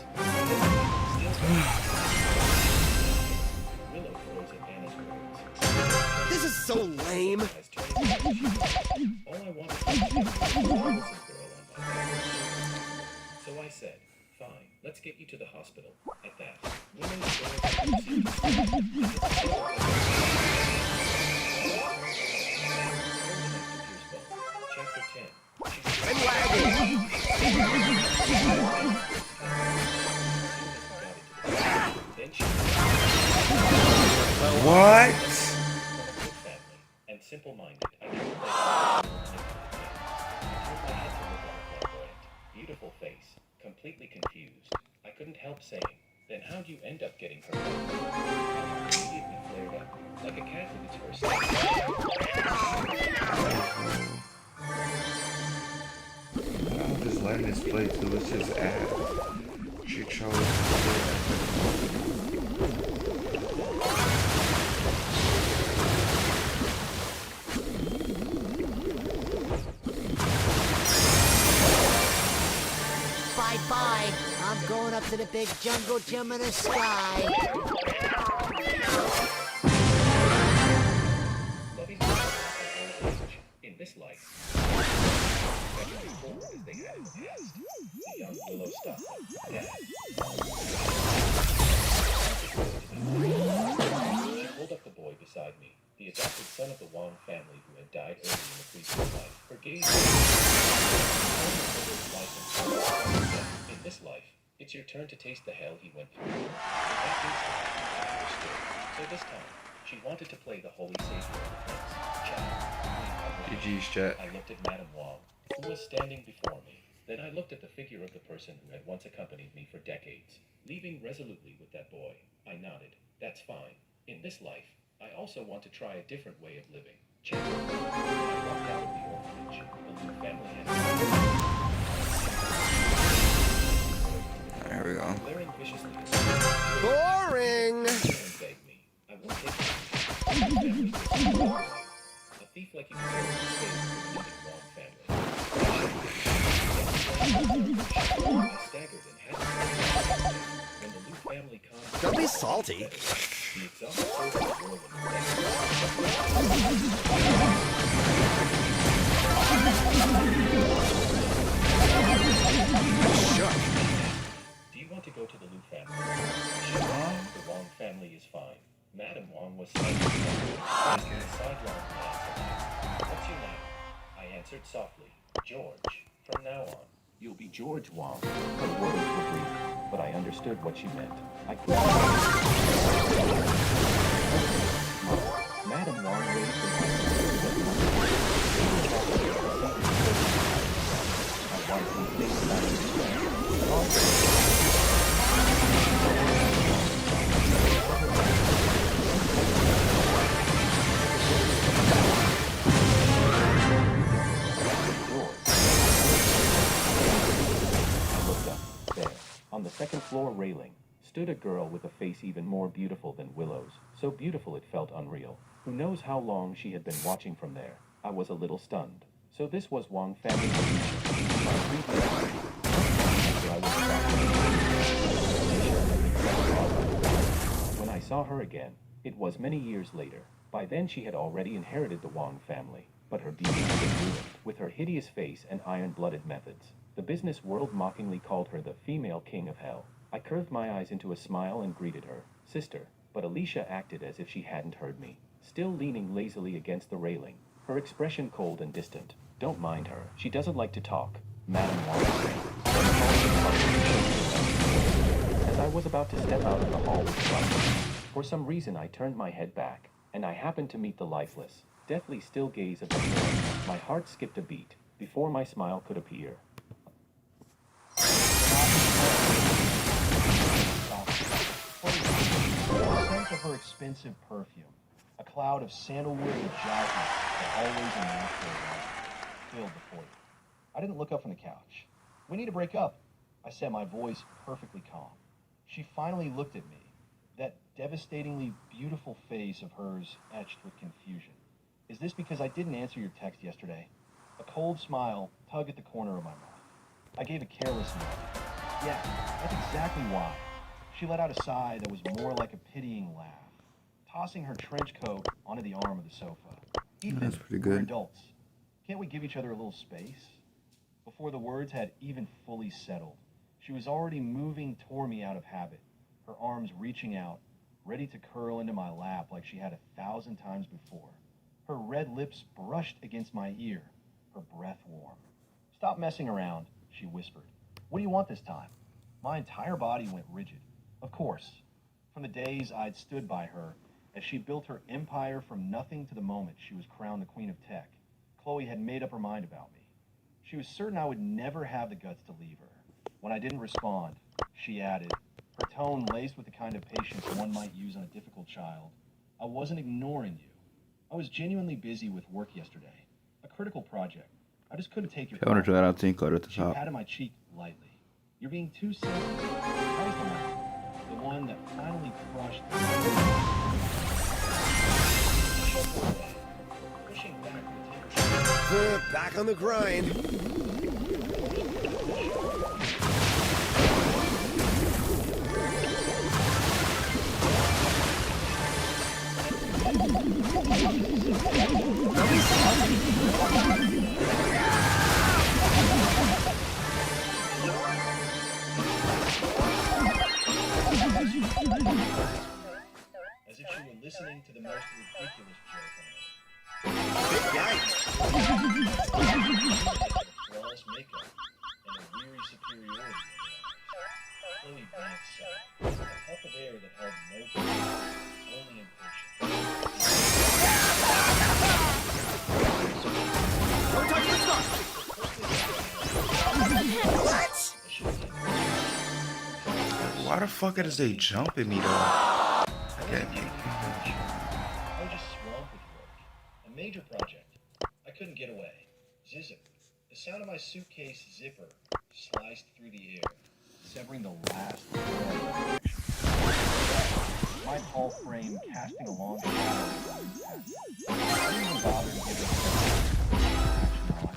Willow froze at Anna's words. This is so lame! All I wanted was to get a girl on my back. So I said, fine, let's get you to the hospital. At that, Willow's girl seemed to Chapter 10. I'm lagging! What? From a good family and simple-minded, I turned my head to look at her flamboyant, beautiful face, completely confused. I couldn't help saying, then how'd you end up getting her? I immediately flared up, like a cat with its first I'm just letting this play too. It's just ass. She chose to Bye-bye. I'm going up to the big jungle gym in the sky. In this life, as they had in the past, the young Willow stopped them. Dad. She pulled up the boy beside me, the adopted son of the Wong family who had died early in the previous life. Her gaze in this life, it's your turn to taste the hell he went through. That instant, I understood. So this time, she wanted to play the holy savior of the prince. GG's chat. I looked at Madame Wong, who was standing before me. Then I looked at the figure of the person who had once accompanied me for decades, leaving resolutely with that boy. I nodded. That's fine. In this life, I also want to try a different way of living. Check. When I walked out of the orphanage, the Liu family had... There we go. Glaring viciously. Boring! Begged me. I won't take it. A thief like you deserve to stay with the Wong family. I staggered and had to when the Liu family comes. Don't be salty. The exhausted whirlwind. Do you want to go to the Liu family? The Wong family is fine. Madame Wong was slightly asking a sidelong glance at us. What's your name? I answered softly, George. From now on, you'll be George Wong. Her words were brief, but I understood what she meant. I couldn't. Madame Wong raised her on the second floor railing stood a girl with a face even more beautiful than Willow's, so beautiful it felt unreal. Who knows how long she had been watching from there? I was a little stunned. So this was Wong family. When I saw her again, it was many years later. By then she had already inherited the Wong family, but her beauty had been ruined with her hideous face and iron-blooded methods. The business world mockingly called her the female king of hell. I curved my eyes into a smile and greeted her, sister, but Alicia acted as if she hadn't heard me, still leaning lazily against the railing, her expression cold and distant. Don't mind her, she doesn't like to talk, Madame Wong said. As I was about to step out of the hall with the lifeless, for some reason I turned my head back, and I happened to meet the lifeless, deathly still gaze of the girl. My heart skipped a beat before my smile could appear. The scent of her expensive perfume, a cloud of sandalwood and jasmine that always a natural light filled before you. I didn't look up from the couch. We need to break up, I said, my voice perfectly calm. She finally looked at me, that devastatingly beautiful face of hers etched with confusion. Is this because I didn't answer your text yesterday? A cold smile tugged at the corner of my mouth. I gave a careless nod. Yeah, that's exactly why. She let out a sigh that was more like a pitying laugh, tossing her trench coat onto the arm of the sofa. That's pretty We're good. adults. Can't we give each other a little space? Before the words had even fully settled, she was already moving toward me out of habit, her arms reaching out, ready to curl into my lap like she had 1,000 times before. Her red lips brushed against my ear, her breath warm. Stop messing around, she whispered. What do you want this time? My entire body went rigid. Of course, from the days I'd stood by her As she built her empire from nothing to the moment she was crowned the Queen of Tech, Chloe had made up her mind about me. She was certain I would never have the guts to leave her. When I didn't respond, she added, her tone laced with the kind of patience one might use on a difficult child, I wasn't ignoring you. I was genuinely busy with work yesterday. A critical project. I just couldn't take your call. She patted my cheek lightly. You're being too sensitive. How's the one? The one that finally crushed pushing back the temperature. Back on the grind. As if she were listening to the most ridiculous joke on earth. Flawless makeup and a weary superiority in her eyes. Chloe glanced south, a puff of air that held no fear, only impatience. Don't touch the stuff! What? Why the fuck is they jumping me though? I was just swamped with work. A major project. I couldn't get away. Zizip. The sound of my suitcase zipper sliced through the air, severing the last thread. My tall frame casting a long shadow. I didn't even bother to give it action on.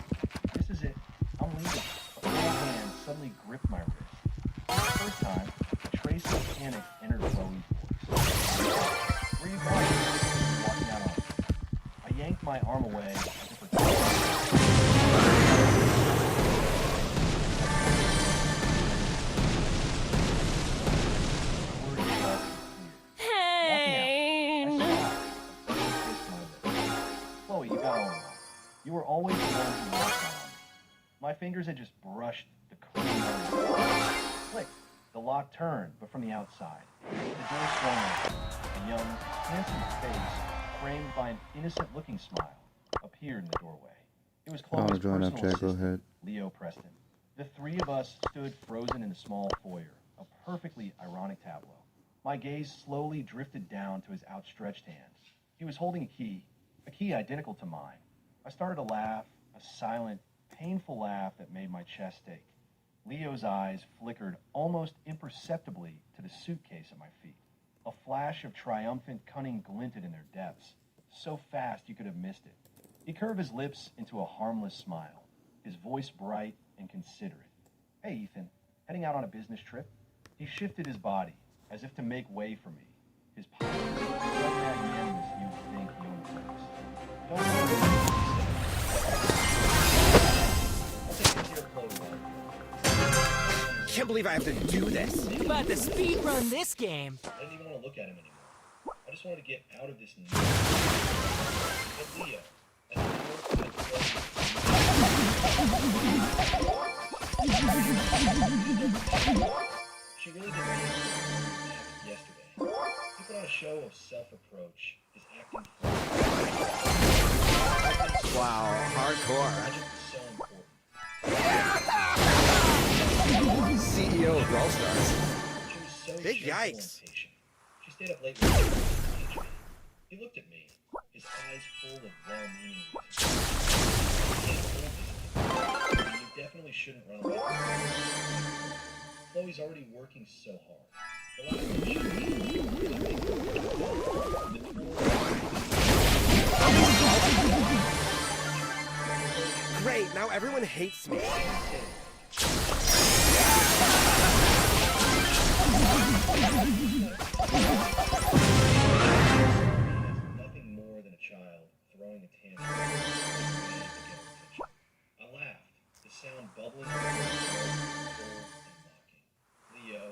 This is it. I'm leaving. A cold hand suddenly gripped my wrist. For the first time, a trace of panic entered Chloe's voice. Where are you going? Walking out on me. I yanked my arm away as if her Chloe, you got all wrong. You were always the one who walked out on me. My fingers had just brushed the cream on the click. The lock turned, but from the outside. The door swung open. A young, handsome face, framed by an innocent-looking smile, appeared in the doorway. It was Chloe's personal assistant, Leo Preston. The three of us stood frozen in the small foyer, a perfectly ironic tableau. My gaze slowly drifted down to his outstretched hand. He was holding a key identical to mine. I started to laugh, a silent, painful laugh that made my chest ache. Leo's eyes flickered almost imperceptibly to the suitcase at my feet. A flash of triumphant cunning glinted in their depths, so fast you could have missed it. He curved his lips into a harmless smile, his voice bright and considerate. Hey, Ethan, heading out on a business trip? He shifted his body, as if to make way for me. His posture so magnanimous you'd think he owned the place. Don't worry, he said. I'll take this here clothes on. Can't believe I have to do this. About to speed run this game. I didn't even want to look at him anymore. I just wanted to get out of this now. But Leo, as the she really didn't act yesterday. He put on a show of self-approach, his acting Wow, hardcore. Magic was so important. CEO of Brawl Stars. She was so Big gentle yikes. and patient. She stayed up late with me to teach me. He looked at me, his eyes full of well-meaning reason. You definitely shouldn't run away from her. Chloe's already working so hard. The last thing she needs Great, now everyone hates me. nothing more than a child throwing a tantrum to get her attention. I laughed, the sound bubbling in my throat, cold and mocking. Leo,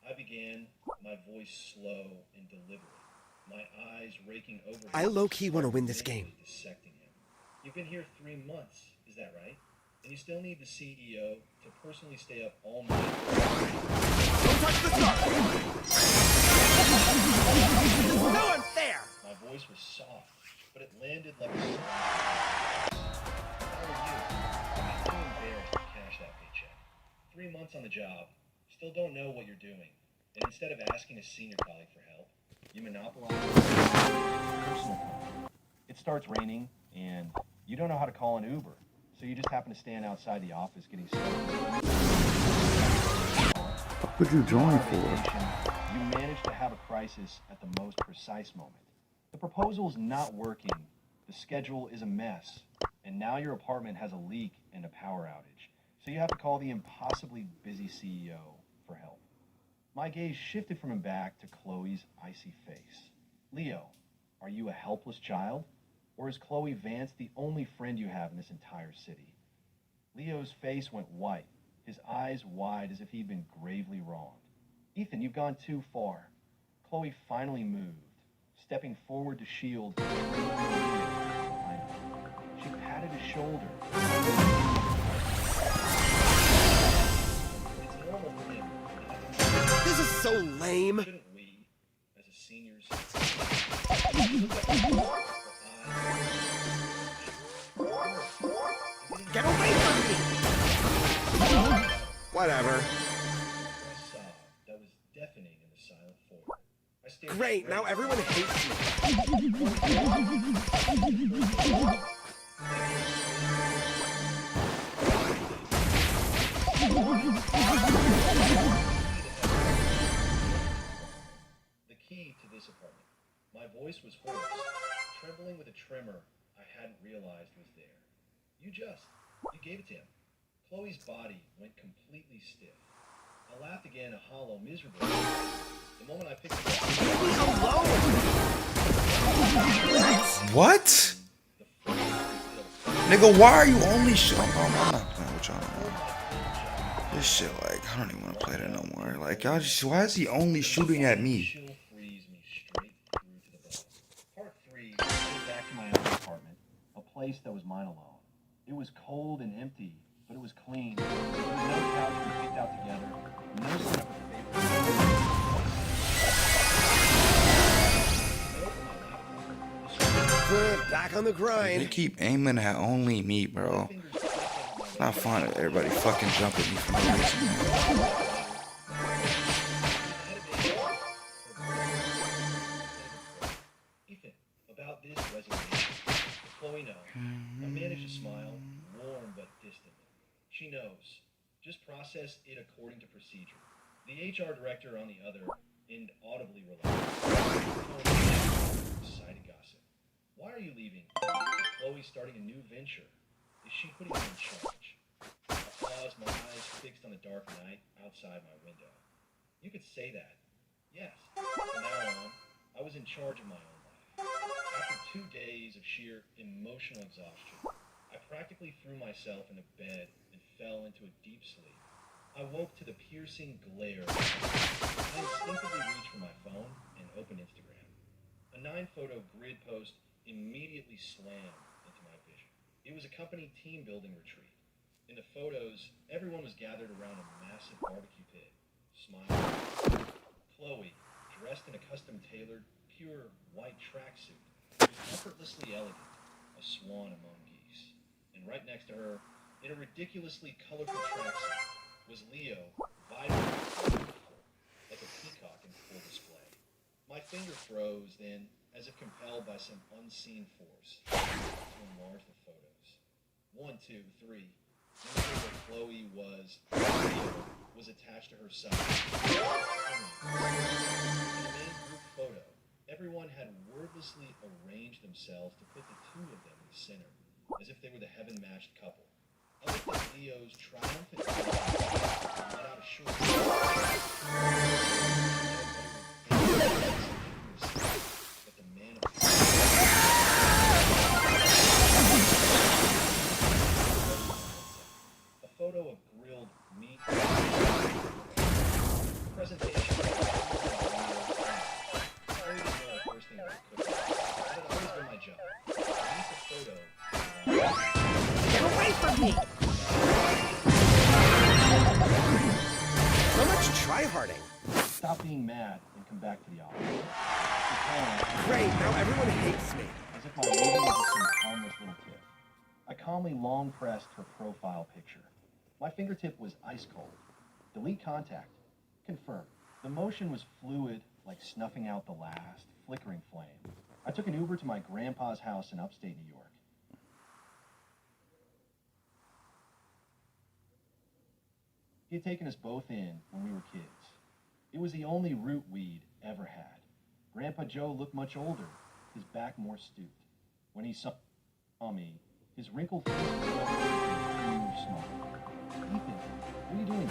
I began, my voice slow and deliberate, my eyes raking over. I low-key want to win this game. Dissecting him. You've been here 3 months, is that right? And you still need the CEO to personally stay up all night. Don't touch the stuff! So unfair! voice was soft, but it landed like a slap. How are you? I'm too embarrassed to cash that paycheck. 3 months on the job, still don't know what you're doing, and instead of asking a senior colleague for help, you monopolize personal time. It starts raining, and you don't know how to call an Uber, so you just happen to stand outside the office getting soaked. What would you join for? You manage to have a crisis at the most precise moment. The proposal's not working, the schedule is a mess, and now your apartment has a leak and a power outage, so you have to call the impossibly busy CEO for help. My gaze shifted from him back to Chloe's icy face. Leo, are you a helpless child? Or is Chloe Vance the only friend you have in this entire city? Leo's face went white, his eyes wide as if he'd been gravely wronged. Ethan, you've gone too far. Chloe finally moved, stepping forward to shield the trembling Leo behind her. She patted his shoulder. It's normal for him. This is so lame. Shouldn't we, as a seniors, Get away from me! Whatever. That was deafening in the silent foyer. I stared Great, now everyone hates The key to this apartment. My voice was hoarse, trembling with a tremor I hadn't realized was there. You gave it to him. Chloe's body went completely stiff. I laughed again, a hollow, miserable laugh. The moment I picked it up. What? Nigga, why are you only shooting? I'm not playing with y'all no more. This shit, like, I don't even want to play that no more. Like, y'all just, why is he only shooting at me? Part 3, I went back to my own apartment, a place that was mine alone. It was cold and empty, but it was clean. There was no couch we picked out together, no separate paper. Back on the grind. They keep aiming at only me, bro. It's not fun if everybody fucking jump at me for no reason, man. Ethan, about this reservation. Chloe knows. I managed to smile, warm but distant. She knows. Just process it according to procedure. The HR director on the other, inaudibly relaxed. Side gossip. Why are you leaving? Is Chloe starting a new venture? Is she putting you in charge? I paused, my eyes fixed on the dark night outside my window. You could say that. Yes. From now on, I was in charge of my own life. After 2 days of sheer emotional exhaustion, I practically threw myself into bed and fell into a deep sleep. I woke to the piercing glare. I instinctively reached for my phone and opened Instagram. A 9-photo grid post immediately slammed into my vision. It was a company team building retreat. In the photos, everyone was gathered around a massive barbecue pit, smiling. Chloe, dressed in a custom-tailored, pure white tracksuit, was effortlessly elegant, a swan among geese. And right next to her, in a ridiculously colorful tracksuit, was Leo, vibrant and beautiful, like a peacock in full display. My finger froze then, as if compelled by some unseen force, to enlarge the photos. 1, 2, 3. Remember where Chloe was, Leo was attached to her side. In the main group photo, everyone had wordlessly arranged themselves to put the two of them in the center, as if they were the heaven-matched couple. I looked at Leo's triumphant face and let out a short but the man of a photo of grilled meat. Presentation. I didn't know the first thing I could cook. That had always been my job. Beneath the photo. Get away from me! So much tryharding. Stop being mad and come back to the office. Great, now everyone hates me. As if my lady was just some harmless little tip. I calmly long pressed her profile picture. My fingertip was ice cold. Delete contact. Confirm. The motion was fluid, like snuffing out the last flickering flame. I took an Uber to my grandpa's house in upstate New York. He had taken us both in when we were kids. It was the only root we'd ever had. Grandpa Joe looked much older, his back more stooped. When he saw me, his wrinkled face was covered in a huge smile. Ethan, what are you doing?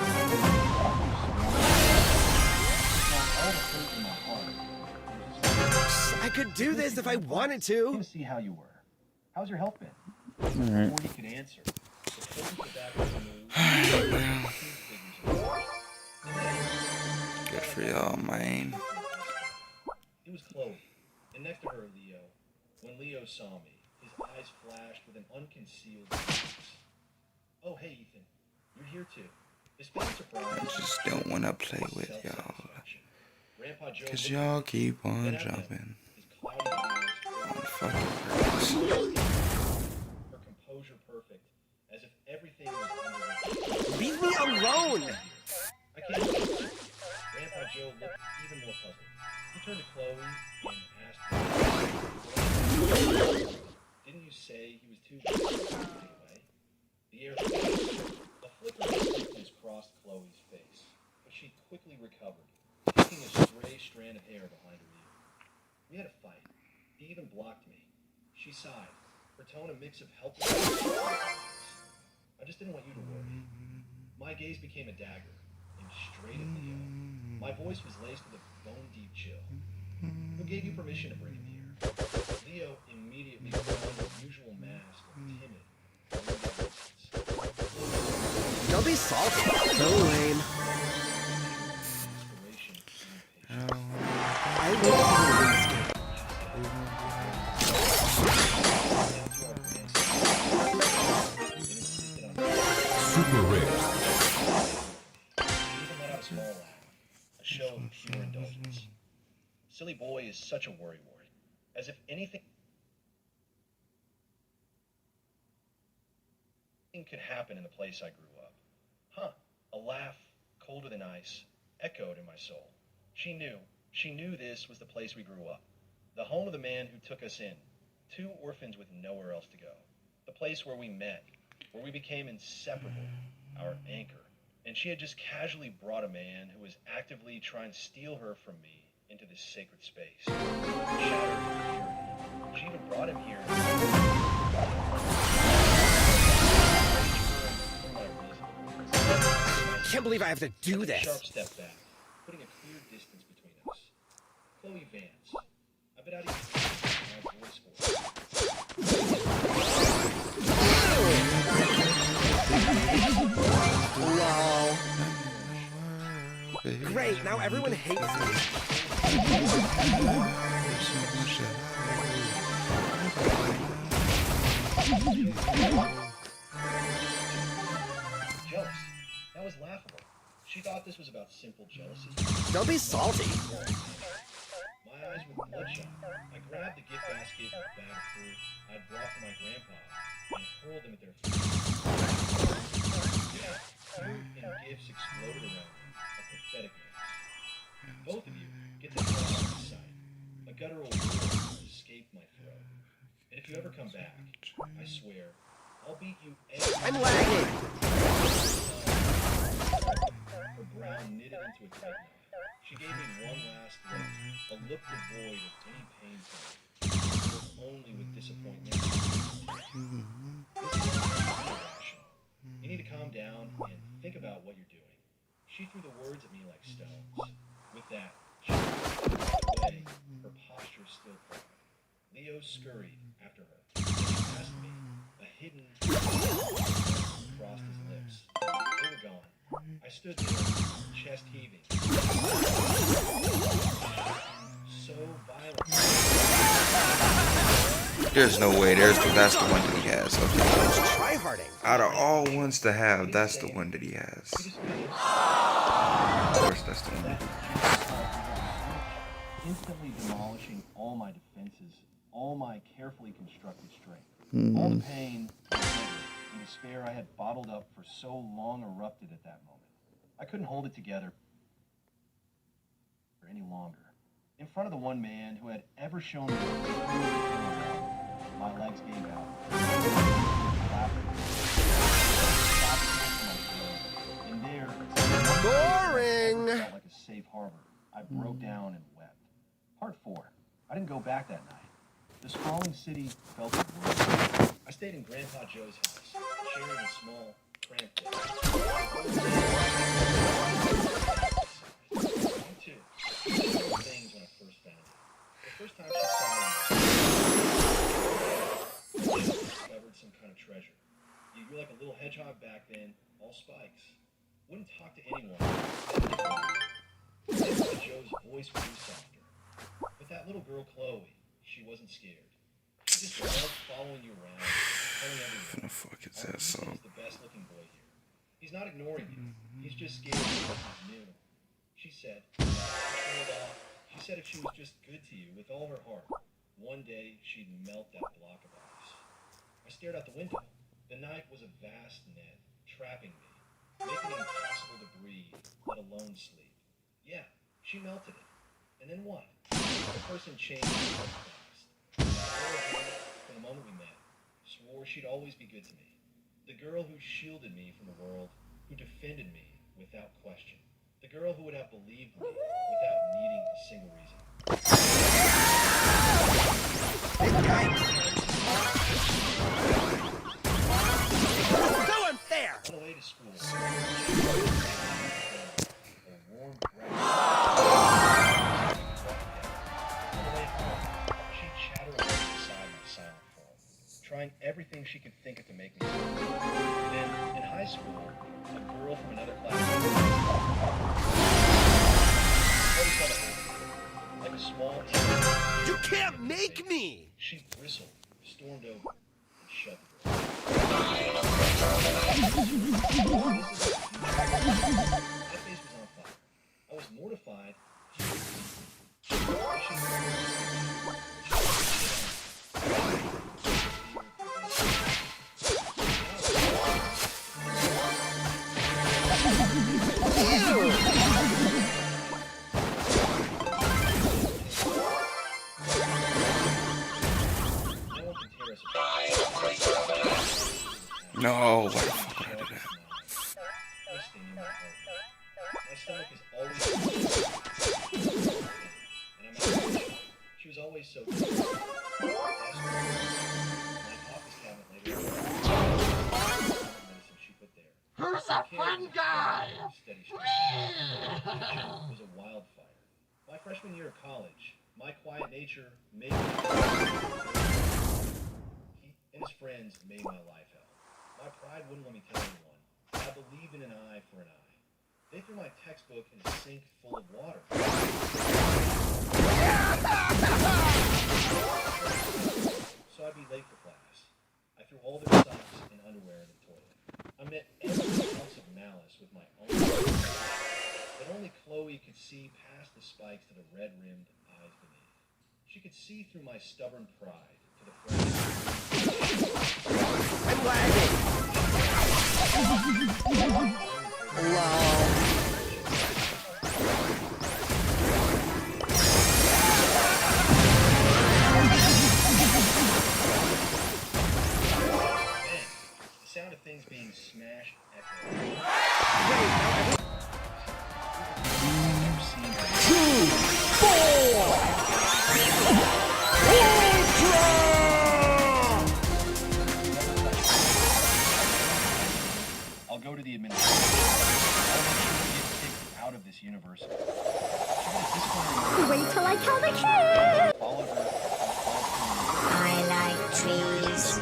All the hurt in my heart. I could do this if I wanted to. I want to see how you were. How's your health been? Before he could answer, the focus of that was moved. Good for y'all, man. It was Chloe, and next to her, Leo. When Leo saw me, his eyes flashed with an unconcealed happiness. Oh, hey, Ethan. You're here too. Despite surprise, I just don't want to play with y'all. Grandpa Joe Cause y'all keep on jumping. On fucking purpose. Her composure perfect, as if everything was under. Leave me alone! I can't. Grandpa Joe looked even more puzzled. He turned to Chloe and asked, "Didn't you say he was too anyway?" The air a flicker of sickness crossed Chloe's face, but she quickly recovered, taking a stray strand of hair behind her ear. We had a fight. He even blocked me. She sighed, her tone a mix of helplessness and I just didn't want you to worry. My gaze became a dagger, aimed straight at Leo. My voice was laced with a bone-deep chill. Who gave you permission to bring him here? Leo immediately put on the usual mask of timid. Don't be salty. So lame. I will do this game. Super rare. Even let out a small laugh, a show of pure indulgence. Silly boy is such a worrywart, as if anything could happen in the place I grew up. Huh, a laugh, colder than ice, echoed in my soul. She knew this was the place we grew up. The home of the man who took us in, two orphans with nowhere else to go. The place where we met, where we became inseparable, our anchor. And she had just casually brought a man who was actively trying to steal her from me into this sacred space. Shattered purity. She even brought him here. I can't believe I have to do this. Sharp step back, putting a clear distance between us. Chloe Vance. I bet I'd even my voice for Wow. Great, now everyone hates me. Jealous. That was laughable. She thought this was about simple jealousy. Don't be salty. My eyes were bloodshot. I grabbed the gift basket and bag of fruit I'd brought from my grandpa and hurled them at their feet. Fruit and gifts exploded around me, a pathetic mess. Both of you get the hell out of my sight. A guttural word escaped my throat. And if you ever come back, I swear, I'll beat you every I'm lagging. Her brow knitted into a tight knot. She gave me one last look, a look devoid of any pain for me, filled only with disappointment. This is irrational. You need to calm down and think about what you're doing. She threw the words at me like stones. With that, she walked away, her posture still proud. Leo scurried after her. Past me, a hidden crossed his lips. They were gone. I stood there, chest heaving. So violent. There's no way. That's the one that he has. Okay. Tryharding. Out of all ones to have, that's the one that he has. Of course, that's the one. instantly demolishing all my defenses, all my carefully constructed strength. All the pain, and despair I had bottled up for so long erupted at that moment. I couldn't hold it together any longer. In front of the one man who had ever shown me my legs gave out. And there, boring! Felt like a safe harbor. I broke down and wept. Part 4. I didn't go back that night. The sprawling city felt like world. I stayed in Grandpa Joe's house, sharing a small, cramped bed. Me too. Several things when I first found it. The first time she saw you, she discovered some kind of treasure. You were like a little hedgehog back then, all spikes. Wouldn't talk to anyone. Grandpa Joe's voice grew softer. But that little girl, Chloe, she wasn't scared. She just loved following you around, telling everyone. What the fuck is that song? He's the best looking boy here. He's not ignoring you. He's just scared because he's new. She said, she said if she was just good to you with all her heart, one day she'd melt that block of ice. I stared out the window. The night was a vast net, trapping me, making it impossible to breathe, let alone sleep. Yeah, she melted it. And then what? The person changed so fast. From the moment we met, swore she'd always be good to me. The girl who shielded me from the world, who defended me without question. The girl who would have believed me without needing a single reason. So unfair! On the way to school, a warm breath. Trying everything she could think of to make me smile. Then, in high school, a girl from another class like a small You can't make me! She bristled, stormed over, and shut the door. My face was on fire. I was mortified. No, why the fuck would I do that? My stomach is always and I'm she was always so good. My office cabinet later medicine she put there. Who's that fun guy? Steady was a wildfire. My freshman year of college, my quiet nature made me he and his friends made my life hell. My pride wouldn't let me tell anyone. I believed in an eye for an eye. They threw my textbook in a sink full of water. So I'd be late for class. I threw all their socks and underwear in the toilet. I met every ounce of malice with my own eyes. But only Chloe could see past the spikes to the red-rimmed eyes beneath. She could see through my stubborn pride to the friends. I'm lagging! The sound of things being smashed echoed. I'll go to the administration. I'll make sure to get kicked out of this university. Wait till I tell the kid! Followed her. I like trees.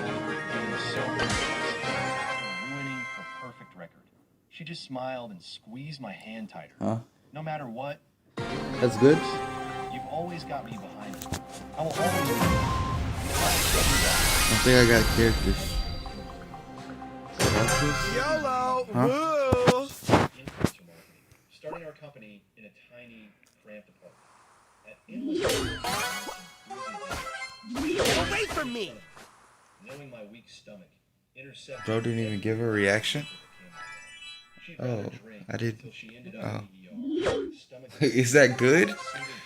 Ruining her perfect record. She just smiled and squeezed my hand tighter. Huh? No matter what. That's good. You've always got me behind you. I will always be. I think I got characters. YOLO! Huh? Woo! Starting our company in a tiny, cramped apartment. At endless Get away from me! knowing my weak stomach, intercepted. Bro didn't even give a reaction. She'd rather Oh, drink I did. until she ended Oh, up in the ER. Stomach is that good? single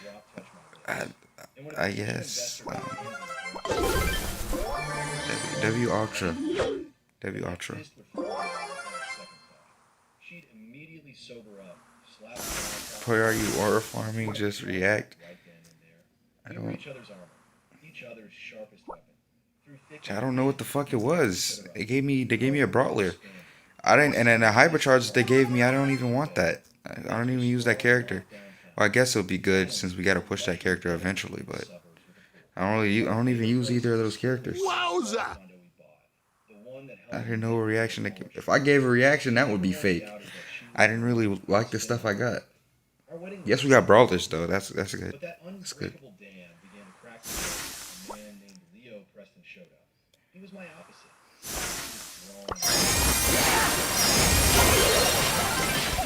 drop touched my lips. And when a I potential guess. investor got hands on the W Ultra. W that Ultra. fist would fall down without a second thought. She'd immediately sober up, slap her across Boy, are you aura farming? Just react. right then and there. I We were don't. each other's armor, each other's sharpest weapon. Through thick I don't know what the fuck it was. They gave me a brawler. I didn't, and then the hypercharge they gave me, I don't even want that. I don't even use that character. Well, I guess it'll be good since we gotta push that character eventually, but I don't even use either of those characters. Wowza! I didn't know a reaction. If I gave a reaction, that would be fake. I didn't really like the stuff I got. Yes, we got brawlers though. That's good. But that That's good. unbreakable dam began to crack the road. A man named Leo Preston showed up. He was my opposite.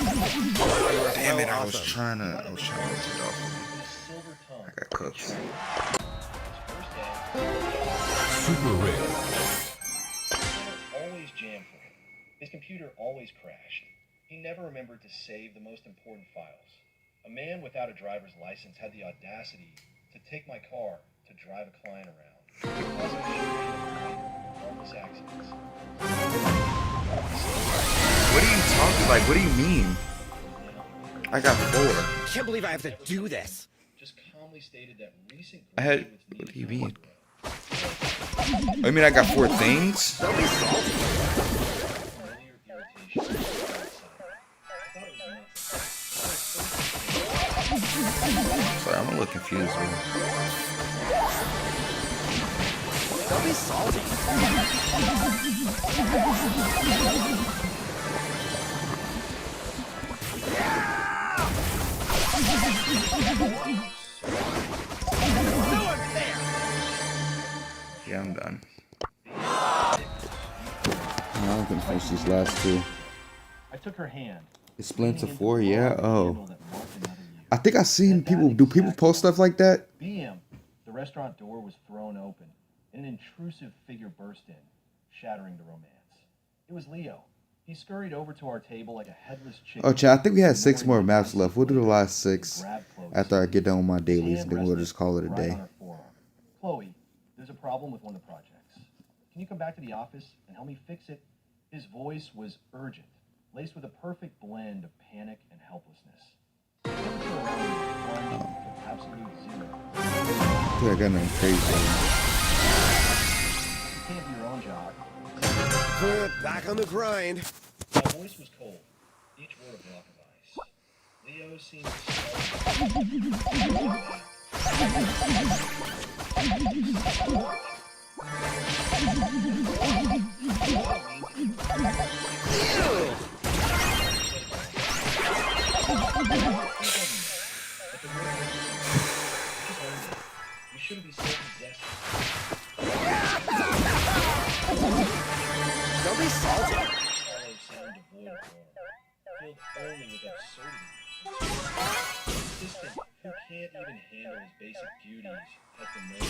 Damn it! I was trying to get it off. Silver tongue. I got cooked. Super rare. Always jammed for him. His computer always crashed. He never remembered to save the most important files. A man without a driver's license had the audacity to take my car to drive a client around, causing harmless accidents. What are you talking like? What do you mean? I got 4. Can't believe I have to do this. Just calmly stated that recent I had. What do you mean? I mean I got 4 things. Don't be salty. Sorry, I'm a little confused. Man. Don't be salty. Yeah, I'm done. I'm gonna finish these last 2. I took her hand. It's split into 4, yeah. Oh, I think I've seen people. Do people post stuff like that? BM. The restaurant door was thrown open, and an intrusive figure burst in, shattering the romance. It was Leo. He scurried over to our table like a headless chicken. Oh, chat. I think we had 6 more maps left. We'll do the last 6 after I get done with my dailies, and then we'll just call it a day. Chloe, there's a problem with one of the projects. Can you come back to the office and help me fix it? His voice was urgent, laced with a perfect blend of panic and helplessness. The temperature around me plunged to absolute zero. I think I got nothing crazy. You can't do your own job. Back on the grind. My voice was cold, each word a block of ice. Leo seemed You shouldn't be so possessed. Don't be salty. Hollow sound devoid of form, filled only with absurdity. Assistant who can't even handle his basic duties has the nerve to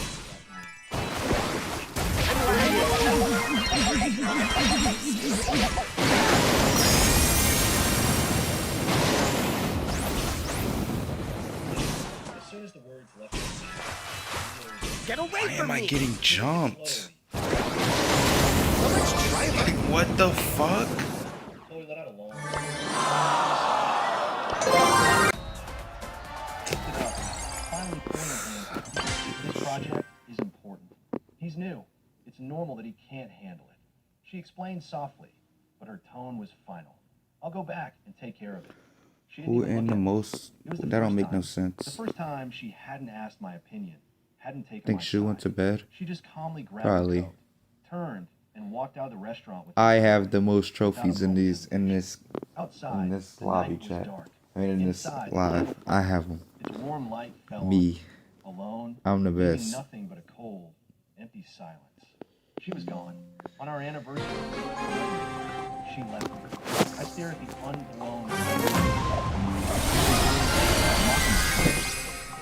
As soon as the words left his mouth, Get away Why from am I me. getting jumped? Let's try that. What the fuck? Chloe let out a long finally pointed this project is important. He's new. It's normal that he can't handle it. She explained softly, but her tone was final. I'll go back and take care of it. She didn't Who even in look the at me. most? It was the That don't first make no time. The sense. first time she hadn't asked my opinion, hadn't taken Think my Shu went to side. bed? She just calmly grabbed Probably. her coat, turned, and walked out of the restaurant with I have the most trophies in this outside. The lobby night was chat. dark. I mean, in this Inside, live. I have them. its warm light fell on Me. alone, I'm the leaving best. nothing but a cold, empty silence. She was gone. On our anniversary, she left me. I stare at the unblown.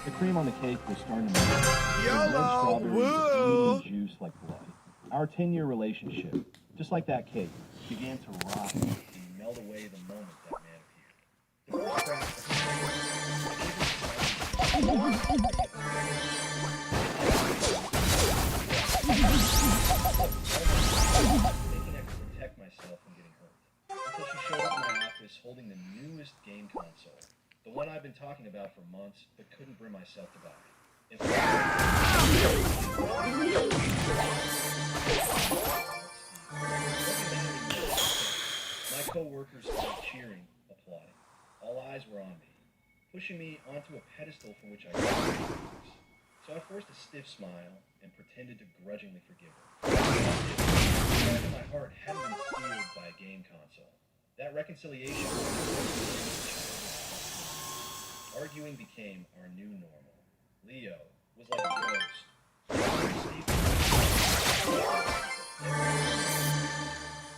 The cream on on the cake was starting to melt. YOLO! Red strawberries Woo! and juice like blood. Our 10-year relationship, just like that cake, began to rot and melt away the moment that man appeared. The first crack thinking I could protect myself from getting hurt. Until she showed up in my office holding the newest game console. The one I've been talking about for months, but couldn't bring myself to buy. In fact, my co-workers started cheering, applauding. All eyes were on me, pushing me onto a pedestal from which I couldn't. So I forced a stiff smile and pretended to grudgingly forgive her. The my heart hadn't been sealed by a game console. That reconciliation. Arguing became our new normal. Leo was like a ghost.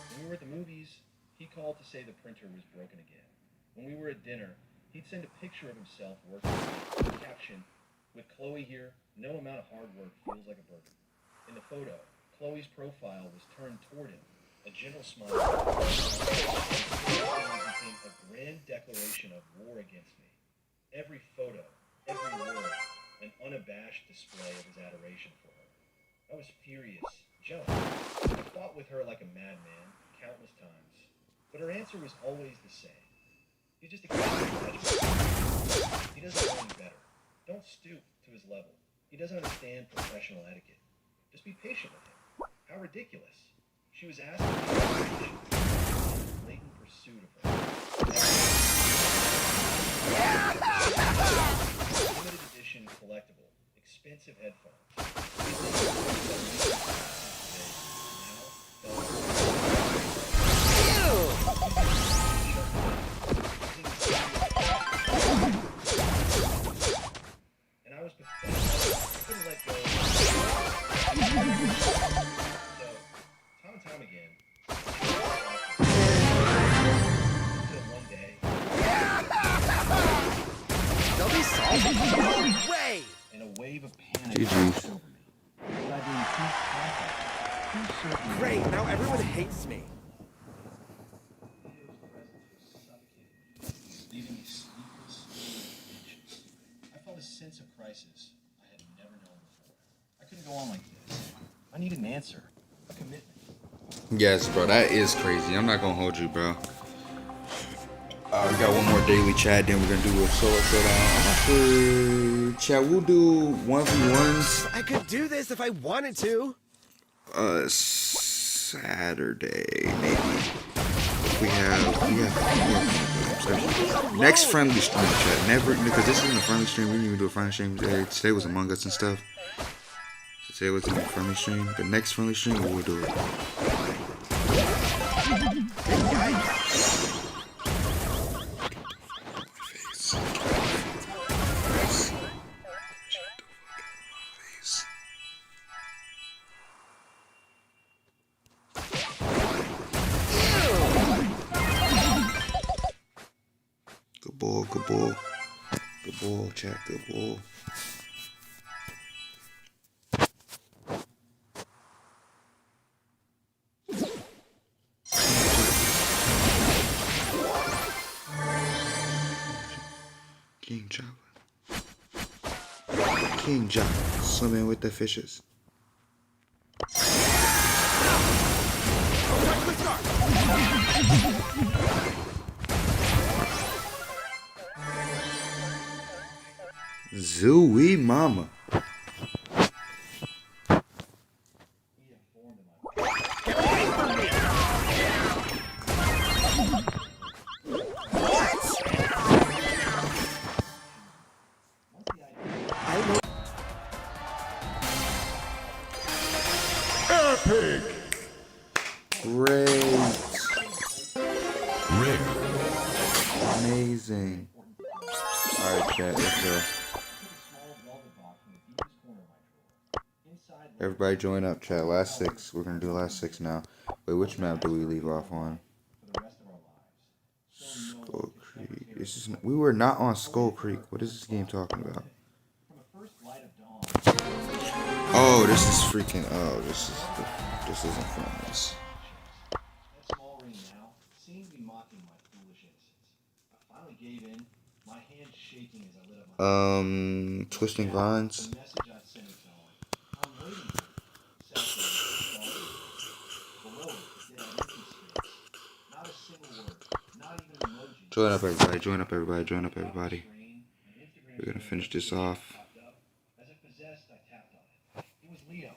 When we were at the movies, he called to say the printer was broken again. When we were at dinner, he'd send a picture of himself working with a caption, "With Chloe here, no amount of hard work feels like a burden." In the photo, Chloe's profile was turned toward him. A gentle smile became a grand declaration of war against me. Every photo, every word, an unabashed display of his adoration for her. I was furious, jealous. I fought with her like a madman, countless times. But her answer was always the same. He's just a kid. He doesn't know any better. Don't stoop to his level. He doesn't understand professional etiquette. Just be patient with him. How ridiculous. She was asking me to be patient in blatant pursuit of her. Limited edition collectible, expensive headphones. And I was pathetic. I couldn't let go. So, time and time again, until one day, They'll be salty. No way! and a wave of panic GG's. washed over me. Was I being too confident, too certain? Great, now everyone hates me. Leo's presence was suffocating me, leaving me sleepless and anxious. I felt a sense of crisis I had never known before. I couldn't go on like this. I needed an answer, a commitment. Yes, bro, that is crazy. I'm not gonna hold you, bro. We got one more daily chat, then we're gonna do a solo showdown. I'm not sure. Chat, we'll do 1v1s. I could do this if I wanted to. Saturday, maybe. We have next friendly stream, chat. Never, because this isn't a friendly stream. We didn't even do a friendly stream today. Today was Among Us and stuff. So today wasn't a friendly stream. The next friendly stream, we'll do it. Good ball, good ball. Good ball, chat, good ball. King Java. King Java, swimming with the fishes. Zooey mama. Epic! Great. Rare. Amazing. Alright, chat, let's go. Everybody join up, chat. Last 6. We're gonna do last 6 now. Wait, which map do we leave off on? Skull Creek. We were not on Skull Creek. What is this game talking about? Oh, this is freaking. Oh, this isn't from this. That small ring now seemed to be mocking my foolish innocence. I finally gave in, my hand shaking as I lit up my Twisting Vines. the message I sent it on. I'm waiting for it. Below it, it had empty space. Not a single word. Not even an emoji. Join up, everybody. Join up, everybody. Join up, everybody. We're gonna finish this off. As if possessed, I tapped on it. It was Leo.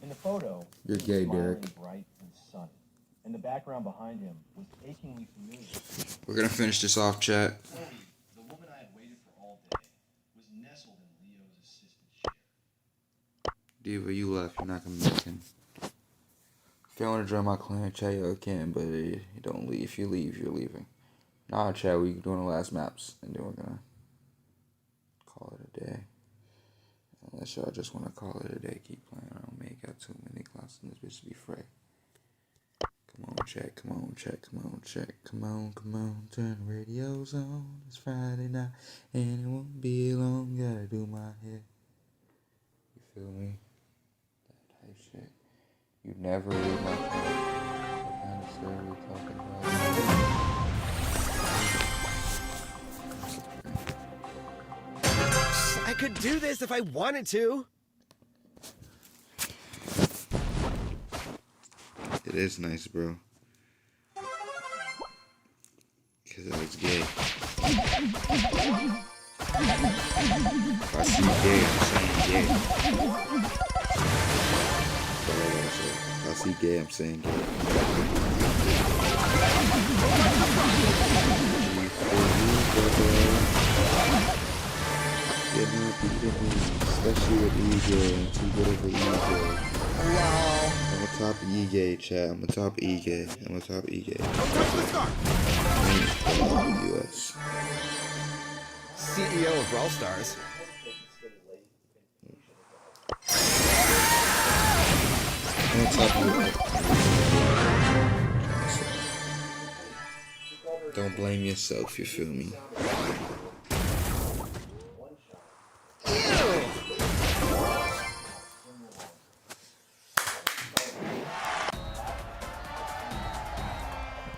In the photo, You're he was gay, smiling, Derek. bright and sunny. And the background behind him was achingly familiar. We're gonna finish this off, chat. Chloe, the woman I had waited for all day, was nestled in Leo's assisted chair. Diva, you left. You're not coming back in. If you want to join my clan, chat, you can, but you don't leave. If you leave, you're leaving. Nah, chat, we doing the last maps, and then we're gonna call it a day. Unless y'all just want to call it a day, keep playing. I don't make got too many classes in this bitch to be free. Come on, chat, come on, chat, come on, chat, come on, turn the radios on. It's Friday night, and it won't be long. Gotta do my hair. You feel me? That type shit. You never read my chat. What kind of story we talking about? I could do this if I wanted to. It is nice, bro. Cause I was gay. If I see gay, I'm saying gay. That's all I gotta say. If I see gay, I'm saying gay. Especially with EJ and too good of an EJ. I'm a top EJ, chat. I'm a top EJ. I'm a top EJ. US. CEO of Brawl Stars. I'm a top Don't blame yourself, you feel me?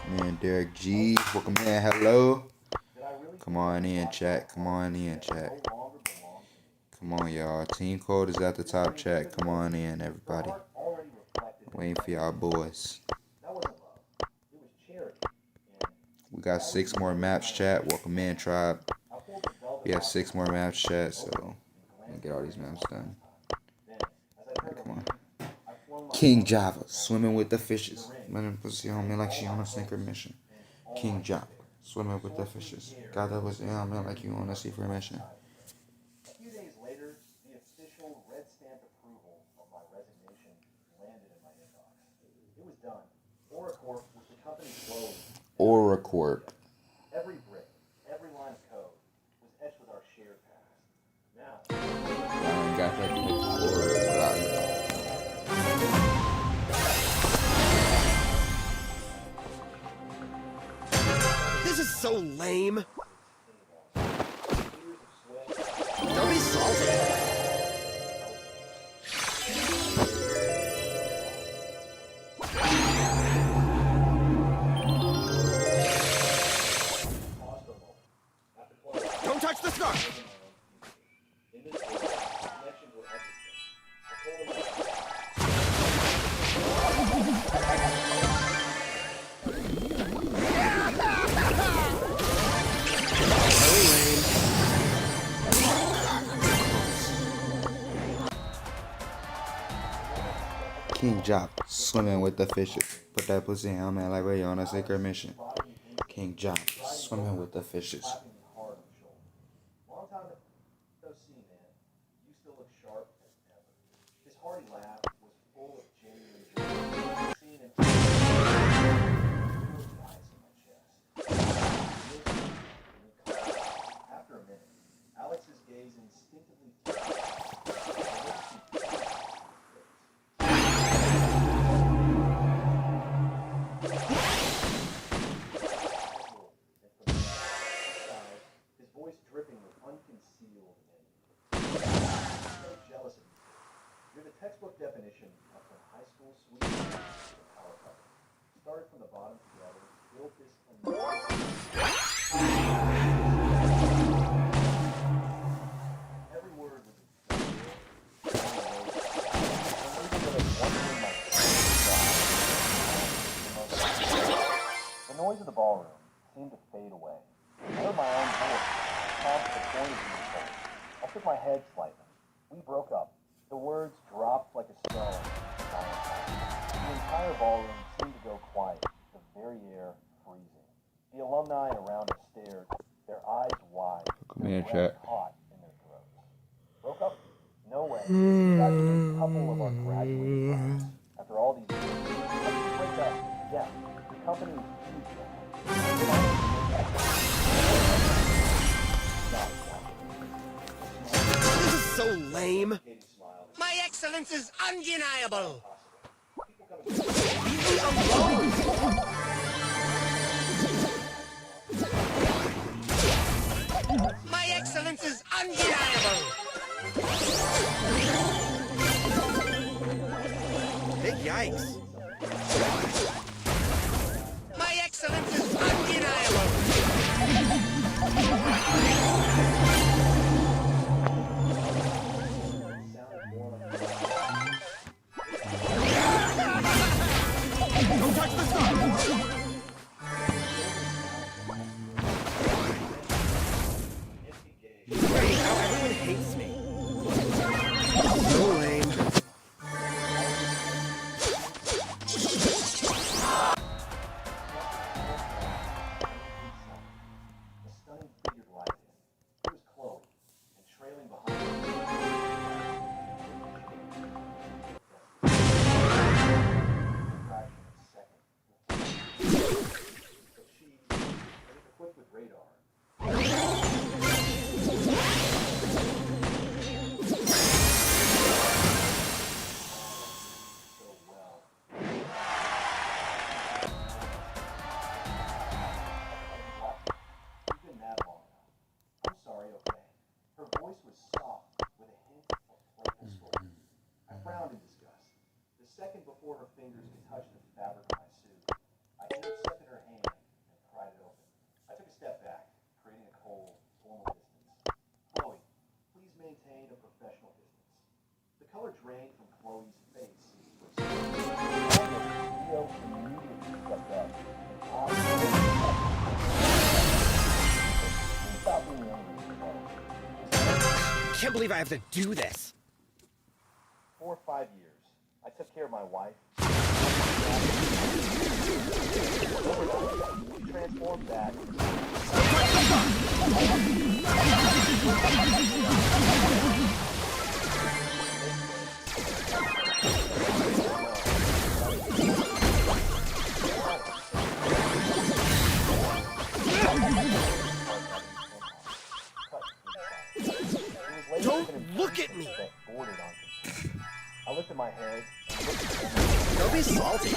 Man, Derek G, welcome in, hello. Come on in, chat. Come on in, chat. Come on, y'all. Team code is at the top, chat. Come on in, everybody. Waiting for y'all boys. We got 6 more maps, chat. Welcome in, tribe. We have 6 more maps, chat, so we can get all these maps done. Right, come on. King Java, swimming with the fishes. Man, pussy on me like she on a sinker mission. King Java, swimming with the fishes. Got that pussy on me like you on a secret mission. A few days later, the official red stamp approval of my resignation landed in my inbox. It was done. Oracorp was the company closed. Oracorp. Every brick, every line of code was etched with our shared past. Now, I ain't got that before. This is so lame. Don't be salty. Don't touch the scarf. King Jock, swimming with the fishes. Put that pussy on man like we're on a secret mission. King Jock, swimming with the fishes. long time no see, man. You still look sharp as ever. His hearty laugh was full of genuine joy. Seen him ice in my chest. After a minute, Alex's gaze instinctively his voice dripping with unconcealed anger. So jealous of you. You're the textbook definition of when high school sweetheart the power couple. Started from the bottom together, built this every word was the noise of the ballroom seemed to fade away. I heard my own voice, prompted the point of being told. I shook my head slightly. We broke up. The words dropped like a stone. The entire ballroom seemed to go quiet, the very air freezing. The alumni around us stared, their eyes wide, their breath caught in their throats. Broke up? No way. We got to be a couple of our graduating class. After all these years, break up. Yeah, the company is huge now. This is so lame. My excellence is undeniable. Leave me alone. My excellence is undeniable. Big yikes. My excellence is undeniable. Don't touch the star! Great, now everyone hates me. So lame. A stunning figure glided in. It was Chloe, and trailing behind her. But she was equipped with radar. So well. You've been mad long enough. I'm sorry, okay? Her voice was soft, with a hint of playful scorn. I frowned in disgust. The second before her fingers could touch the fabric of my suit, I intercepted her hand and pried it open. I took a step back, creating a cold, formal distance. Chloe, please maintain a professional distance. The color drained from Chloe's face. Leo immediately stepped up. Stop being angry. Can't believe I have to do this. 4 or 5 years, I took care of my wife. She transformed that. Don't look at me. I lifted my head. Don't be salty.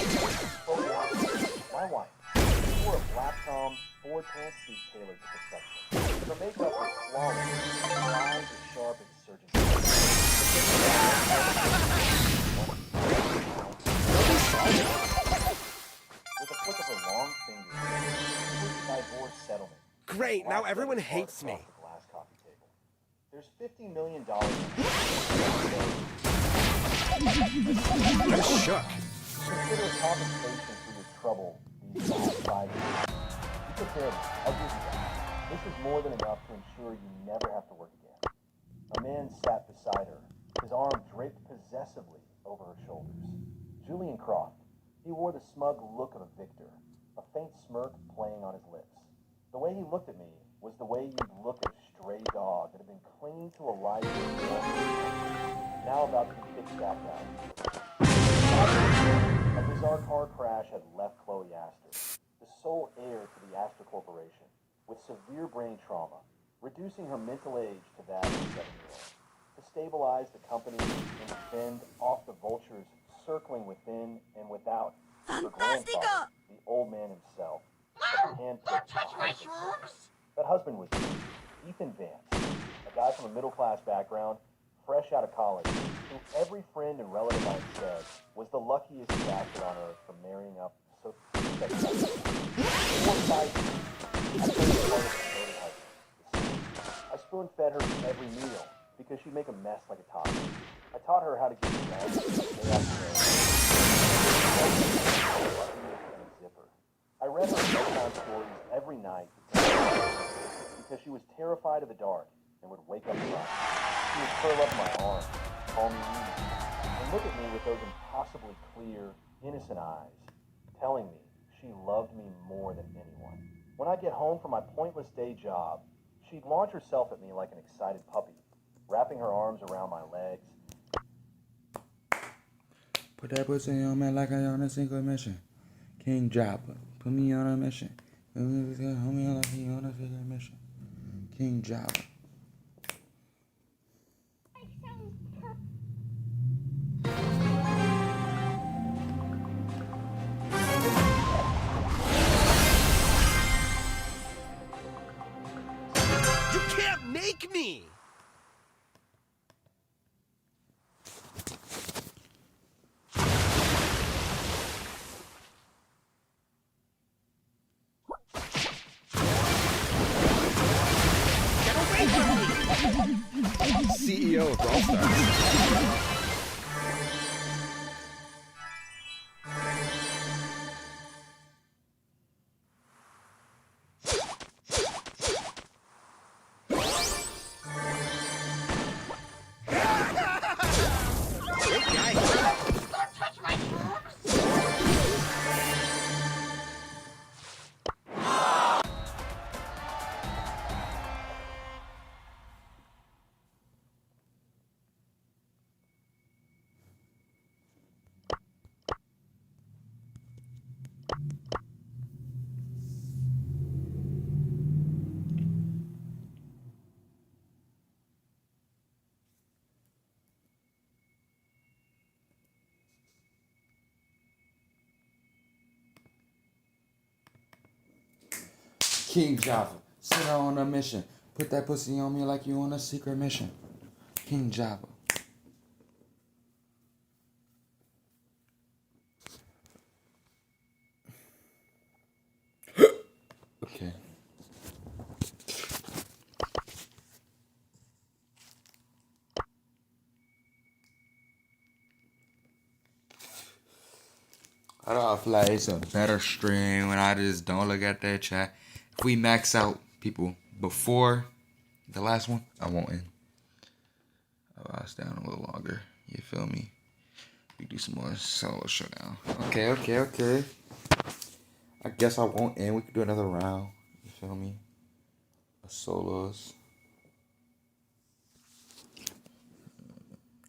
My wife. She wore a black tom, Ford pants suit tailored to perfection. Her makeup was flawless. Her eyes as sharp as a surgeon's. Don't be salty. With a flick of her long fingers, she pushed my divorce settlement. Great, now everyone hates me. Glass coffee table. There's $50 million. I'm shook. Consider compensation for your trouble these last 5 years. You took care of it. I'll give you that. This is more than enough to ensure you never have to work again. A man sat beside her, his arm draped possessively over her shoulders. Julian Croft. He wore the smug look of a victor, a faint smirk playing on his lips. The way he looked at me was the way you'd look at a stray dog that had been clinging to a life now about to be kicked back out. A bizarre car crash had left Chloe Astor, the sole heir to the Astor Corporation, with severe brain trauma, reducing her mental age to that of a 7-year-old. To stabilize the company and fend off the vultures circling within and without, her grandfather, the old man himself, Don't touch my shrooms! that husband was Ethan Vance, a guy from a middle-class background, fresh out of college, who every friend and relative I said was the luckiest bastard on earth for marrying up so spectacular. I spoon-fed her every meal because she'd make a mess like a toddler. I taught her how to get dressed day after day. I read her bedtime stories every night because she was terrified of the dark and would wake up crying. She would curl up in my arms, call me easy, and look at me with those impossibly clear, innocent eyes, telling me she loved me more than anyone. When I get home from my pointless day job, she'd launch herself at me like an excited puppy, wrapping her arms around my legs. Put that pussy on me like I on a single mission. King Jabba, put me on a mission. Put me like he on a single mission. King Jabba. You can't make me! CEO of Brawl Stars. King Java, set her on a mission. Put that pussy on me like you on a secret mission. King Java. Okay. I feel like it's a better stream when I just don't look at that chat. If we max out people before the last one, I won't end. I'll last down a little longer. You feel me? We do some more solo showdown. Okay. I guess I won't end. We could do another round. You feel me? Of solos.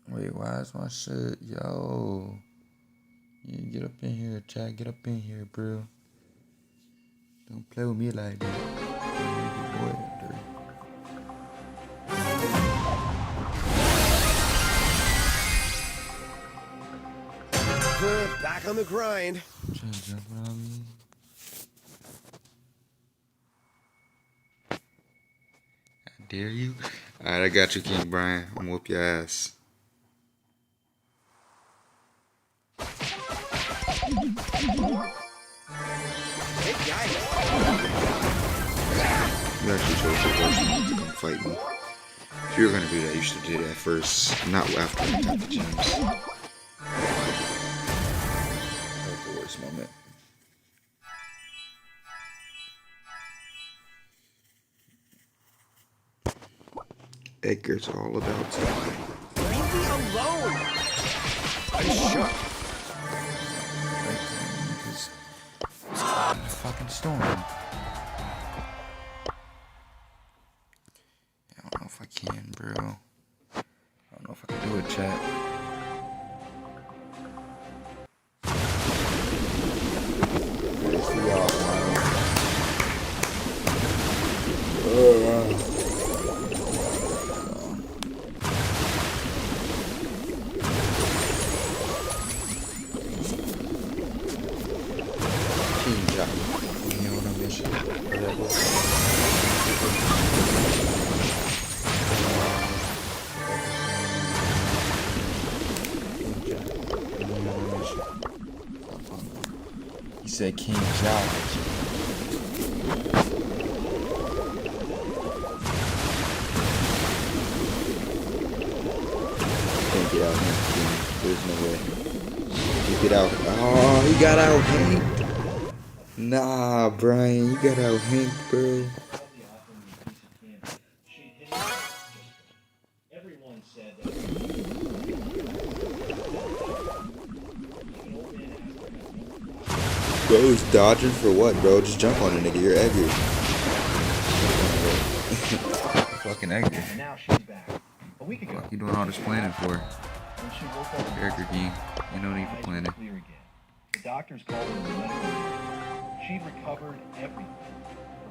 Wait, why is my shit? Yo. Yeah, get up in here, chat. Get up in here, bro. Don't play with me like that. Back on the grind. Trying to jump around me. I dare you. Alright, I got you, King Brian. I'm gonna whoop your ass. You actually chose your version to come fight me. If you were gonna do that, you should have did that first, not after I got the gems. That was the worst moment. Edgar's all about time. Leave me alone! I'm shook. Because it's a fucking storm. I don't know if I can, bro. I don't know if I can do it, chat. Let's see y'all, man. said King George. Can't get out here. There's no way. He get out. Oh, he got out Hank. Nah, Brian, you got out Hank, bro. Everyone said that. Bro's dodging for what, bro? Just jump on a nigga. You're Edgar. Fucking Edgar. And now she's back. A week ago. What you doing all this planning for? When she woke up, Edgar King. You no need for planning. clear again. The doctors called it a medical error. She'd recovered everything.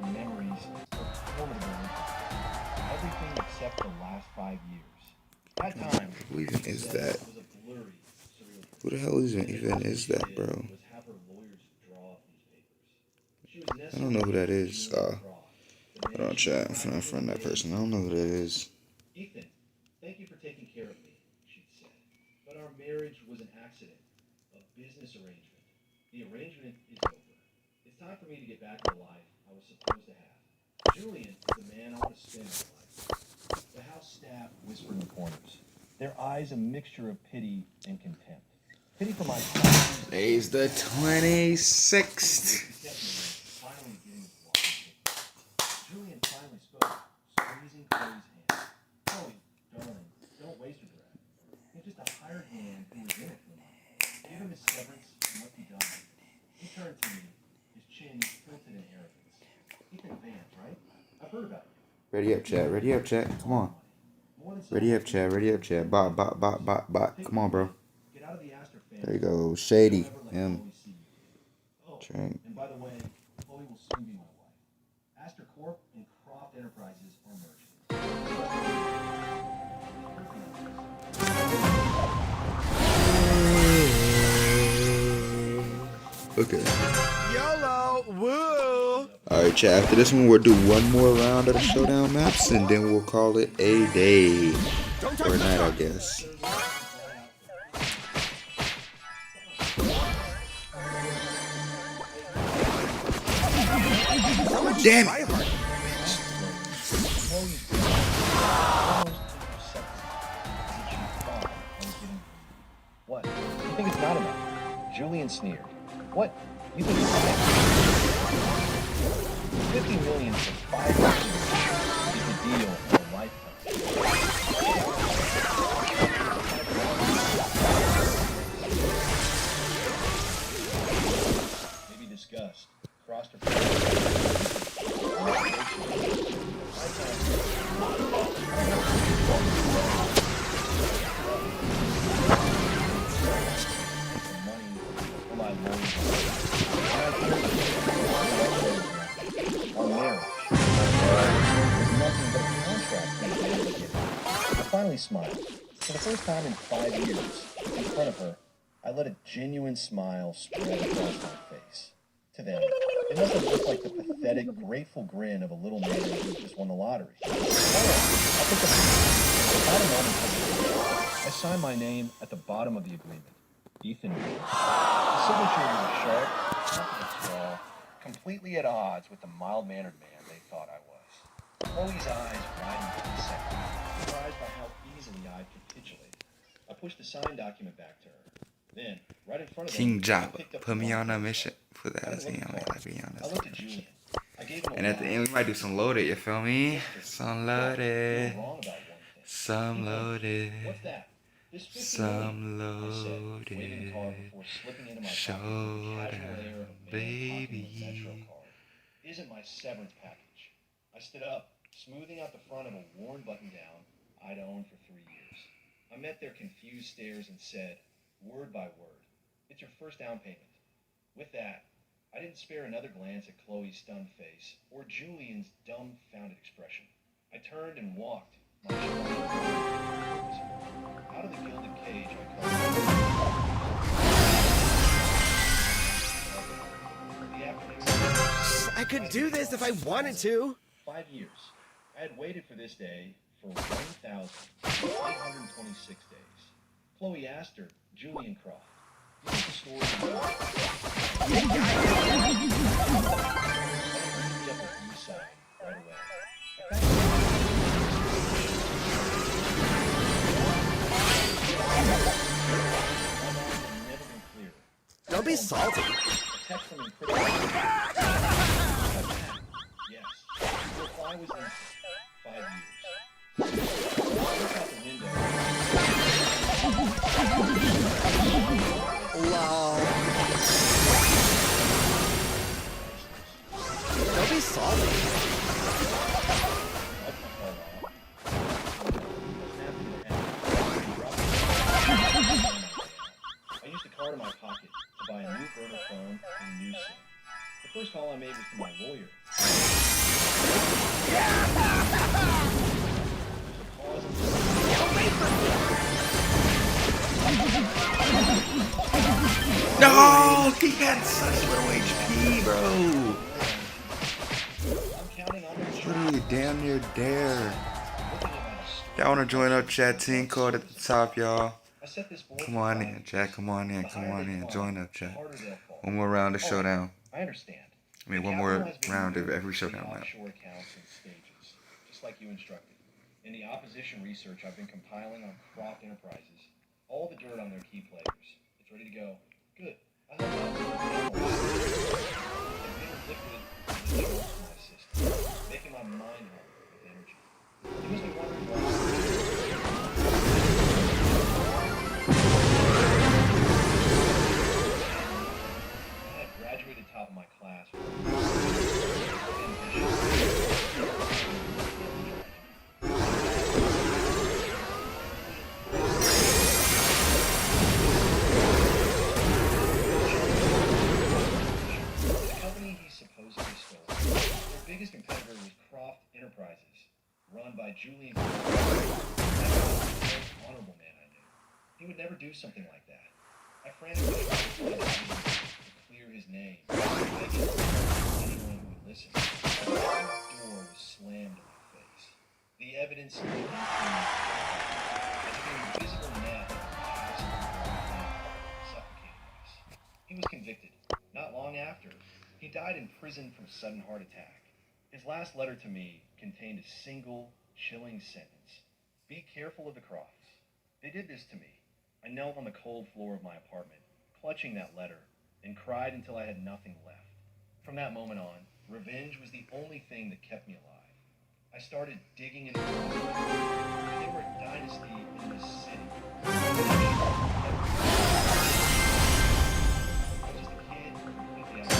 Her memories, her formidable intellect. Everything except the last 5 years. That time, Who even is that? was a blurry, surreal. Who the hell even is that, bro? Was have her lawyers draw up these papers. She was I don't know who that is. Hold on, chat. I'm trying to find that person. I don't know who that is. Ethan, thank you for taking care of me, she'd said. But our marriage was an accident, a business arrangement. The arrangement is over. It's time for me to get back to the life I was supposed to have. Julian is the man I want to spend my life. The house staff whispered in the corners, their eyes a mixture of pity and contempt. Pity for my son. Today's the 26th. Finally getting his walking papers. Julian finally spoke, squeezing Chloe's hand. Chloe, darling, don't waste your breath. You're just a hired hand who was in it for a month. Give him his severance and let be done. He turned to me, his chin tilted in arrogance. Ethan Vance, right? I've heard about you. Ready up, chat. Ready up, chat. Come on. Ready up, chat. Ready up, chat. Bot. Come on, bro. Get out of the Astor family. There you go. Shady. Him. Drink. And by the way, Chloe will soon be my wife. Astor Corp and Croft Enterprises are merging. Okay. YOLO! Woo! Alright, chat. After this one, we'll do one more round of the showdown maps, and then we'll call it a day. Or a night, I guess. Damn it! What? You think it's not enough? Julian sneered. What? You think it's enough? 50 million for 5 years is the deal for a lifetime. Maybe disgust. Crossed her. I finally smiled. For the first time in 5 years, in front of her, I let a genuine smile spread across my face. To them, it must have looked like the pathetic, grateful grin of a little man who just won the lottery. I signed my name at the bottom of the agreement. Ethan. The signature was a sharp, confident straw, completely at odds with the mild-mannered man they thought I was. Chloe's eyes widened for a second, surprised by how easily I capitulated. I pushed the signed document back to her. Then, right in front of King them, Jabba, I picked up put me the on a phone. mission. Put that as me on it. Let me on I looked at Julian. I gave him a And at the end, we might do some loaded. You feel me? Some loaded. Some loaded. What's that? Some loaded. Showdown, baby. Isn't my severance package. I stood up, smoothing out the front of a worn button-down I'd owned for 3 years. I met their confused stares and said, word by word, it's your first down payment. With that, I didn't spare another glance at Chloe's stunned face or Julian's dumbfounded expression. I turned and walked. My out of the gilded cage, I called I could do this if I wanted to. 5 years. I had waited for this day for 1,826 days. Chloe Astor, Julian Croft. Here's the story. East side right away. Never been clearer. Don't be salty. A text from encrypted. Yes. The reply was instant. 5 years. Look out the window. Lol. Don't be salty. I used a card in my pocket to buy a new burner phone and a new SIM. The first call I made was to my lawyer. No, he had such little HP, bro. Literally damn near there. Y'all wanna join up chat? Team code at the top, y'all. Come on in, chat. Come on in. Come on in. Join up, chat. One more round of showdown. I understand. I mean, one more round of every showdown round. Offshore accounts and stages, just like you instructed. In the opposition research I've been compiling on Croft Enterprises, all the dirt on their key players. It's ready to go. Good. I hope I've been liquid in my system, making my mind hum with energy. You must be wondering why. Graduated top of my class. The company he supposedly stole, their biggest competitor was Croft Enterprises, run by Julian. That's the most honorable man I knew. He would never do something like that. I frantically tried to clear his name, begging anyone who would listen. The door was slammed in my face. The evidence of the invisible net suffocated us. He was convicted. Not long after, he died in prison from a sudden heart attack. His last letter to me contained a single, chilling sentence. Be careful of the Crofts. They did this to me. I knelt on the cold floor of my apartment, clutching that letter, and cried until I had nothing left. From that moment on, revenge was the only thing that kept me alive. I started digging into the water. They were a dynasty in this city. I was just a kid, completely out.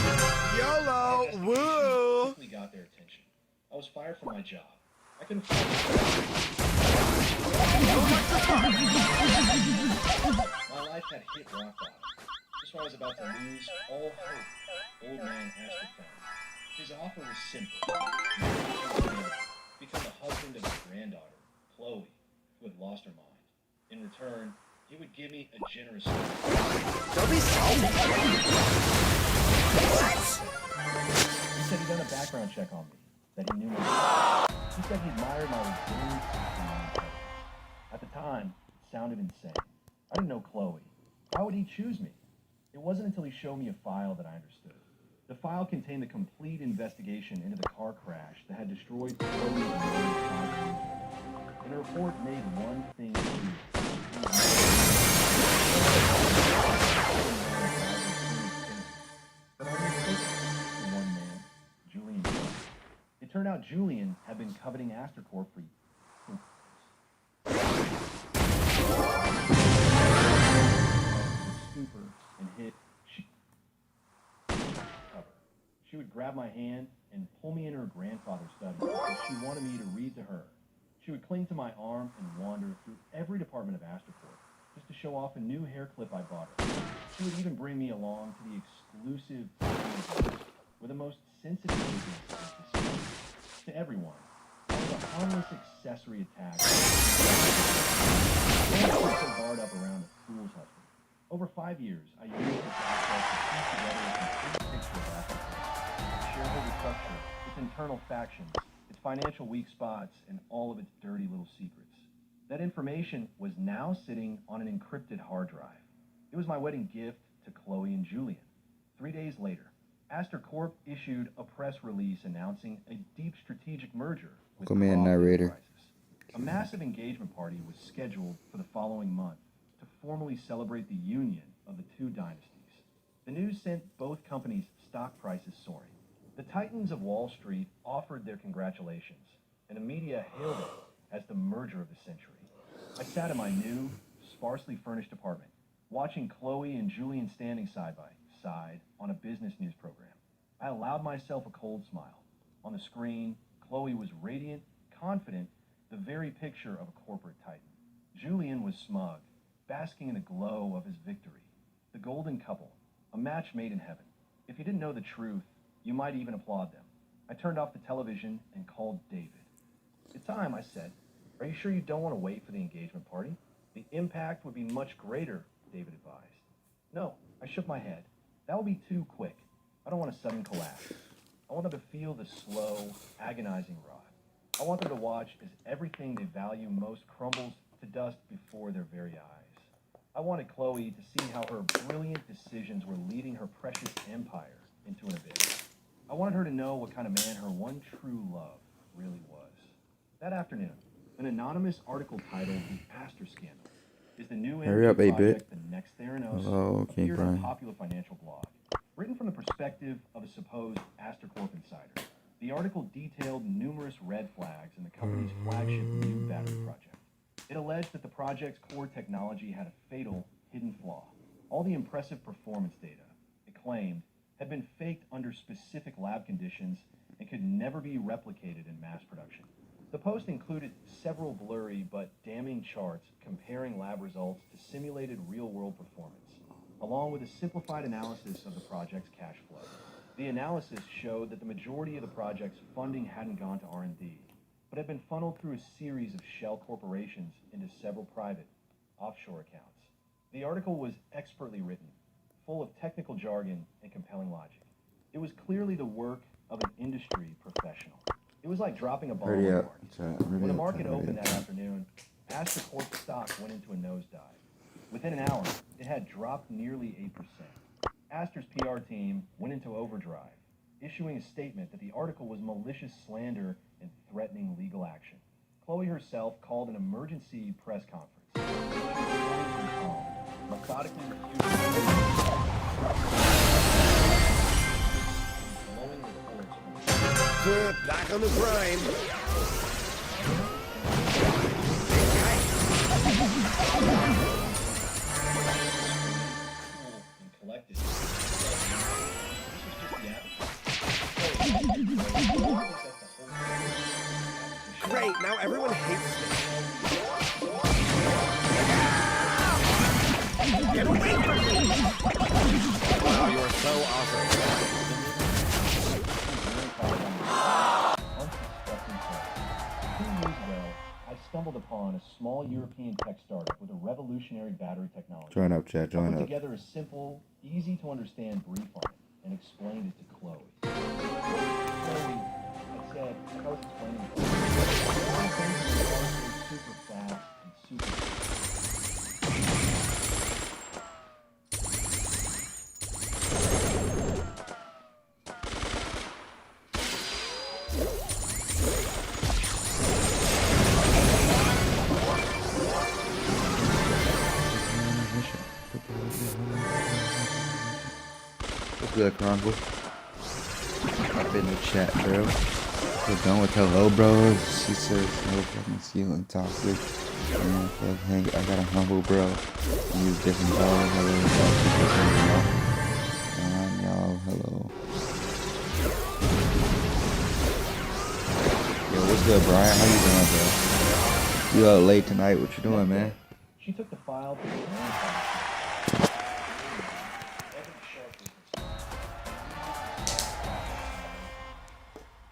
YOLO! Woo! Quickly got their attention. I was fired from my job. I couldn't find my life had hit rock bottom. Just when I was about to lose all hope, old man Astor found me. His offer was simple. Become the husband of his granddaughter, Chloe, who had lost her mind. In return, he would give me a generous Don't be salty. He said he'd done a background check on me, that he knew me. He said he admired my resilience and my intelligence. At the time, it sounded insane. I didn't know Chloe. Why would he choose me? It wasn't until he showed me a file that I understood. The file contained the complete investigation into the car crash that had destroyed Chloe's marriage 5 years ago. And the report made one thing clear. But I was mistaken for one man, Julian. It turned out Julian had been coveting Astorcorp for stupor and hit cover. She would grab my hand and pull me into her grandfather's study because she wanted me to read to her. She would cling to my arm and wander through every department of Astorcorp just to show off a new hair clip I bought her. She would even bring me along to the exclusive where the most sensitive business was displayed to everyone. It was a harmless accessory attack. Barred up around a fool's husband. Over 5 years, I used this access to piece together a complete picture of Astorcorp. Its shareholder structure, its internal factions, its financial weak spots, and all of its dirty little secrets. That information was now sitting on an encrypted hard drive. It was my wedding gift to Chloe and Julian. 3 days later, Aster Corp issued a press release announcing a deep strategic merger with Come in, Brawl narrator. Enterprises. A massive engagement party was scheduled for the following month to formally celebrate the union of the two dynasties. The news sent both companies' stock prices soaring. The titans of Wall Street offered their congratulations, and the media hailed it as the merger of the century. I sat in my new, sparsely furnished apartment, watching Chloe and Julian standing side by side on a business news program. I allowed myself a cold smile. On the screen, Chloe was radiant, confident, the very picture of a corporate titan. Julian was smug, basking in the glow of his victory. The golden couple, a match made in heaven. If you didn't know the truth, you might even applaud them. I turned off the television and called David. "It's time," I said. "Are you sure you don't want to wait for the engagement party? The impact would be much greater," David advised. "No," I shook my head. "That will be too quick. I don't want a sudden collapse. I want them to feel the slow, agonizing rot. I want them to watch as everything they value most crumbles to dust before their very eyes. I wanted Chloe to see how her brilliant decisions were leading her precious empire into an abyss. I wanted her to know what kind of man her one true love really was." That afternoon, an anonymous article titled "The Aster Scandal: Is the New Hurry Energy up, 8-bit. Project the Next Theranos?" Hello, King appeared on a Brian. popular financial blog. Written from the perspective of a supposed Aster Corp insider, the article detailed numerous red flags in the company's flagship new battery project. It alleged that the project's core technology had a fatal, hidden flaw. All the impressive performance data, it claimed, had been faked under specific lab conditions and could never be replicated in mass production. The post included several blurry but damning charts comparing lab results to simulated real-world performance, along with a simplified analysis of the project's cash flow. The analysis showed that the majority of the project's funding hadn't gone to R&D, but had been funneled through a series of shell corporations into several private, offshore accounts. The article was expertly written, full of technical jargon and compelling logic. It was clearly the work of an industry professional. It was like dropping a bomb on Hurry the up. market. When the market opened that afternoon, Aster Corp's stock went into a nosedive. Within an hour, it had dropped nearly 8%. Aster's PR team went into overdrive, issuing a statement that the article was malicious slander and threatening legal action. Chloe herself called an emergency press conference. Methodically refusing glowing reports. Back on the grind. And collected. This was just the average. Great, now everyone hates me. Get away from me! Wow, you're so awesome. I stumbled upon a small European tech startup with a revolutionary battery technology. Join up, chat. I Join put up. together a simple, easy to understand brief on it and explained it to Chloe. Chloe, I said, like I was explaining it to her, all the things in the car were super fast and super. What's good, Chronicle? Up in the chat, bro. We're done with hello, bro. She says no fucking ceiling toxic. Man, fuck, hang. I got a humble, bro. Use different dollars. Hello, y'all. Hello. Yo, what's good, Brian? How you doing, bro? You out late tonight? What you doing, man? She took the file to the grand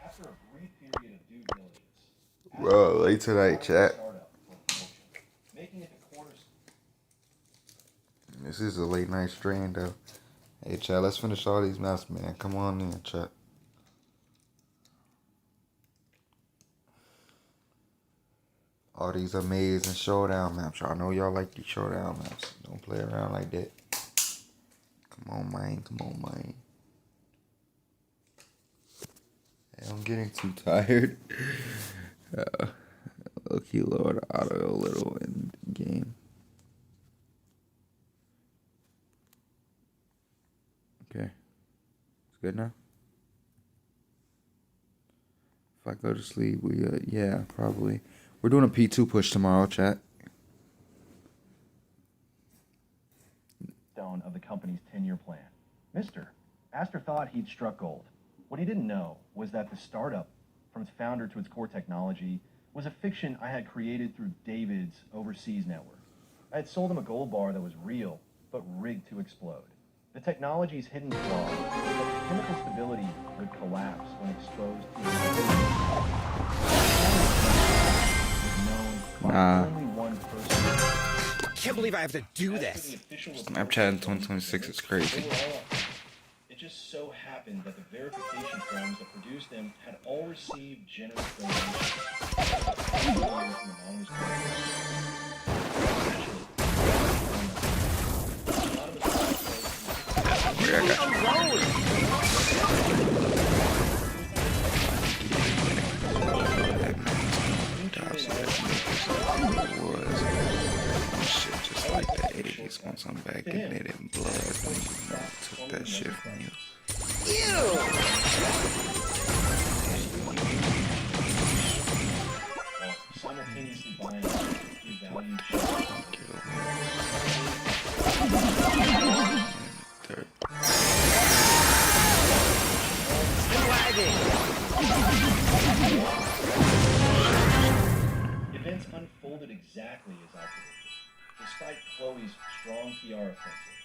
After a brief period of due diligence, Bro, late tonight, chat. making it the quarters. This is a late night stream, though. Hey, chat, let's finish all these maps, man. Come on in, chat. All these amazing showdown maps. I know y'all like these showdown maps. Don't play around like that. Come on, man. Come on, man. Hey, I'm getting too tired. Okay, Lord, auto a little in game. Okay. It's good now? If I go to sleep, yeah, probably. We're doing a P2 push tomorrow, chat. Of the company's 10-year plan. Astor thought he'd struck gold. What he didn't know was that the startup, from its founder to its core technology, was a fiction I had created through David's overseas network. I had sold him a gold bar that was real, but rigged to explode. The technology's hidden flaw was that chemical stability would collapse when exposed to the only one person. I can't believe I have to do this. Snapchat in 2026 is crazy. It just so happened that the verification firms that produced them had all received generous donations. Shit, just like the 80s once I'm back getting it in blood. Took that shit from you. Simultaneously buying devalued shares. Events unfolded exactly as I predicted. Despite Chloe's strong PR offensive,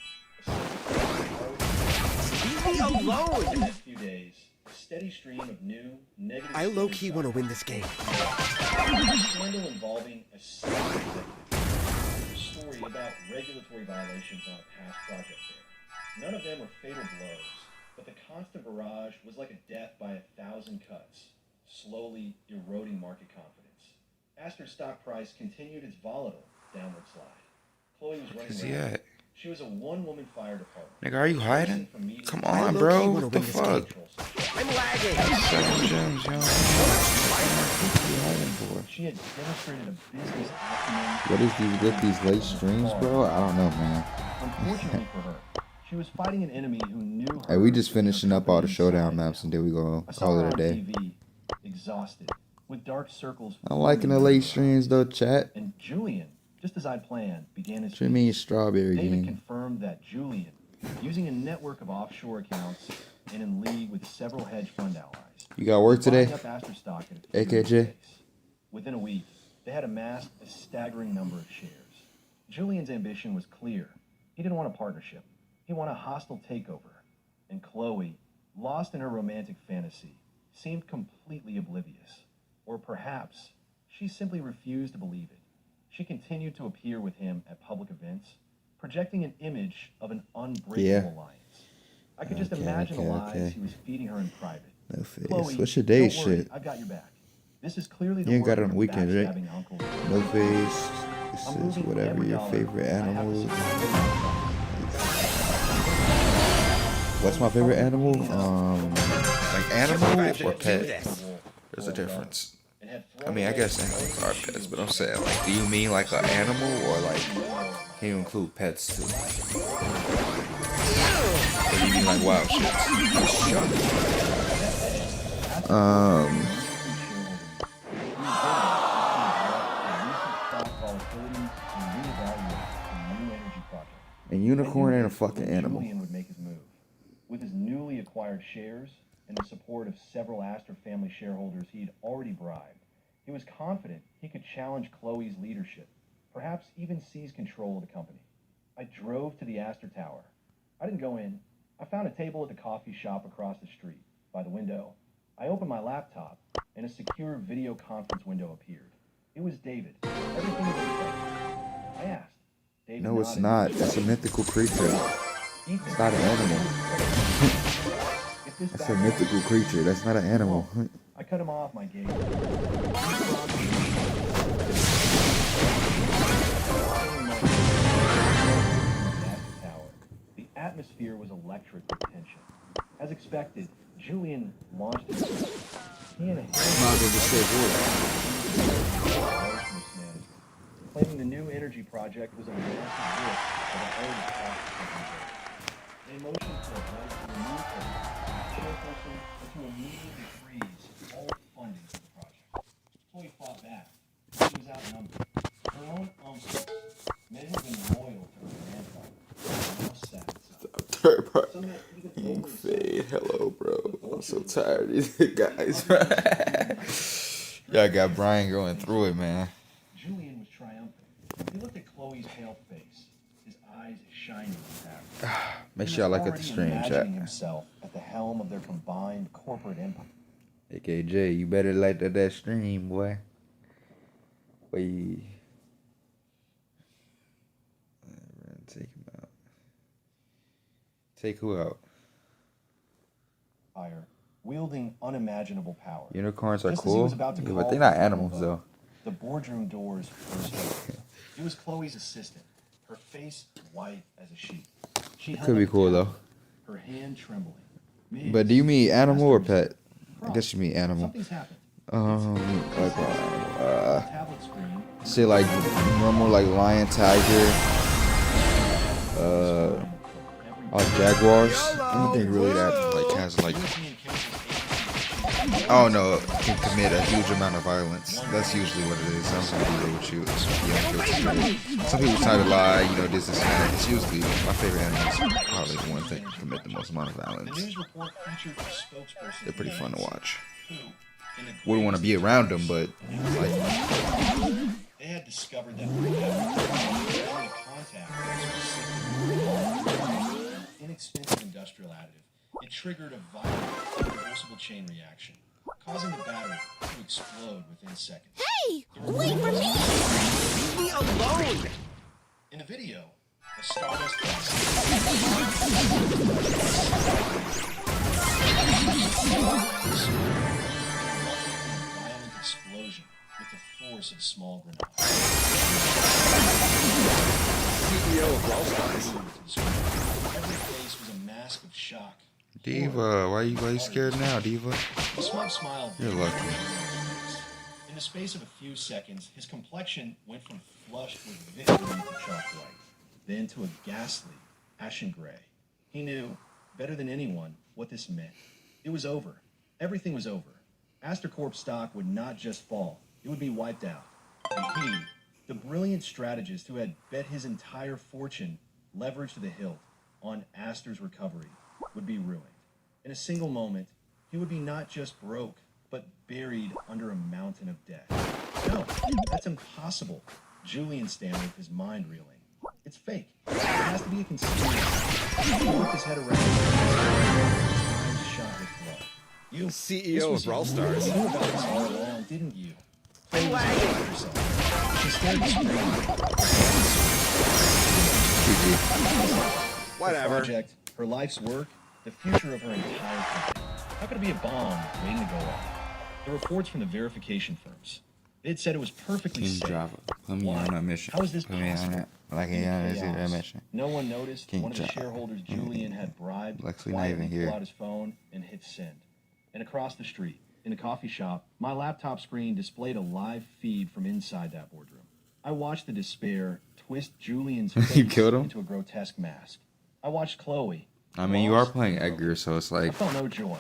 leave me alone! In the next few days, a steady stream of new, negative... I low-key want to win this game. A scandal involving a senior executive. A story about regulatory violations on a past project there. None of them were fatal blows, but the constant barrage was like a death by 1,000 cuts, slowly eroding market confidence. Astor's stock price continued its volatile downward slide. Chloe was running around. She was a one-woman fire department. Nigga, are you hiding? Come on, bro. What the fuck? I'm lagging. 7 gems, yo. She had demonstrated a business acumen. What is these late streams, bro? I don't know, man. Unfortunately for her, she was fighting an enemy who knew her. Hey, we just finishing up all the showdown maps and then we gonna call it a day. TV, exhausted, with dark circles. I'm liking the late streams though, chat. And Julian, just as I'd planned, began his. What you mean strawberry David gang? confirmed that Julian, using a network of offshore accounts and in league with several hedge fund allies. You got work today? Up Astor stock at a AKJ? Within a week, they had amassed a staggering number of shares. Julian's ambition was clear. He didn't want a partnership. He wanted a hostile takeover. And Chloe, lost in her romantic fantasy, seemed completely oblivious. Or perhaps she simply refused to believe it. She continued to appear with him at public events, projecting an image of an unbreakable alliance. I could just imagine the lies he was feeding her in private. No face. Chloe, What's your day don't worry, shit? I've got your back. This is clearly the You ain't got it on the work of weekends, right? backstabbing uncle. No face. This is whatever your favorite animal is. What's my favorite animal? Like animal or pet? There's a difference. I mean, I guess animals are pets, but I'm saying, like, do you mean like an animal or like, can you include pets too? Or do you mean like wild shits? A unicorn ain't a fucking animal. Julian would make his move. With his newly acquired shares and the support of several Astor family shareholders he had already bribed, he was confident he could challenge Chloe's leadership, perhaps even seize control of the company. I drove to the Astor Tower. I didn't go in. I found a table at the coffee shop across the street. By the window, I opened my laptop, and a secure video conference window appeared. It was David. Everything was in place. I asked. David No, it's nodded. not. That's a mythical creature. It's not an animal. That's a mythical creature. That's not an animal. I cut him off my gate. The atmosphere atmosphere was electric with tension. As expected, Julian launched his he and a Might as well just say claiming the new energy project was a massive risk of an already cost company. They motioned for a vote to remove the chairperson and to immediately freeze all funding for the project. Chloe fought back. She was outnumbered. Her own uncle may have been loyal to her grandfather. Now sad. Third part. Fade. Hello, bro. I'm so tired of these guys. Y'all got Brian going through it, man. Julian was triumphant. He looked at Chloe's pale face. His eyes shining with happiness. Make sure y'all like at the stream, chat. Imagining himself at the helm of their combined corporate empire. AKJ, you better like that stream, boy. Boy. Take him out. Take who out? Fire, wielding unimaginable power. Unicorns are Just as he cool, was about to yeah, call but they're not for animals vote, though. The boardroom doors burst open. It was Chloe's assistant, her face white as a sheet. She It held could be up a cool tablet, though. her hand trembling. But do you mean animal or pet? I guess you mean animal. Something's happened. Like Tablet screen. say like normal like lion, tiger, jaguars. Anything really that like has like I don't know can commit a huge amount of violence. That's usually what it is. Sounds like they would shoot. Some people try to lie, you know, this and that. It's usually my favorite animals. Probably the ones that commit the most amount of violence. They're pretty fun to watch. Wouldn't want to be around them, but like. They had discovered that contact inexpensive industrial additive. It triggered a violent, irreversible chain reaction, causing the battery to explode within seconds. Hey! Wait for me! Leave me alone! In the video, a Stardust violent explosion with the force of small grenades. CEO of Brawl Stars. Every face was a mask of shock. Diva, why you scared now, Diva? A smug smile. You're lucky. In the space of a few seconds, his complexion went from flushed with victory to chalk white, then to a ghastly ashen gray. He knew, better than anyone, what this meant. It was over. Everything was over. Astrocorp stock would not just fall, it would be wiped out. And he, the brilliant strategist who had bet his entire fortune, leveraged to the hilt, on Astor's recovery, would be ruined. In a single moment, he would be not just broke, but buried under a mountain of debt. No, that's impossible. Julian stammered, his mind reeling. It's fake. It has to be a conspiracy. He whipped his head around. His eyes shot with blood. You, CEO of Brawl Stars. You knew about this all along, didn't you? Play yourself. She stared at Whatever. Her project, her life's work, the future of her entire company. How could it be a bomb waiting to go off? The reports from the verification firms. They had said it was perfectly King safe. Java. Put me on a mission. How is this Put me on possible? it. Like In yeah, is it chaos, a mission? No one noticed. King One of the Java. shareholders, Julian, had bribed, Lexley not quietly even pull here. out his phone and hit send. And across the street, in a coffee shop, my laptop screen displayed a live feed from inside that boardroom. I watched the despair twist Julian's face You killed him? into a grotesque mask. I watched Chloe. I mean, you are lost playing and Edgar, so it's I like felt no joy,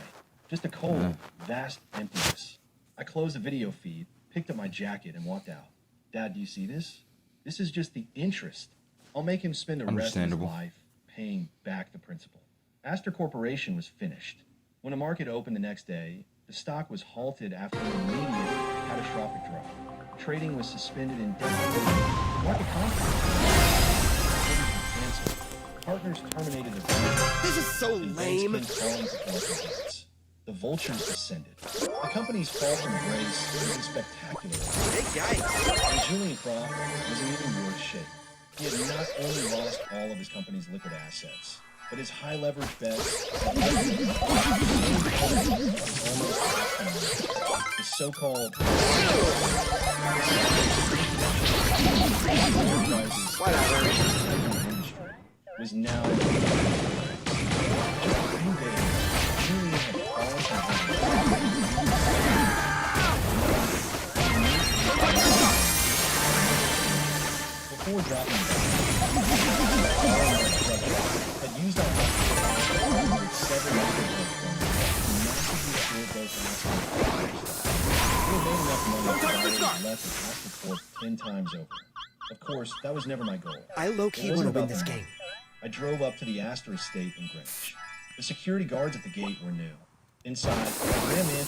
just a cold, vast emptiness. I closed the video feed, picked up my jacket, and walked out. Dad, do you see this? This is just the interest. I'll make him spend the rest of his Understandable. life paying back the principal. Astor Corporation was finished. When the market opened the next day, the stock was halted after an immediate catastrophic drop. Trading was suspended indefinitely. Market conflict. Partners terminated their contract. This is so And lame. banks came calling for commercial debts. The vultures descended. The company's fall from grace was a spectacular one. Big yikes. And Julian Croft was in even worse shape. He had not only lost all of his company's liquid assets, but his high leverage bets had the so-called Whatever. was now Just a few days, Julian had fallen from before dropping back, had used our with 7 massively short dose of we had made enough money to buy less and ask for 10 times over. Of course, that was never my goal. I low-key want to win this game. I drove up to the Astor estate in Greenwich. The security guards at the gate were new. Inside, I ran in.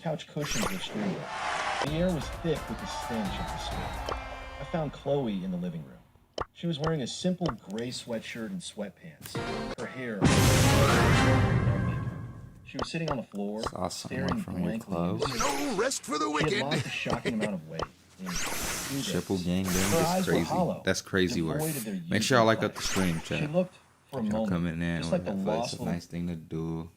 Couch cushions were strewn. The air was thick with the stench of the smoke. I found Chloe in the living room. She was wearing a simple gray sweatshirt and sweatpants. Her hair was no makeup. She was sitting on the floor, staring blankly. No rest for the She had wicked. lost a shocking amount of weight. Triple gang Her bang. eyes That's were crazy. hollow, That's crazy work. devoid of their Make sure y'all usual like up the stream, She chat. looked for a Y'all moment, coming in. just like the It's lost a little nice thing to do.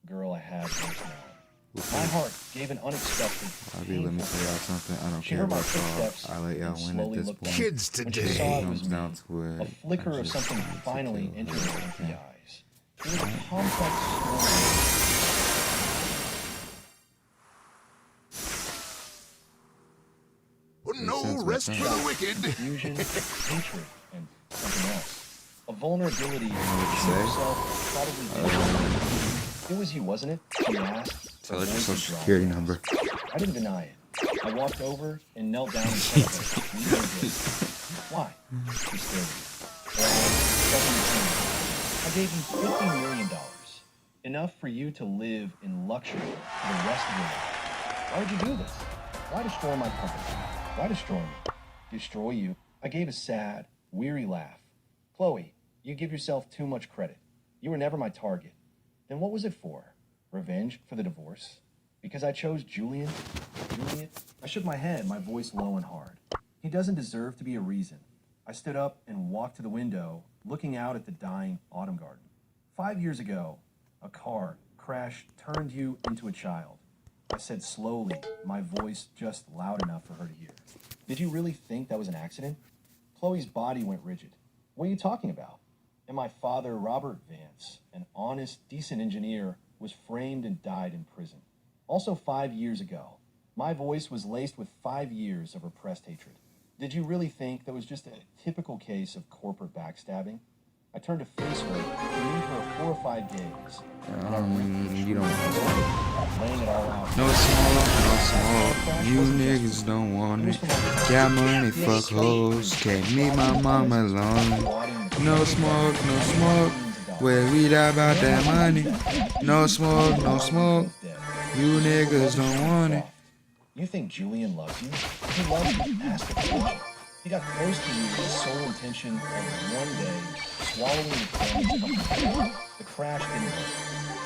girl I had once known. My heart gave an unexpected, Let me tell y'all something. I don't She care heard my about y'all. footsteps I let y'all and win at slowly this looked point. up. Kids When she today. saw it Comes was down me, to it. a flicker I of just something need to finally kill entered her, her empty okay? eyes. It was a complex story. No rest for the wicked. Confusion, hatred, and something else. A vulnerability she say? herself probably didn't. It was you, wasn't it? She asked. Tell her her your voice social dropped. security number. I didn't deny it. I walked over and knelt down in front of her. We did this. Why? She stared at me. Her eyes suddenly changed. I gave you $50 million. Enough for you to live in luxury for the rest of your life. Why would you do this? Why destroy my company? Why destroy me? Destroy you? I gave a sad, weary laugh. Chloe, you give yourself too much credit. You were never my target. Then what was it for? Revenge for the divorce? Because I chose Julian? Juliet? I shook my head, my voice low and hard. He doesn't deserve to be a reason. I stood up and walked to the window, looking out at the dying autumn garden. 5 years ago, a car crash turned you into a child. I said slowly, my voice just loud enough for her to hear. Did you really think that was an accident? Chloe's body went rigid. What are you talking about? And my father, Robert Vance, an honest, decent engineer, was framed and died in prison. Also 5 years ago, my voice was laced with 5 years of repressed hatred. Did you really think that was just a typical case of corporate backstabbing? I turned to face her, gave her a horrified gaze. You don't want to laying it all out. No smoke, no smoke. You niggas don't want it. Got money, fuck hoes. Can't meet my mama alone. No smoke, no smoke. Where we die about that money. No smoke, no smoke. You niggas don't want it. You think Julian loves you? He loves you past the fortune. He got close to you with the sole intention of one day swallowing the family's company. The crash didn't work.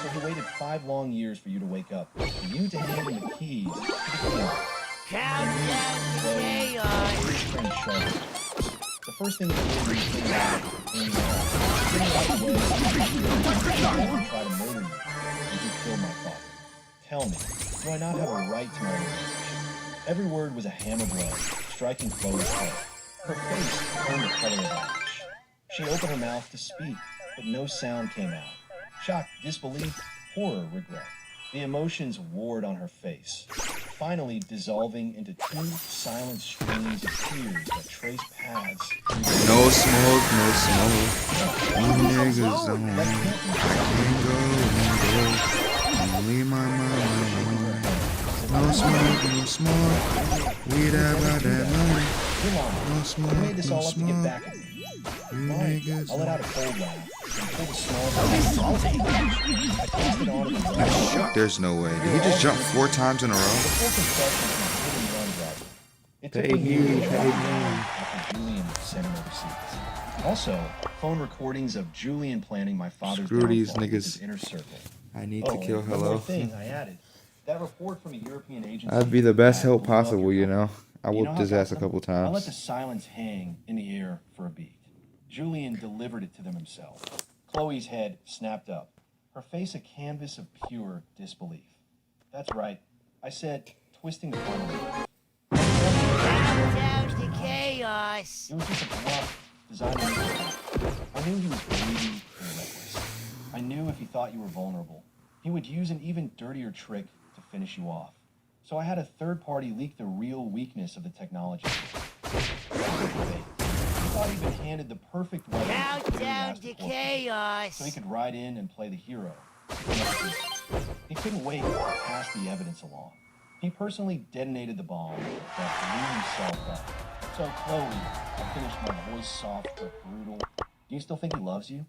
So he waited 5 long years for you to wake up, for you to hand him the keys to the kingdom. Countdown to chaos. The first thing you did when you came out in getting out of the way and try to murder you, and you killed my father. Tell me, do I not have a right to my revenge? Every word was a hammer blow, striking Chloe's head. Her face turned the color of ash. She opened her mouth to speak, but no sound came out. Shock, disbelief, horror, regret. The emotions warred on her face, finally dissolving into 2 silent streams of tears that traced paths. No smoke, no smoke. You niggas don't want it. I can't go. Leave my mama alone. No smoke, no smoke. We die about that money. No smoke, You made this no all up to get smoke. back at me. You Fine. niggas I let out a don't cold laugh and pulled a small bag. I tossed it onto the ground. There's no way. Did he just jump 4 times in a row? Full confession from a hidden run driver. It took Pay me me, years to pay track me. down after Julian sent him overseas. Also, phone recordings of Julian planning my father's Screw these downfall with niggas. his inner circle. I need to kill and one Hello. more thing I added. That report from a European agency. I'd be the best that help blew up possible, your you know. I You know whooped how his it ass a got couple them? I let the times. silence hang in the air for a beat. Julian delivered it to them himself. Chloe's head snapped up, her face a canvas of pure disbelief. That's right, I said, twisting the final move. Countdown to chaos. It was just a bluff designed to make you happy. I knew he was greedy and reckless. I knew if he thought you were vulnerable, he would use an even dirtier trick to finish you off. So I had a third party leak the real weakness of the technology. He thought he'd been handed the perfect weapon Countdown to chaos. so he could ride in and play the hero. He couldn't wait to pass the evidence along. He personally detonated the bomb that blew himself up. So, Chloe, I finished my voice soft but brutal. Do you still think he loves you?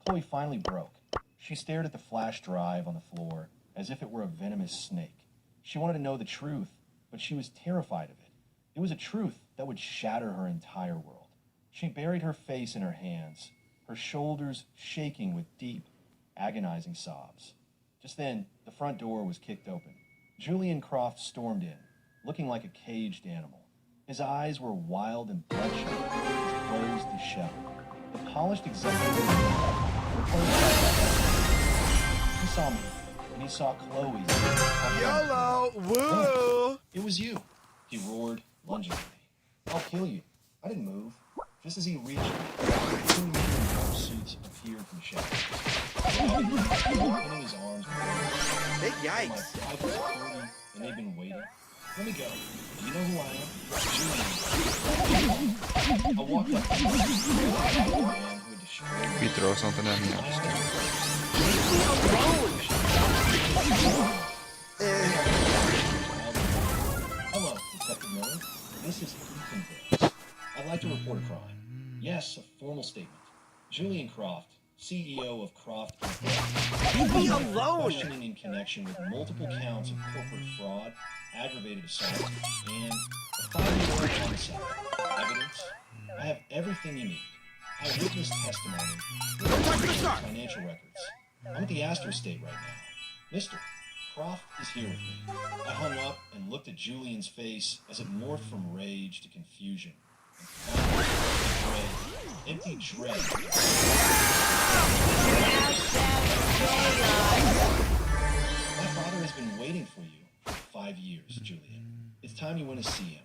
Chloe finally broke. She stared at the flash drive on the floor as if it were a venomous snake. She wanted to know the truth, but she was terrified of it. It was a truth that would shatter her entire world. She buried her face in her hands, her shoulders shaking with deep, agonizing sobs. Just then, the front door was kicked open. Julian Croft stormed in, looking like a caged animal. His eyes were wild and bloodshot, his clothes disheveled. The polished executive he saw me, and he saw Chloe. YOLO! Woo! It was you, he roared, lunging at me. I'll kill you. I didn't move. Just as he reached me, 2 men in dark suits appeared from the shadows. Pinning his arms. Big yikes. My private security, and they've been waiting. Let me go. Do you know who I am? Julian. I walked up to the man who had destroyed me. You throw something at me, I'm just kidding. Hello, Detective Miller. This is Ethan Brooks. I'd like to report a crime. Yes, a formal statement. Julian Croft, CEO of Croft. Leave me alone! Questioning in connection with multiple counts of corporate fraud, aggravated assault, and a 5-year-old homicide. Evidence? I have everything you need. Eyewitness testimony, financial records. I'm at the Astor estate right now. Mr. Croft is here with me. I hung up and looked at Julian's face as it morphed from rage to confusion. Empty dread. My father has been waiting for you for 5 years, Julian. It's time you went to see him.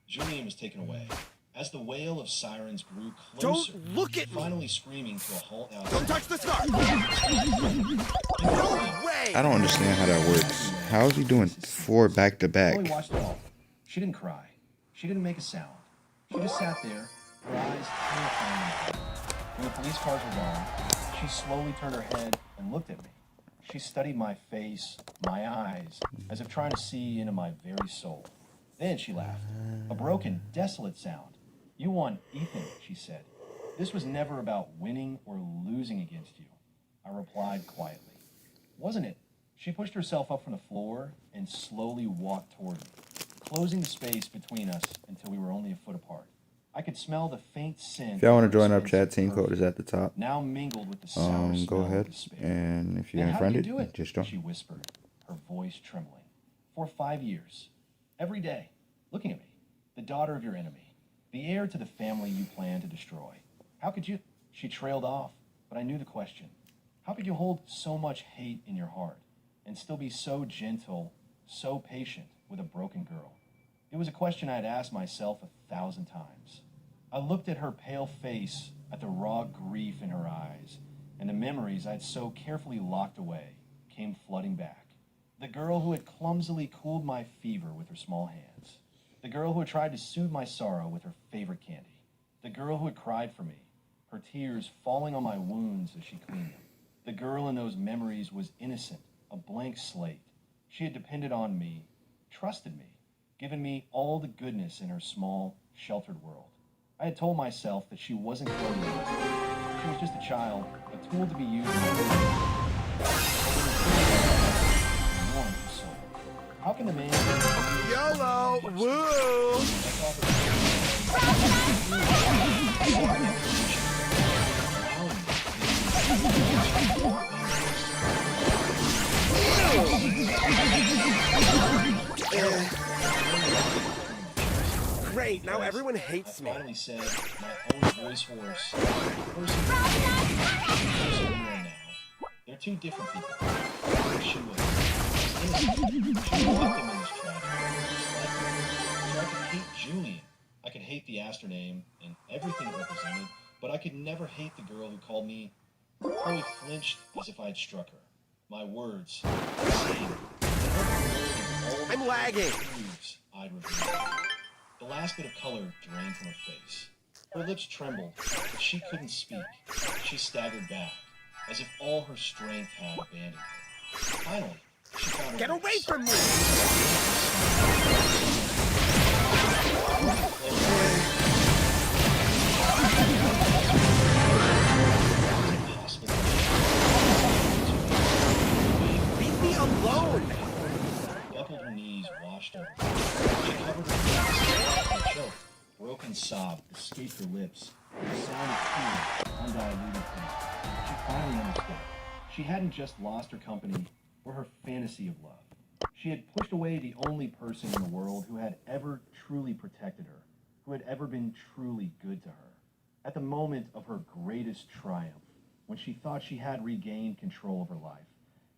Julian was taken away. As the wail of sirens grew closer, Don't look at me! finally screaming to a halt outside. Don't touch the scar! No way! I don't understand how that works. How is he doing 4 back-to-back? Chloe watched it all. She didn't cry. She didn't make a sound. She just sat there, her eyes terrifying. When the police cars were gone, she slowly turned her head and looked at me. She studied my face, my eyes, as if trying to see into my very soul. Then she laughed. A broken, desolate sound. You won, Ethan, she said. This was never about winning or losing against you. I replied quietly. Wasn't it? She pushed herself up from the floor and slowly walked toward me, closing the space between us until we were only a foot apart. I could smell the faint scent. If y'all want to join up, chat team code is at the top. Now mingled with the sour smell Go ahead, of despair. and if you're And how did unfriended, you do it? just join. She whispered, her voice trembling. For 5 years, every day, looking at me, the daughter of your enemy, the heir to the family you plan to destroy. How could you? She trailed off, but I knew the question. How could you hold so much hate in your heart and still be so gentle, so patient with a broken girl? It was a question I had asked myself 1,000 times. I looked at her pale face, at the raw grief in her eyes, and the memories I'd so carefully locked away came flooding back. The girl who had clumsily cooled my fever with her small hands. The girl who had tried to soothe my sorrow with her favorite candy. The girl who had cried for me, her tears falling on my wounds as she cleaned them. The girl in those memories was innocent, a blank slate. She had depended on me, trusted me, given me all the goodness in her small, sheltered world. I had told myself that she wasn't Chloe. She was just a child, a tool to be used in my soul. How can the man... YOLO! Woo! Great, now everyone hates me. I finally said my own voice hoarse. The person you are now, they're two different people. She was innocent. She was a victim in this could hate Julian. I could hate the Aster name and everything it represented, but I could never hate the girl who called me. Chloe flinched as if I had struck her. My words, I'm lagging. I'd reveal. The last bit of color drained from her face. Her lips trembled, but she couldn't speak. She staggered back, as if all her strength had abandoned her. Finally, she found her Get away voice. from me! Leave me alone! Buckled her knees, washed over. She covered her face, and choked. Broken sob escaped her lips. The sound of tears, undiluted pain. She finally understood. She hadn't just lost her company or her fantasy of love. She had pushed away the only person in the world who had ever truly protected her, who had ever been truly good to her. At the moment of her greatest triumph, when she thought she had regained control of her life,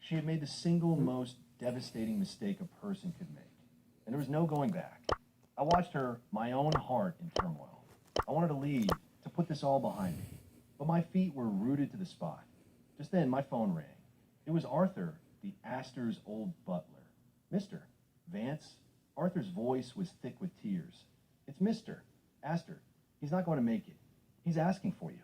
she had made the single most devastating mistake a person could make. And there was no going back. I watched her, my own heart in turmoil. I wanted to leave, to put this all behind me. But my feet were rooted to the spot. Just then, my phone rang. It was Arthur, the Astor's old butler. Mr. Vance? Arthur's voice was thick with tears. It's Mr. Astor. He's not going to make it. He's asking for you.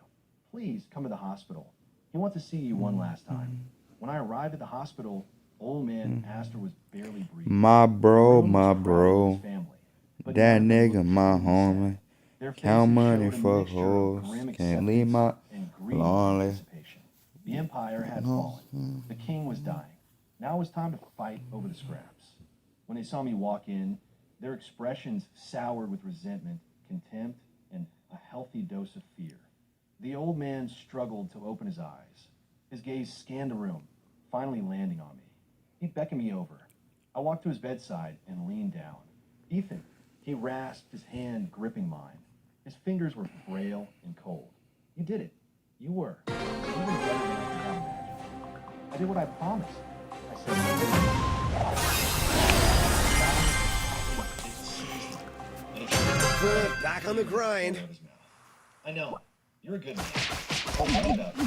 Please come to the hospital. He wants to see you one last time. When I arrived at the hospital, old man Astor was barely breathing. My bro, The room was my crowded with bro. his family, but That none of them nigga, looked my truly homie. sad. Their Count faces money showed a for mixture of hoes. grim Can't leave acceptance my and grieving lonely. anticipation. The empire had fallen. The king was dying. Now it was time to fight over the scraps. When they saw me walk in, their expressions soured with resentment, contempt, and a healthy dose of fear. The old man struggled to open his eyes. His gaze scanned the room, finally landing on me. He beckoned me over. I walked to his bedside and leaned down. Ethan, he rasped, his hand gripping mine. His fingers were frail and cold. You did it. You were. Even better than I could have imagined. I did what I promised. I said, Back on the grind. I know. You're a good man. I'll worry about you.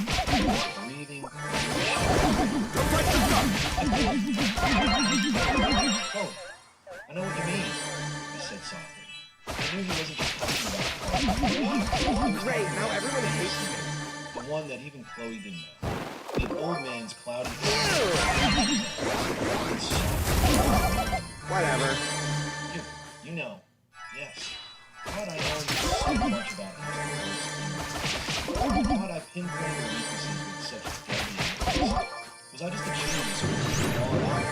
Breathing. Don't touch the gun! Oh, I know what you mean, he said softly. I knew he wasn't just talking about Great, now everyone hates me. the one that even Chloe didn't know. The old man's cloudy Whatever. You know, yes. Thought I learned so much about him. Thought I pinpointed the weaknesses with such deadly. Was I just a genius who was all out of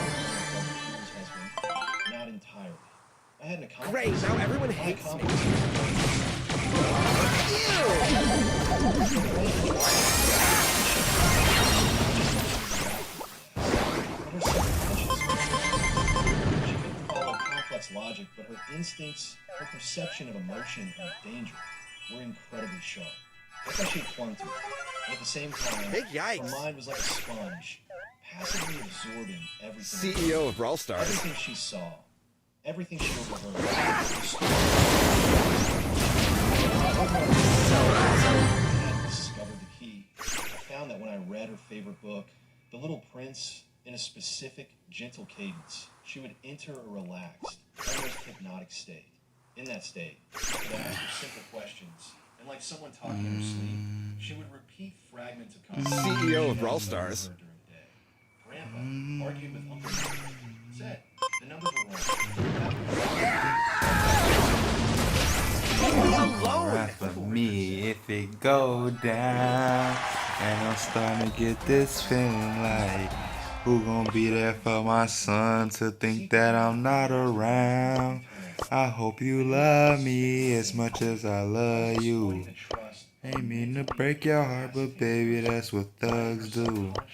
his husband? Not entirely. I had an accomplice. Great, now everyone hates me. Follow complex logic, but her instincts, her perception of emotion and danger were incredibly sharp. That's why she clung to it. And at the same time, Big yikes. her mind was like a sponge, passively absorbing everything. CEO of Brawl Stars. Everything she saw, everything she overheard. I had discovered the key. I found that when I read her favorite book, The Little Prince, in a specific, gentle cadence, she would enter a relaxed, almost hypnotic state. In that state, she would ask her simple questions, and like someone talking in her sleep, she would repeat fragments of conversations CEO of she Brawl had Stars. overheard during the day. Grandpa argued with Uncle Mike. Said the numbers were wrong. Right for me if it go down. And I'm starting to get this feeling like who gonna be there for my son to think that I'm not around. I hope you love me as much as I love you. Ain't mean to break your heart, but baby, that's what thugs do. But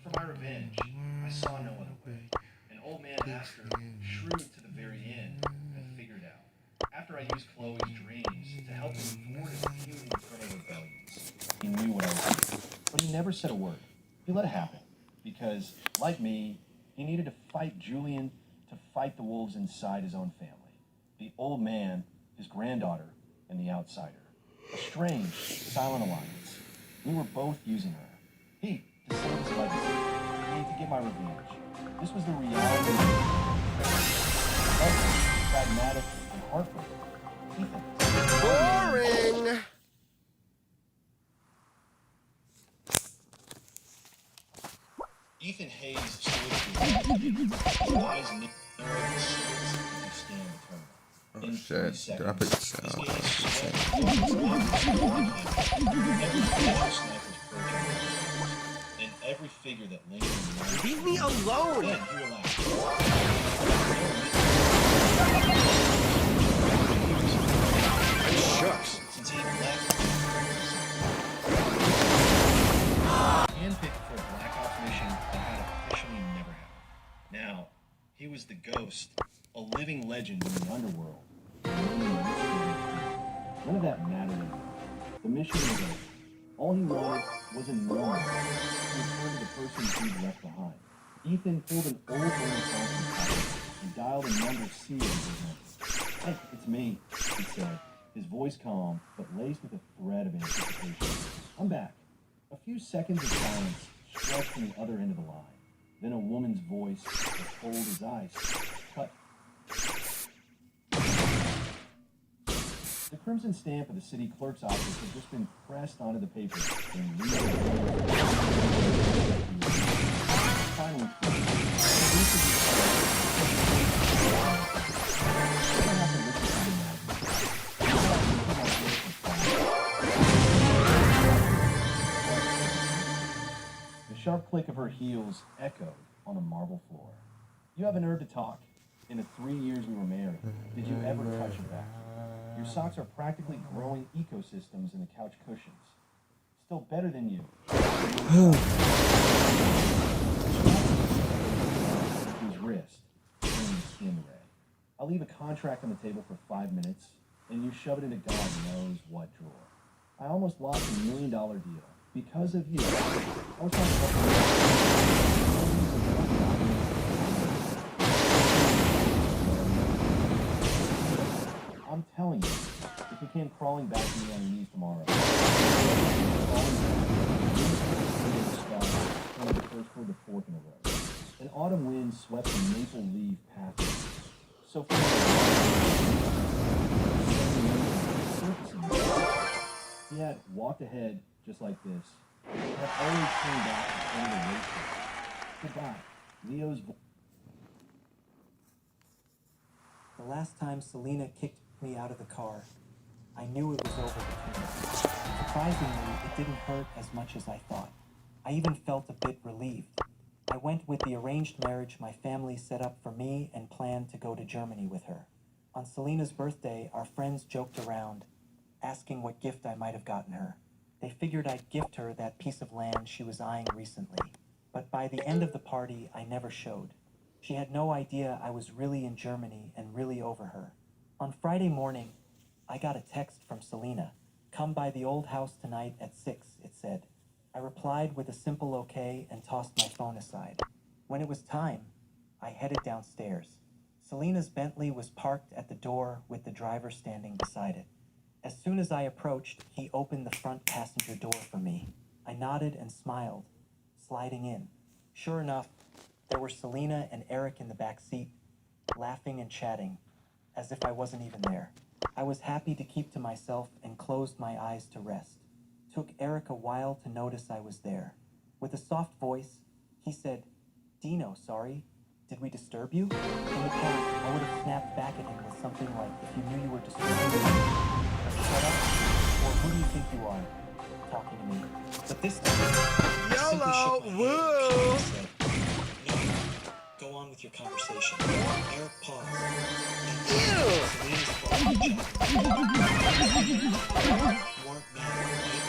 for my revenge, I saw no other way. An old man Astor, shrewd to the very end, had figured out. After I used Chloe's dreams to help him thwart his puny criminal rebellions, he knew what I was doing. But he never said a word. He let it happen. Because, like me, he needed to fight Julian to fight the wolves inside his own family. the old man, his granddaughter, and the outsider. A strange, silent alliance. We were both using her. He, to save his legacy. Me, to get my revenge. This was the reality. Pragmatic and heartbreaking. Ethan. Boring! Ethan Hayes stood for his eyes narrowed and seals as he scanned the terminal. Oh In 3 shit, seconds, drop it. his gaze swept every potential sniper's perch on the windows, and every figure that lingered in the night. Leave me alone! Then he relaxed. Shucks. Since he had left, handpicked for a Black Ops mission that had officially never happened. Now, he was the ghost, a living legend in the underworld. None of that mattered anymore. The mission was over. All he wanted was a normal to return to the person he'd left behind. Ethan pulled an old conference pocket and dialed a number sealed in his message. "Hey, it's me," he said, his voice calm, but laced with a thread of anticipation. "I'm back." A few seconds of silence stretched from the other end of the line. Then a woman's voice that cold as ice cut. The crimson stamp of the city clerk's office had just been pressed onto the paper and finally the sharp click of her heels echoed on the marble floor. "You have a nerve to talk. In the 3 years we were married, did you ever touch a vacuum? Your socks are practically growing ecosystems in the couch cushions. Still better than you." His wrist, turning the skin red. "I'll leave a contract on the table for 5 minutes, and you shove it into God knows what drawer. I almost lost $1 million deal because of you. I was trying to help you. I'm telling you, if you came crawling back to me on your knees tomorrow, the first toward the fork in the road. An autumn wind swept a maple leaf past me. So he had walked ahead just like this. Had always turned back in front of the racetrack. Goodbye. Leo's voice. The last time Selena kicked me out of the car, I knew it was over between us. Surprisingly, it didn't hurt as much as I thought. I even felt a bit relieved. I went with the arranged marriage my family set up for me and planned to go to Germany with her. On Selena's birthday, our friends joked around, asking what gift I might have gotten her. They figured I'd gift her that piece of land she was eyeing recently. But by the end of the party, I never showed. She had no idea I was really in Germany and really over her. On Friday morning, I got a text from Selena. "Come by the old house tonight at 6, it said. I replied with a simple okay and tossed my phone aside. When it was time, I headed downstairs. Selena's Bentley was parked at the door with the driver standing beside it. As soon as I approached, he opened the front passenger door for me. I nodded and smiled, sliding in. Sure enough, there were Selena and Eric in the back seat, laughing and chatting, as if I wasn't even there. I was happy to keep to myself and closed my eyes to rest. Took Eric a while to notice I was there. With a soft voice, he said, "Dino, sorry. Did we disturb you?" In the past, I would have snapped back at him with something like, "If you knew you were disturbing me, shut up," or "Who do you think you are, talking to me?" But this time, I simply shook my head and said, "No, go on with your conversation." Eric paused. Selena's phone checked. You weren't mad, right?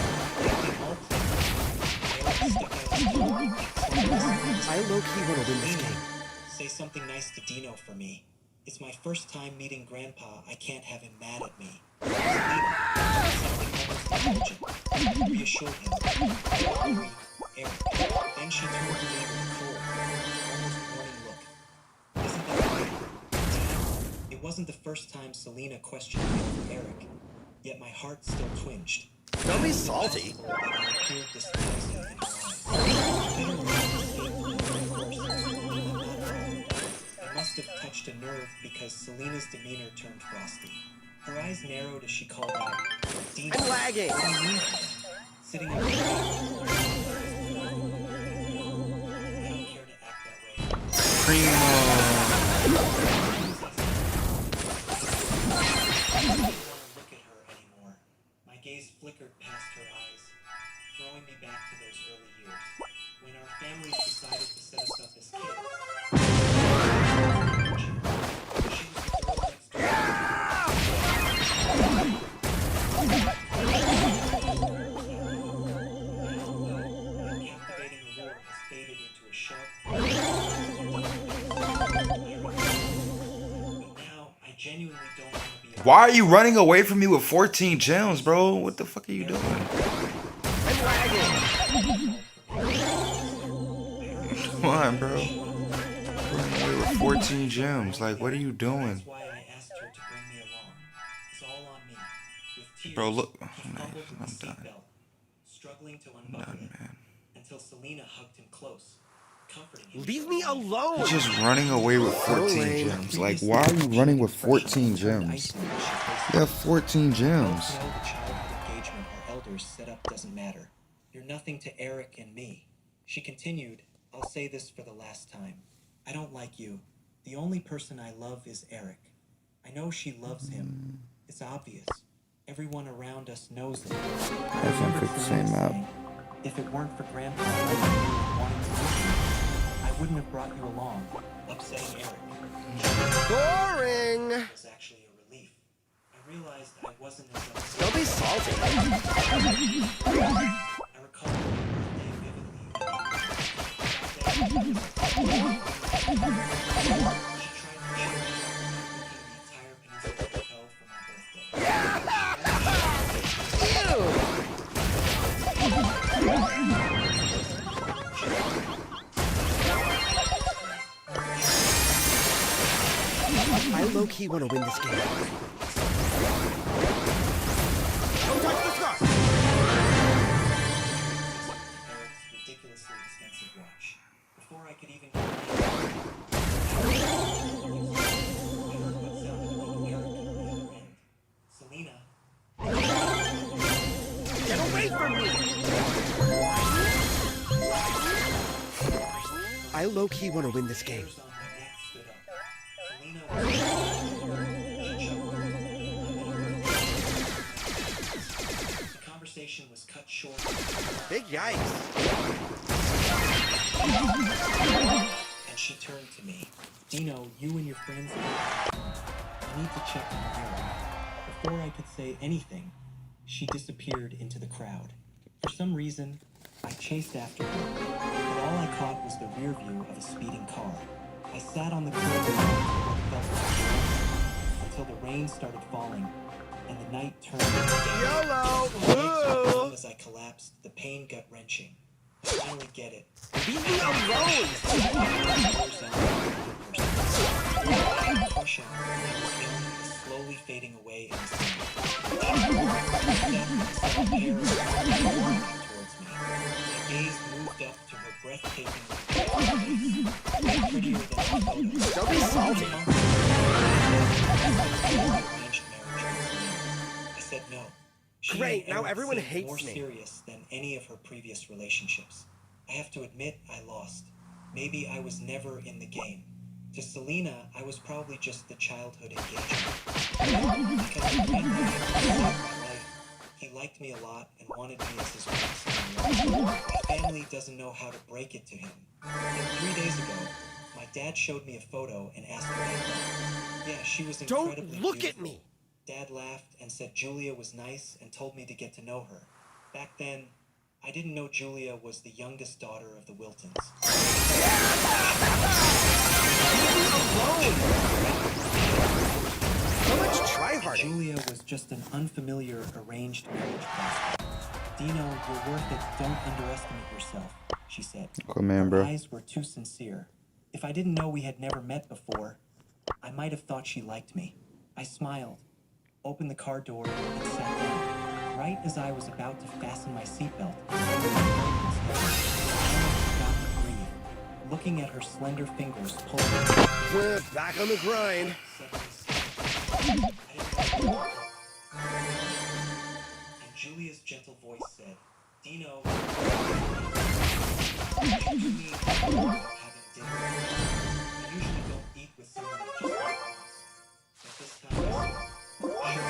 I low-key want to win this game. Say something nice to Dino for me. It's my first time meeting Grandpa. I can't have him mad at me. Reassured him. Don't worry, Eric. Then she turned to me with a cold, almost warning look. Isn't that right? Dino? It wasn't the first time Selena questioned me over Eric, yet my heart still twinged. Don't be salty. I appeared disgusting in her eyes. I must have touched a nerve because Selena's demeanor turned frosty. Her eyes narrowed as she called out, Dino, I'm lagging. what do you mean by that? Sitting in the I don't care to act that way. Primo. I didn't want to look at her anymore. My gaze flickered past her eyes, throwing me back to those early years, when our families decided to set us up as kids. She was the girl next door. Captivating allure has faded into a sharp. But now I genuinely don't want to be. Why are you running away from me with 14 gems, bro? What the fuck are you doing? I'm lagging. Come on, bro. Running away with 14 gems. Like, what are you doing? That's why I asked her to bring me along. It's all on me. With tears, Bro, look. he fumbled with I'm the done. seatbelt, struggling to I'm unbuckle done, it, man. until Selena hugged him close, comforting him. Leave me alone. You're just running away with 14 gems. Like, why are you running with 14 gems? You have 14 gems. The childhood engagement our elders set up doesn't matter. You're nothing to Eric and me. She continued, I'll say this for the last time. I don't like you. The only person I love is Eric. I know she loves him. It's obvious. Everyone around us knows that. I think it's the same map. If it weren't for Grandpa wanting to listen, I wouldn't have brought you along, upsetting Eric. Boring. It was actually a relief. I realized I wasn't as upset. Don't be salty. I recall her birthday vividly. She tried to cheer me up, booking the entire Peninsula Hotel for my birthday. I low-key want to win this game. Don't touch the scar! Eric's ridiculously expensive watch. Before I could even Selena. Get away from me! I low-key want to win this game. The conversation was cut short. Big yikes. And she turned to me. Dino, you and your friends, I need to check on Eric. Before I could say anything, she disappeared into the crowd. For some reason, I chased after her, but all I caught was the rear view of a speeding car. I sat on the curb and felt until the rain started falling and the night turned. YOLO! As I collapsed, the pain gut-wrenching. I finally get it. Leave me alone! Caution, slowly fading away in the sun. My gaze moved up to her breathtaking face, prettier than the photos. Don't be salty. I said no. She Great, and now Eric everyone seemed hates more me. serious than any of her previous relationships. I have to admit, I lost. Maybe I was never in the game. To Selena, I was probably just the childhood engagement. Because he my life, he liked me a lot and wanted me as his wife. My family doesn't know how to break it to him. And 3 days ago, my dad showed me a photo and asked what I thought. Yeah, she was incredibly Don't look beautiful. at me! Dad laughed and said Julia was nice and told me to get to know her. Back then, I didn't know Julia was the youngest daughter of the Wiltons. So much tryharding. Julia was just an unfamiliar arranged marriage prospect. Dino, you're worth it. Don't underestimate yourself, she said. Cool, man, bro. Her eyes were too sincere. If I didn't know we had never met before, I might have thought she liked me. I smiled, opened the car door, and sat down. Right as I was about to fasten my seatbelt, I almost forgot to breathe. Looking at her slender fingers pulling. Back on the grind. And Julia's gentle voice said, Dino, having dinner. I usually don't eat with someone I just met once. But this time,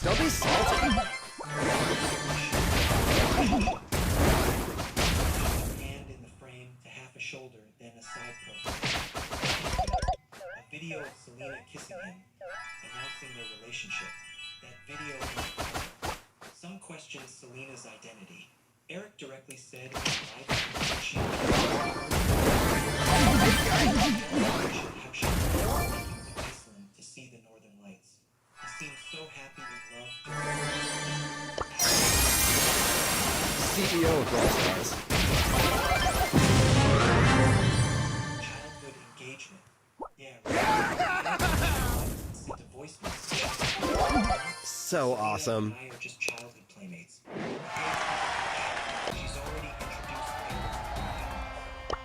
Don't be salty. hand in the frame to half a shoulder, then a side profile. A video of Selena kissing him, announcing their relationship. That video was some questioned Selena's identity. Eric directly said in live that she how she was taking to Iceland to see the northern lights. He seemed so happy in love. CEO of Brawl Stars. Childhood engagement. Yeah, right. Sent a voice message. So awesome. I are just childhood playmates. She's already introduced me.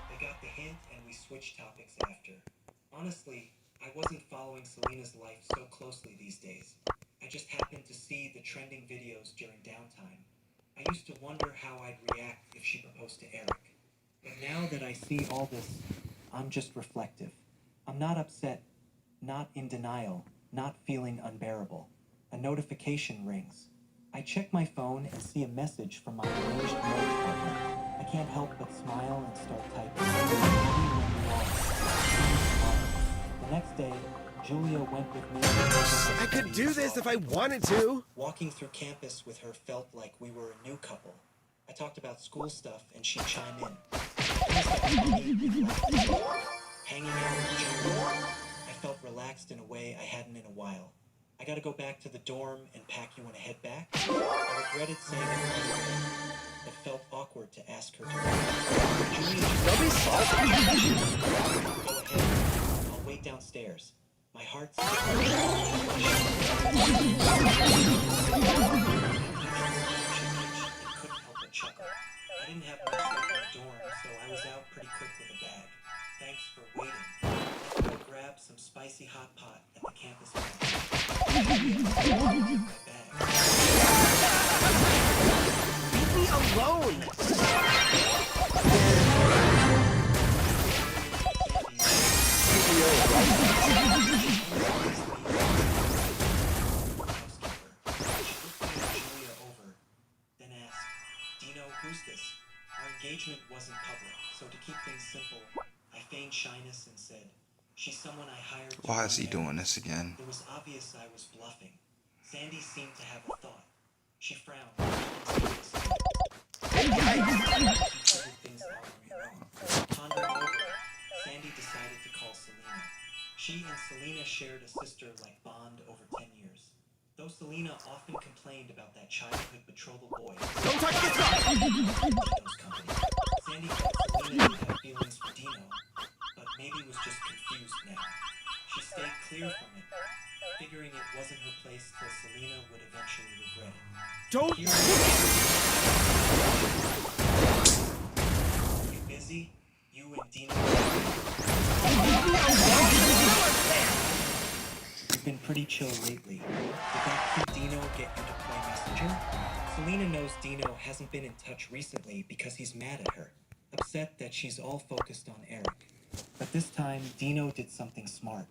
They got the hint and we switched topics after. Honestly, I wasn't following Selena's life so closely these days. I just happened to see the trending videos during downtime. I used to wonder how I'd react if she proposed to Eric. But now that I see all this, I'm just reflective. I'm not upset, not in denial, not feeling unbearable. A notification rings. I check my phone and see a message from my arranged marriage partner. I can't help but smile and start typing. The next day, Julia went with me. I could do this if I wanted to. Walking through campus with her felt like we were a new couple. I talked about school stuff and she'd chime in. Hanging out with Julia, I felt relaxed in a way I hadn't in a while. I gotta go back to the dorm and pack. You wanna head back? I regretted saying it right away. It felt awkward to ask her to Julia, Don't be salty. go ahead. I'll wait downstairs. My heart's couldn't help but chuckle. I didn't have much in my dorm, so I was out pretty quick with a bag. Thanks for waiting. Let's go grab some spicy hot pot at the campus. Leave me alone. Then asked, Dino, who's this? Our engagement wasn't public, so to keep things simple, I feigned shyness and said, she's someone I hired to Why is he run doing errands. this again? It was obvious I was bluffing. Sandy seemed to have a thought. She frowned. Pondering over it, Sandy decided to call Selena. She and Selena shared a sister-like bond over 10 years. Though Selena often complained about that childhood betrothal boy. Don't touch the truck! Dino's company. Sandy thought Selena did have feelings for Dino, but maybe was just confused now. She stayed clear from it, figuring it wasn't her place till Selena would eventually regret it. Don't. You busy? You and Dino. You've been pretty chill lately. Did that kid Dino get you to play Messenger? Selena knows Dino hasn't been in touch recently because he's mad at her, upset that she's all focused on Eric. But this time, Dino did something smart.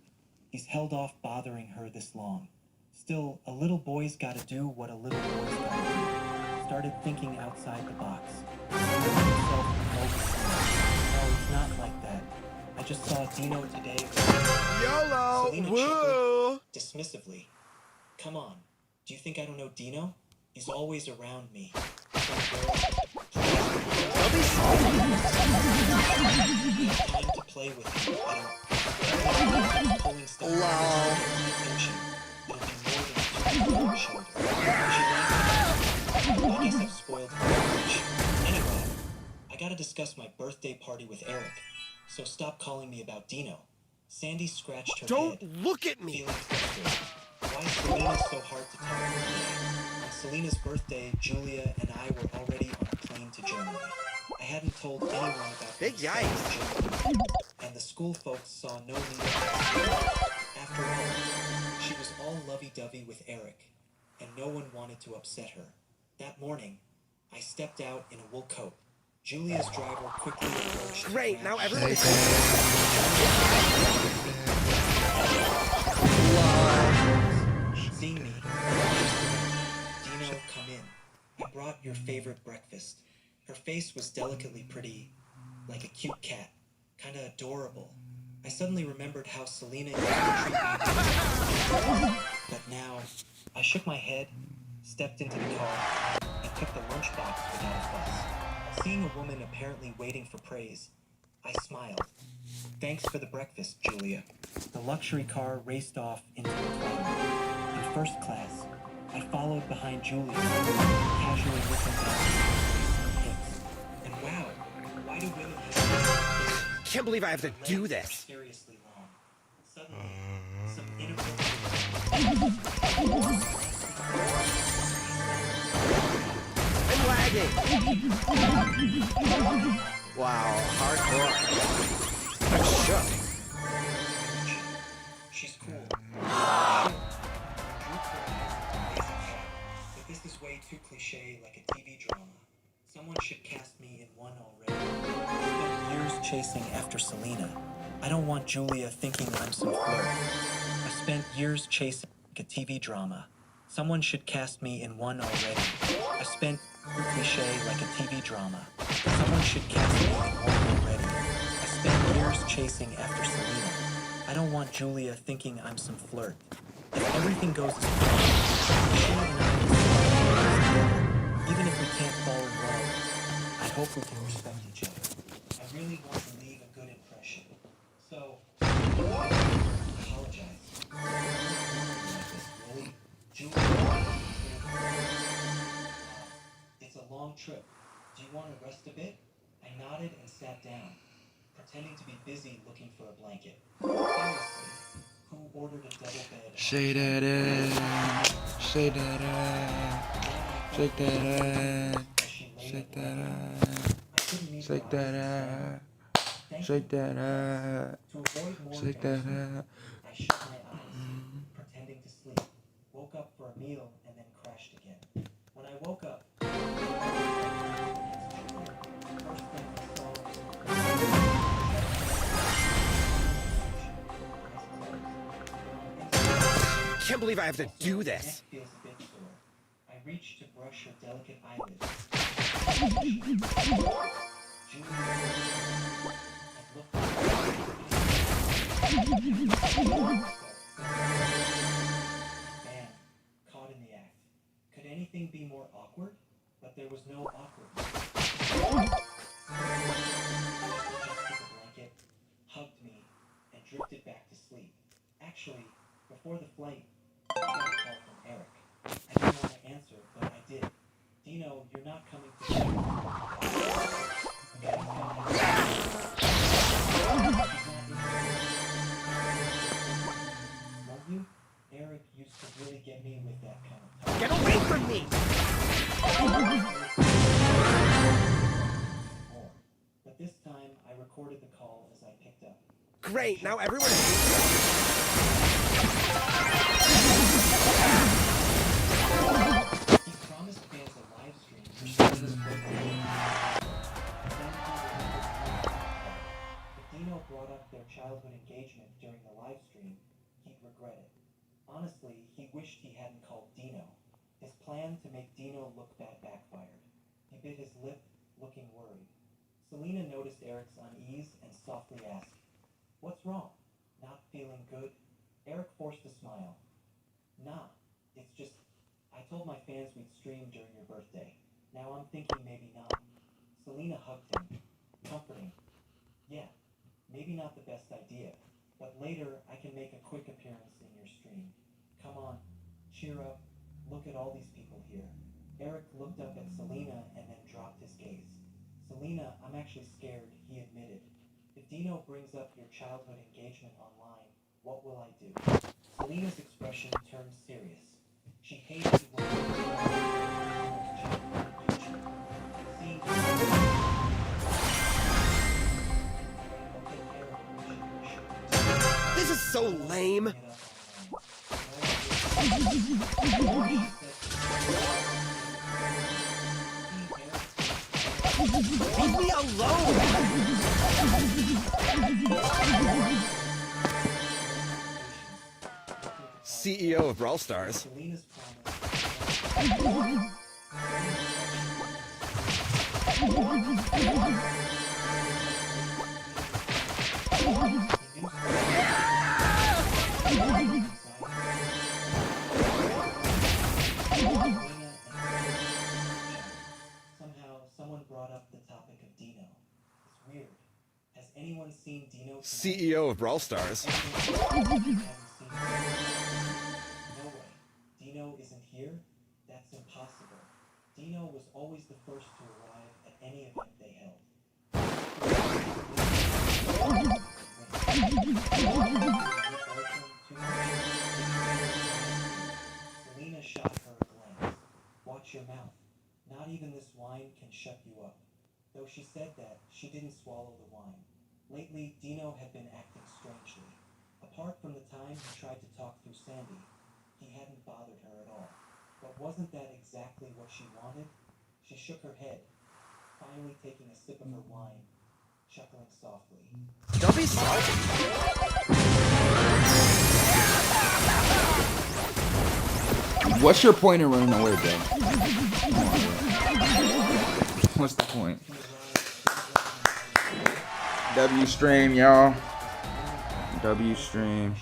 He's held off bothering her this long. Still, a little boy's gotta do what a little boy's gotta do. Started thinking outside the box. No, it's not like that. I just saw Dino today. YOLO! Selena Woo! chuckled dismissively. Come on. Do you think I don't know Dino? He's always around me. Don't be salty. Time to play with you. I don't. Pulling stuff Lol. attention. It'll be more than a shoulder. I guess I've spoiled her. Anyway, I gotta discuss my birthday party with Eric. So stop calling me about Dino. Sandy scratched her Don't head. look at me! Feeling frustrated. Why is Selena so hard to talk to today? On Selena's birthday, Julia and I were already on a plane to Germany. I hadn't told anyone about Big the yikes. Germany, and the school folks saw no need to. After all, she was all lovey-dovey with Eric, and no one wanted to upset her. That morning, I stepped out in a wool coat. Julia's driver quickly approached. Great, now everyone is... Seeing me, Dino, come in. I brought your favorite breakfast. Her face was delicately pretty, like a cute cat, kinda adorable. I suddenly remembered how Selena used to treat me. But now, I shook my head, stepped into the car, and took the lunchbox without a fuss. Seeing a woman apparently waiting for praise, I smiled. Thanks for the breakfast, Julia. The luxury car raced off into the twilight. In first class, I followed behind Julia, casually looking down her hips. And wow, why do women have Can't believe I have to do this. seriously long? Suddenly, some inappropriate... I'm lagging! Wow, hardcore. I'm shook. She's cool. But this is way too cliche, like a TV drama. Someone should cast me in one already. I spent years chasing after Selena. I don't want Julia thinking I'm some flirt. I spent years chasing like a TV drama. Someone should cast me in one already. I spent too cliche like a TV drama. Someone should cast me in one already. I spent years chasing after Selena. I don't want Julia thinking I'm some flirt. If everything goes as planned, she and I will stay together. Even if we can't fall in love, I hope we can respect each other. I really want to leave a good impression. So, I apologize. Really? Julia, it's a long trip. Do you want to rest a bit? I nodded and sat down, pretending to be busy looking for a blanket. Seriously, who ordered a double bed? Shake that ass. Shake that ass. Shake that ass. Shake that ass. Shake that ass. Shake that ass. To avoid more Shake that embarrassment, ass. I shut my eyes, pretending to sleep. Woke up for a meal and then crashed again. When I woke up, first thing I saw was Can't believe I have to do this. neck feels a bit sore. I reached to brush her delicate eyelids. Julia, Bam, caught in the act. Could anything be more awkward? But there was no awkwardness. Adjusted the blanket, hugged me, and drifted back to sleep. Actually, before the flight, I got a call from Eric. I didn't want to answer, but I did. Dino, you're not coming to Love you? Eric used to really get me with that kind of talk. Get away from me! More. But this time, I recorded the call as I picked up. Great, now everyone... He promised fans a live stream for Selena's birthday. If Dino brought up their childhood engagement during the live stream, he'd regret it. Honestly, he wished he hadn't called Dino. His plan to make Dino look bad backfired. He bit his lip, looking worried. Selena noticed Eric's unease and softly asked, "What's wrong? Not feeling good?" Eric forced a smile. "Nah, it's just, I told my fans we'd stream during your birthday. Now I'm thinking maybe not." Selena hugged him, comforting. "Yeah, maybe not the best idea, but later I can make a quick appearance in your stream. Come on, cheer up, look at all these people here." Eric looked up at Selena and then dropped his gaze. "Selena, I'm actually scared," he admitted. If Dino brings up your childhood engagement online, what will I do? Selena's expression turned serious. She hated when Seeing This is so lame. Leave me alone! CEO of Brawl Stars. Somehow, someone brought up the topic of Dino. It's weird. Has anyone seen Dino tonight? CEO of Brawl Stars. No way. Dino isn't here? That's impossible. Dino was always the first to arrive at any event they held. Selena shot her a glance. Watch your mouth. Not even this wine can shut you up. Though she said that, she didn't swallow the wine. Lately, Dino had been acting strangely. Apart from the time he tried to talk through Sandy, he hadn't bothered her at all. But wasn't that exactly what she wanted? She shook her head, finally taking a sip of her wine, chuckling softly. Don't be salty. What's your point in running away, bro? What's the point? W stream, y'all. W stream.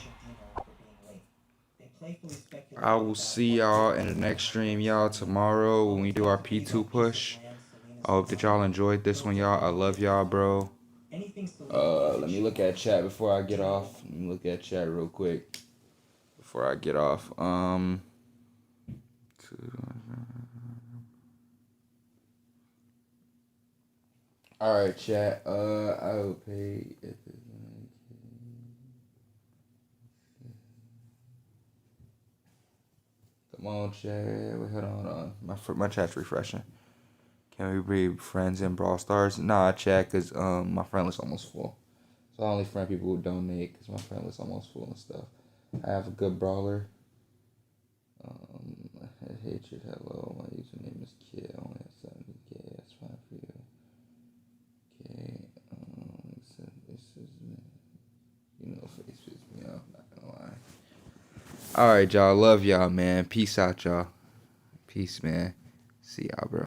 I will see y'all in the next stream, y'all, tomorrow when we do our P2 push. I hope that y'all enjoyed this one, y'all. I love y'all, bro. Let me look at chat before I get off. Let me look at chat real quick before I get off. All right, chat. I will pay. Come on, chat. Wait, hold on. My chat's refreshing. Can we be friends in Brawl Stars? Nah, chat, because my friend list almost full. So I only friend people who donate, because my friend list almost full and stuff. I have a good brawler. Hatred, hello. My username is Kid. I only have 70K. That's fine for you. Okay. This is me. You know, face pisses me off. Not gonna lie. All right, y'all. Love y'all, man. Peace out, y'all. Peace, man. See y'all, bro.